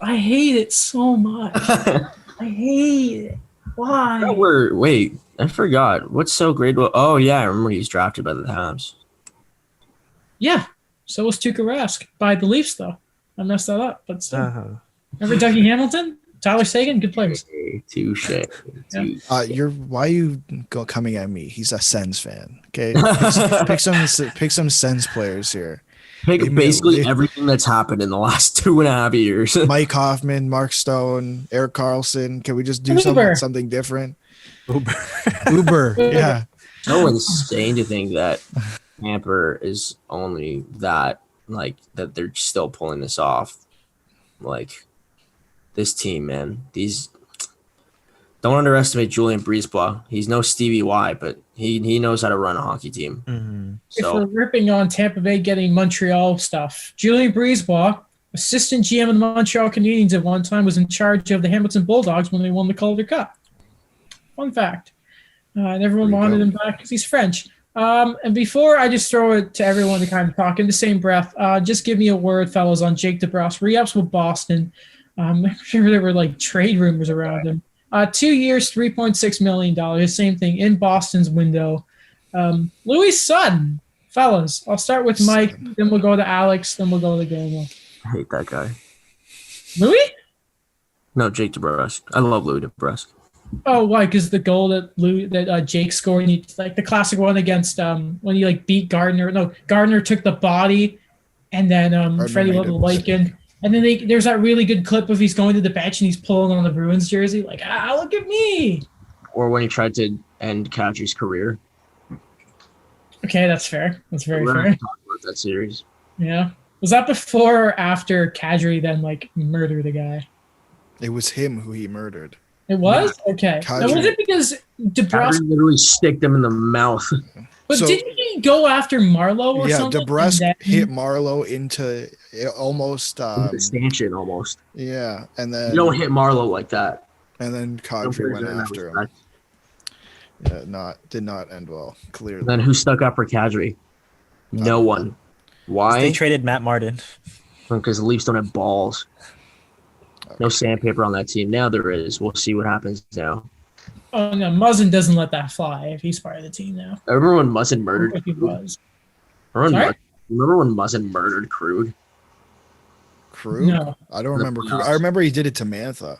I hate it so much. I hate it. Why? Wait, I forgot. What's so great? Oh, yeah, I remember he was drafted by the Habs. Yeah, so was Tuukka Rask by the Leafs, though. I messed that up, but still. Remember Dougie Hamilton? Tyler Seguin? Good players. Touche. Why are you coming at me? He's a Sens fan. Okay, pick some Sens players here. Pick basically everything that's happened in the last 2.5 years. Mike Hoffman, Mark Stone, Eric Carlson. Can we just do something different? Uber. Yeah. So insane to think that Tampa is only that, like, that they're still pulling this off. Like, this team, man. Don't underestimate Julien Brisebois. He's no Stevie Y, but he knows how to run a hockey team. Mm-hmm. So, if we're ripping on Tampa Bay getting Montreal stuff, Julien Brisebois, assistant GM of the Montreal Canadiens at one time, was in charge of the Hamilton Bulldogs when they won the Calder Cup. Fun fact. And everyone wanted him back because he's French. And before I just throw it to everyone to kind of talk in the same breath, just give me a word, fellas, on Jake DeBrusk. Re-ups with Boston. I'm sure there were like trade rumors around him. 2 years, $3.6 million. Same thing in Boston's window. Louis Sutton, fellas. I'll start with Mike, then we'll go to Alex, then we'll go to Gamo. I hate that guy. Louis? No, Jake DeBrusk. I love Louis DeBrusk. Oh, why? Because the goal that Jake scored, like the classic one against when he like beat Gardner. No, Gardner took the body, and then Freddie Little-Lykin. And then there's that really good clip of he's going to the bench and he's pulling on the Bruins jersey, like, look at me. Or when he tried to end Kadri's career. Okay, that's fair. That's very fair. Talk about that series. Yeah. Was that before or after Kadri then, like, murdered a guy? It was him who he murdered. It was? Yeah. Okay. Now, was it because DeBrusk literally sticked him in the mouth? But didn't he go after Marlowe or something? Yeah, DeBrusk hit Marlowe into almost the stanchion almost. Yeah, and then you don't hit Marlowe like that. And then Kadri went after him. Yeah, did not end well. Clearly. And then who stuck up for Kadri? No one. Why? They traded Matt Martin. Because the Leafs don't have balls. Okay. No sandpaper on that team. Now there is. We'll see what happens now. Oh no, Muzzin doesn't let that fly if he's part of the team now. I remember when Muzzin murdered. If he was. Remember when Muzzin murdered Krug? Krug? No, I don't remember Krug. I remember he did it to Mantha.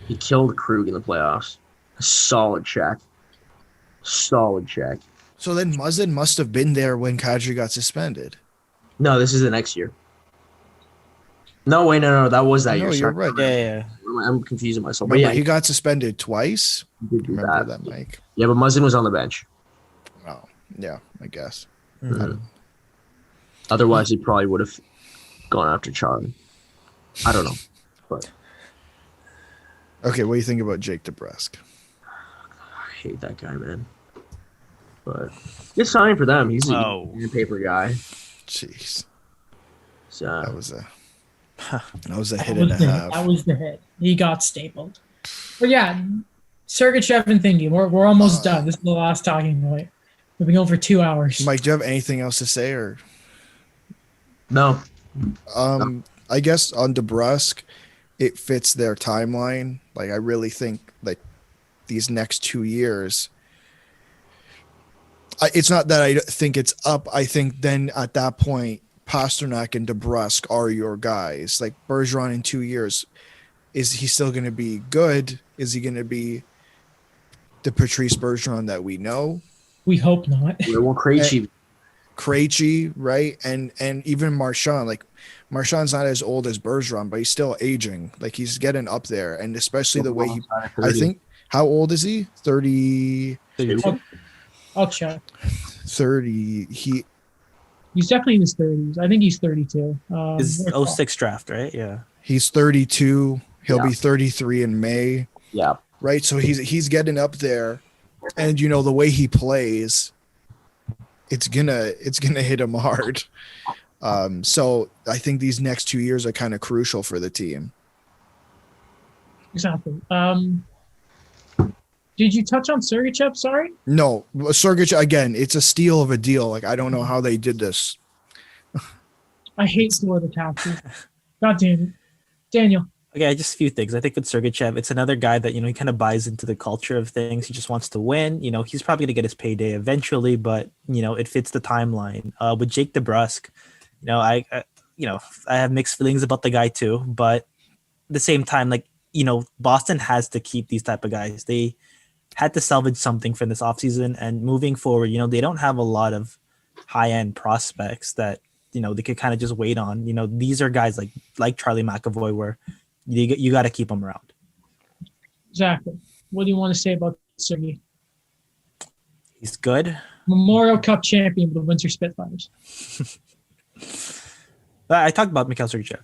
He killed Krug in the playoffs. A solid check. So then Muzzin must have been there when Kadri got suspended. No, this is the next year. No, wait, no, that was that year. You're right. Yeah. I'm confusing myself. Remember, he got suspended twice. Remember that, Mike? Yeah, but Muzzin was on the bench. Oh, yeah, I guess. Mm-hmm. Otherwise, he probably would have gone after Charlie. I don't know, but okay. What do you think about Jake DeBrusk? I hate that guy, man. But good sign for them. He's a paper guy. Jeez, so that was a hit and a half. That was the hit. He got stapled. But yeah, Sergachev and Thingy, we're almost done. This is the last talking point. We've been going for 2 hours. Mike, do you have anything else to say or? No. I guess on DeBrusk, it fits their timeline. Like, I really think like these next 2 years. It's not that I think it's up. I think then at that point, Pasternak and DeBrusk are your guys. Like Bergeron in 2 years, is he still going to be good? Is he going to be the Patrice Bergeron that we know. We hope not. Well, Krejci, right? And even Marchand. Like, Marchand's not as old as Bergeron, but he's still aging. Like, he's getting up there. And especially the way I think, how old is he? 30. I'll check. 30. He's definitely in his 30s. I think he's 32. Is 06 draft, right? Yeah. He's 32. He'll be 33 in May. Yeah. Right. So he's getting up there. And you know, the way he plays, it's gonna hit him hard. So I think these next 2 years are kind of crucial for the team. Exactly. Did you touch on Sergachev? Sorry. No, Sergachev, again, it's a steal of a deal. Like, I don't know how they did this. I hate Florida capture. God damn it, Daniel. Okay, just a few things. I think with Sergachev, it's another guy that, he kind of buys into the culture of things. He just wants to win. He's probably going to get his payday eventually, but, it fits the timeline. With Jake DeBrusk, I have mixed feelings about the guy too, but at the same time, Boston has to keep these type of guys. They had to salvage something from this offseason, and moving forward, they don't have a lot of high-end prospects that, they could kind of just wait on. These are guys like Charlie McAvoy where you got to keep them around. Exactly. What do you want to say about Sergey? He's good. Memorial Cup champion with the Winter Spitfires. I talked about Mikhail Sergachev.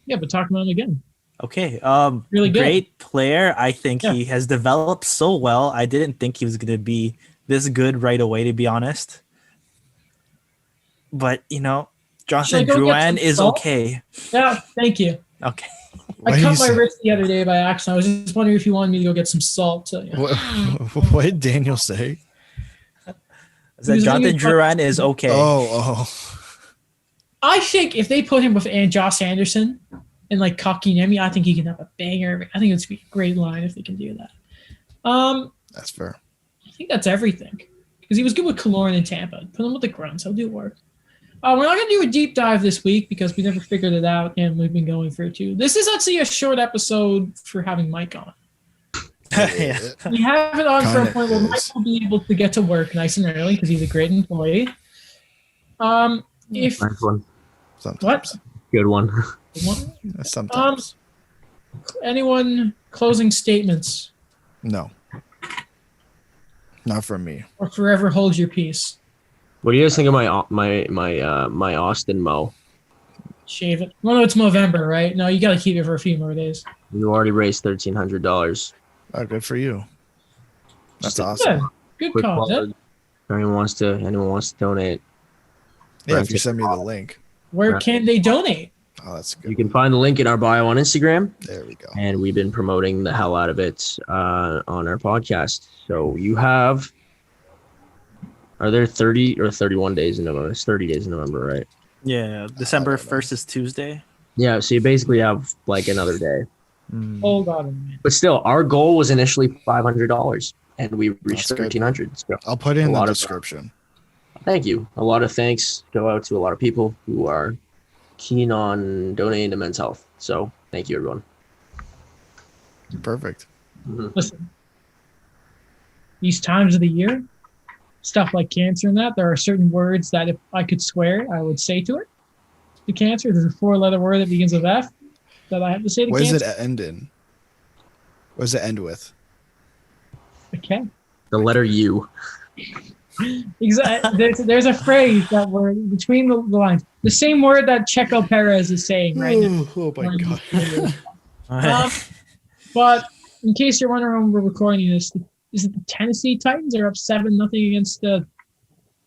Yeah, but talk about him again. Okay. Really good. Great player. I think he has developed so well. I didn't think he was going to be this good right away, to be honest. But, Jonathan Drouin is okay. Yeah, thank you. Okay. I cut my wrist the other day by accident. I was just wondering if you wanted me to go get some salt. So, What did Daniel say? I said Jonathan Drouin is okay. Oh. I think if they put him with Josh Anderson and Kotkaniemi, I think he can have a banger. I think it's be a great line if they can do that. That's fair. I think that's everything. Because he was good with Kaloran in Tampa. Put him with the Grunts. He'll do work. We're not going to do a deep dive this week because we never figured it out, and we've been going through it too. This is actually a short episode for having Mike on. Yeah. We have it on for a point where Mike will be able to get to work nice and early because he's a great employee. Nice one. Sometimes. What? Good one. Sometimes. Anyone closing statements? No. Not from me. Or forever hold your peace. What do you guys think of my Austin Mo? Shave it. Well, no, it's November, right? No, you got to keep it for a few more days. You already raised $1,300. Oh, good for you. That's awesome. Good cause. If anyone wants to donate. Yeah, if you send me the link. Where can they donate? Oh, that's good. You can find the link in our bio on Instagram. There we go. And we've been promoting the hell out of it on our podcast. So you have, are there 30 or 31 days in November? It's 30 days in November, right? Yeah, December 1st is Tuesday. Yeah, so you basically have another day. Hold on a minute. But still, our goal was initially $500, and we reached $1,300. So I'll put it in the description. Thank you. A lot of thanks go out to a lot of people who are keen on donating to men's health. So thank you, everyone. Perfect. Listen, these times of the year, stuff like cancer and that, there are certain words that if I could swear, I would say to it. The cancer, there's a 4-letter word that begins with F that I have to say to cancer. What does it end in? What does it end with? Okay. The letter U. Exactly. There's a phrase that word between the lines. The same word that Checo Perez is saying right now. Oh my God. But in case you're wondering when we're recording this, is it the Tennessee Titans? They're up 7-0 against the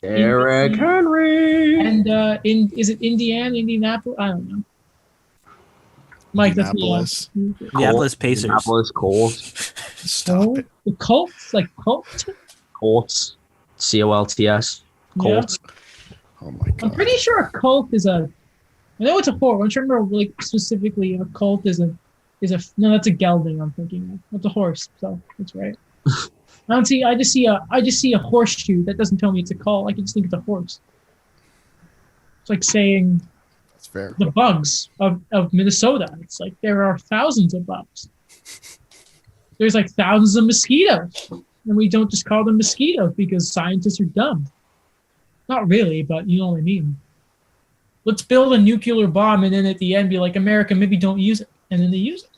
Derrick Henry. And is it Indianapolis? I don't know. Mike, that's Indianapolis Pacers. Indianapolis Colts. Stop it. The Colts, like Colts. Colts. COLTS. Colts. Yeah. Oh my God. I'm pretty sure a Colt is a. I know it's a horse. I'm trying to remember specifically if a Colt is a. No, that's a gelding. I'm thinking of. That's a horse. So that's right. I just see a horseshoe. That doesn't tell me it's a colt. I can just think it's a horse. It's like saying. That's fair. The bugs of Minnesota. It's like there are thousands of bugs. there's like thousands of mosquitoes, and we don't just call them mosquitoes because scientists are dumb. Not really, but you know what I mean. Let's build a nuclear bomb and then at the end be like, America, maybe don't use it. And then they use it.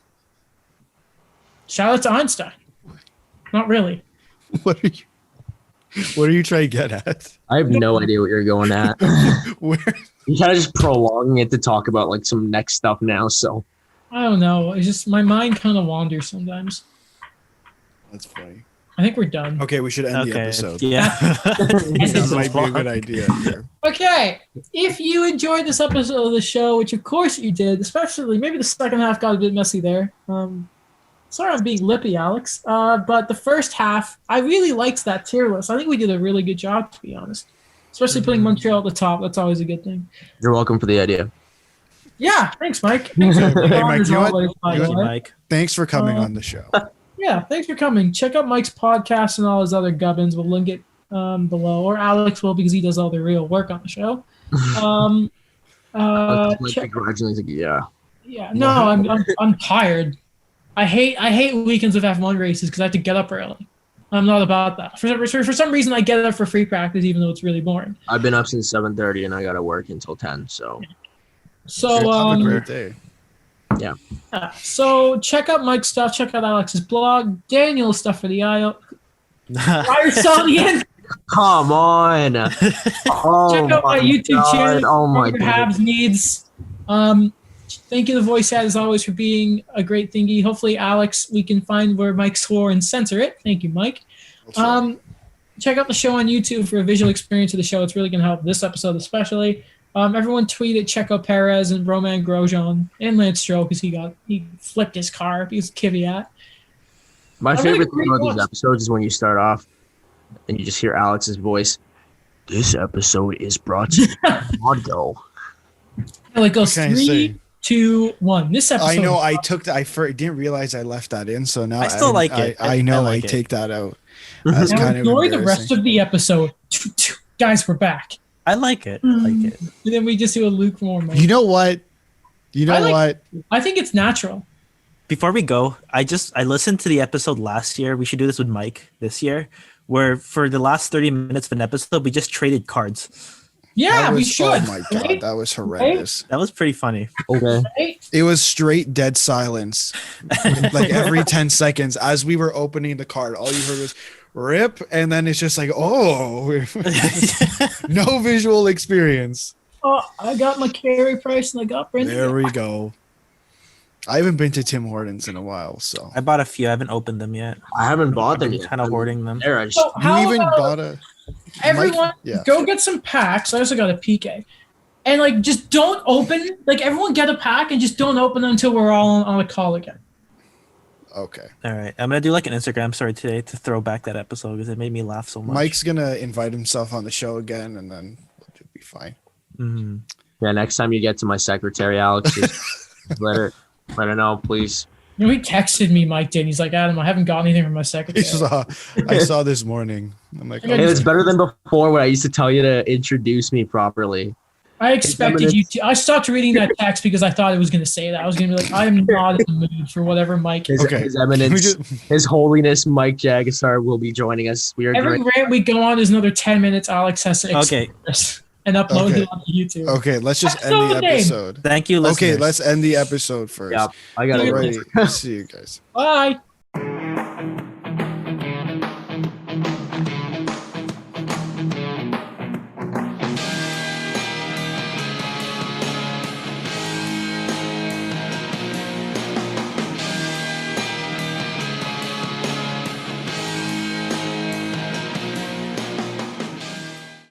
Shout out to Einstein. Not really. What are you trying to get at? I have no idea what you're going at. Where? You're kind of just prolonging it to talk about like some next stuff now. So I don't know. It's just my mind kind of wanders sometimes. That's funny. I think we're done. Okay, we should end the episode. Yeah. That might be a good idea here. Okay. If you enjoyed this episode of the show, which of course you did, especially maybe the second half got a bit messy there. Sorry I'm being lippy, Alex. But the first half, I really liked that tier list. I think we did a really good job, to be honest. Especially putting Montreal at the top. That's always a good thing. you're welcome for the idea. Yeah, thanks, Mike. Thanks for Hey, Mike, as you know what? always, by the way. Mike. Thanks for coming on the show. Yeah, thanks for coming. Check out Mike's podcast and all his other gubbins. We'll link it below. Or Alex will because he does all the real work on the show. Like begrudgingly, like, yeah. Yeah, no, I'm tired. I hate weekends of F1 races because I have to get up early. I'm not about that. For some reason, I get up for free practice even though it's really boring. I've been up since 7:30 and I gotta work until 10. So So Have a great day. yeah. So check out Mike's stuff. Check out Alex's blog. Daniel's stuff for the IO. Ryerson. come on. Oh, Check out my YouTube God. channel. Oh my your God. Habs needs. Thank you, the voice ad, as always, for being a great thingy. Hopefully, Alex, we can find where Mike swore and censor it. Thank you, Mike. Check out the show on YouTube for a visual experience of the show. It's really going to help this episode especially. Everyone tweet at Checo Perez and Roman Grosjean and Lance Stroll because he flipped his car because of Kvyat. My favorite thing about watch. these episodes is when you start off and you just hear Alex's voice. This episode is brought to you by PODGO. And it goes What can I 3, say? 2, 1. This episode. I know I took that. I didn't realize I left that in, so now I still like it. I know I like it. take that out. That's Now kind of enjoy the rest embarrassing. of the episode. Guys, we're back. I like it. I like it. And then we just do a lukewarm. You know what? I think it's natural. Before we go, I listened to the episode last year. We should do this with Mike this year, where for the last 30 minutes of an episode, we just traded cards. Yeah, That we was- should. Oh my god, right? that was horrendous. That was pretty funny. Okay. Right? It was straight dead silence. Like every 10 seconds as we were opening the card, all you heard was rip, and then it's just like, oh, no visual experience. Oh, I got my Carey Price and I got Brendan. There we go. I haven't been to Tim Hortons in a while, so I bought a few. I haven't opened them yet. I haven't bought them I'm yet. kind of hoarding them. There, I just, So how you even about bought a everyone yeah. go get some packs? I also got a PK. And like just don't open, like everyone get a pack and just don't open them until we're all on a call again. Okay. All right. I'm going to do like an Instagram story today to throw back that episode because it made me laugh so much. Mike's gonna invite himself on the show again, and then it'll be fine. Mhm. yeah, next time you get to my secretary, Alex, just let her know, please. You know, he texted me, Mike did. He's like, Adam, I haven't got anything from my secretary. I saw this morning. I'm like, Okay. Hey, it's better than before when I used to tell you to introduce me properly. I expected you to. I stopped reading that text because I thought it was going to say that. I was going to be like, I am not in the mood for whatever Mike. His, Okay. His Eminence, We just- His Holiness Mike Jagastar will be joining us. We are Every great. rant we go on is another 10 minutes. Alex has to Okay. this and upload Okay. it on YouTube. okay, let's just end Episode the name. episode. Thank you, listeners. Okay, let's end the episode first. Yeah, I got Yeah. to Alrighty, see you guys. Bye.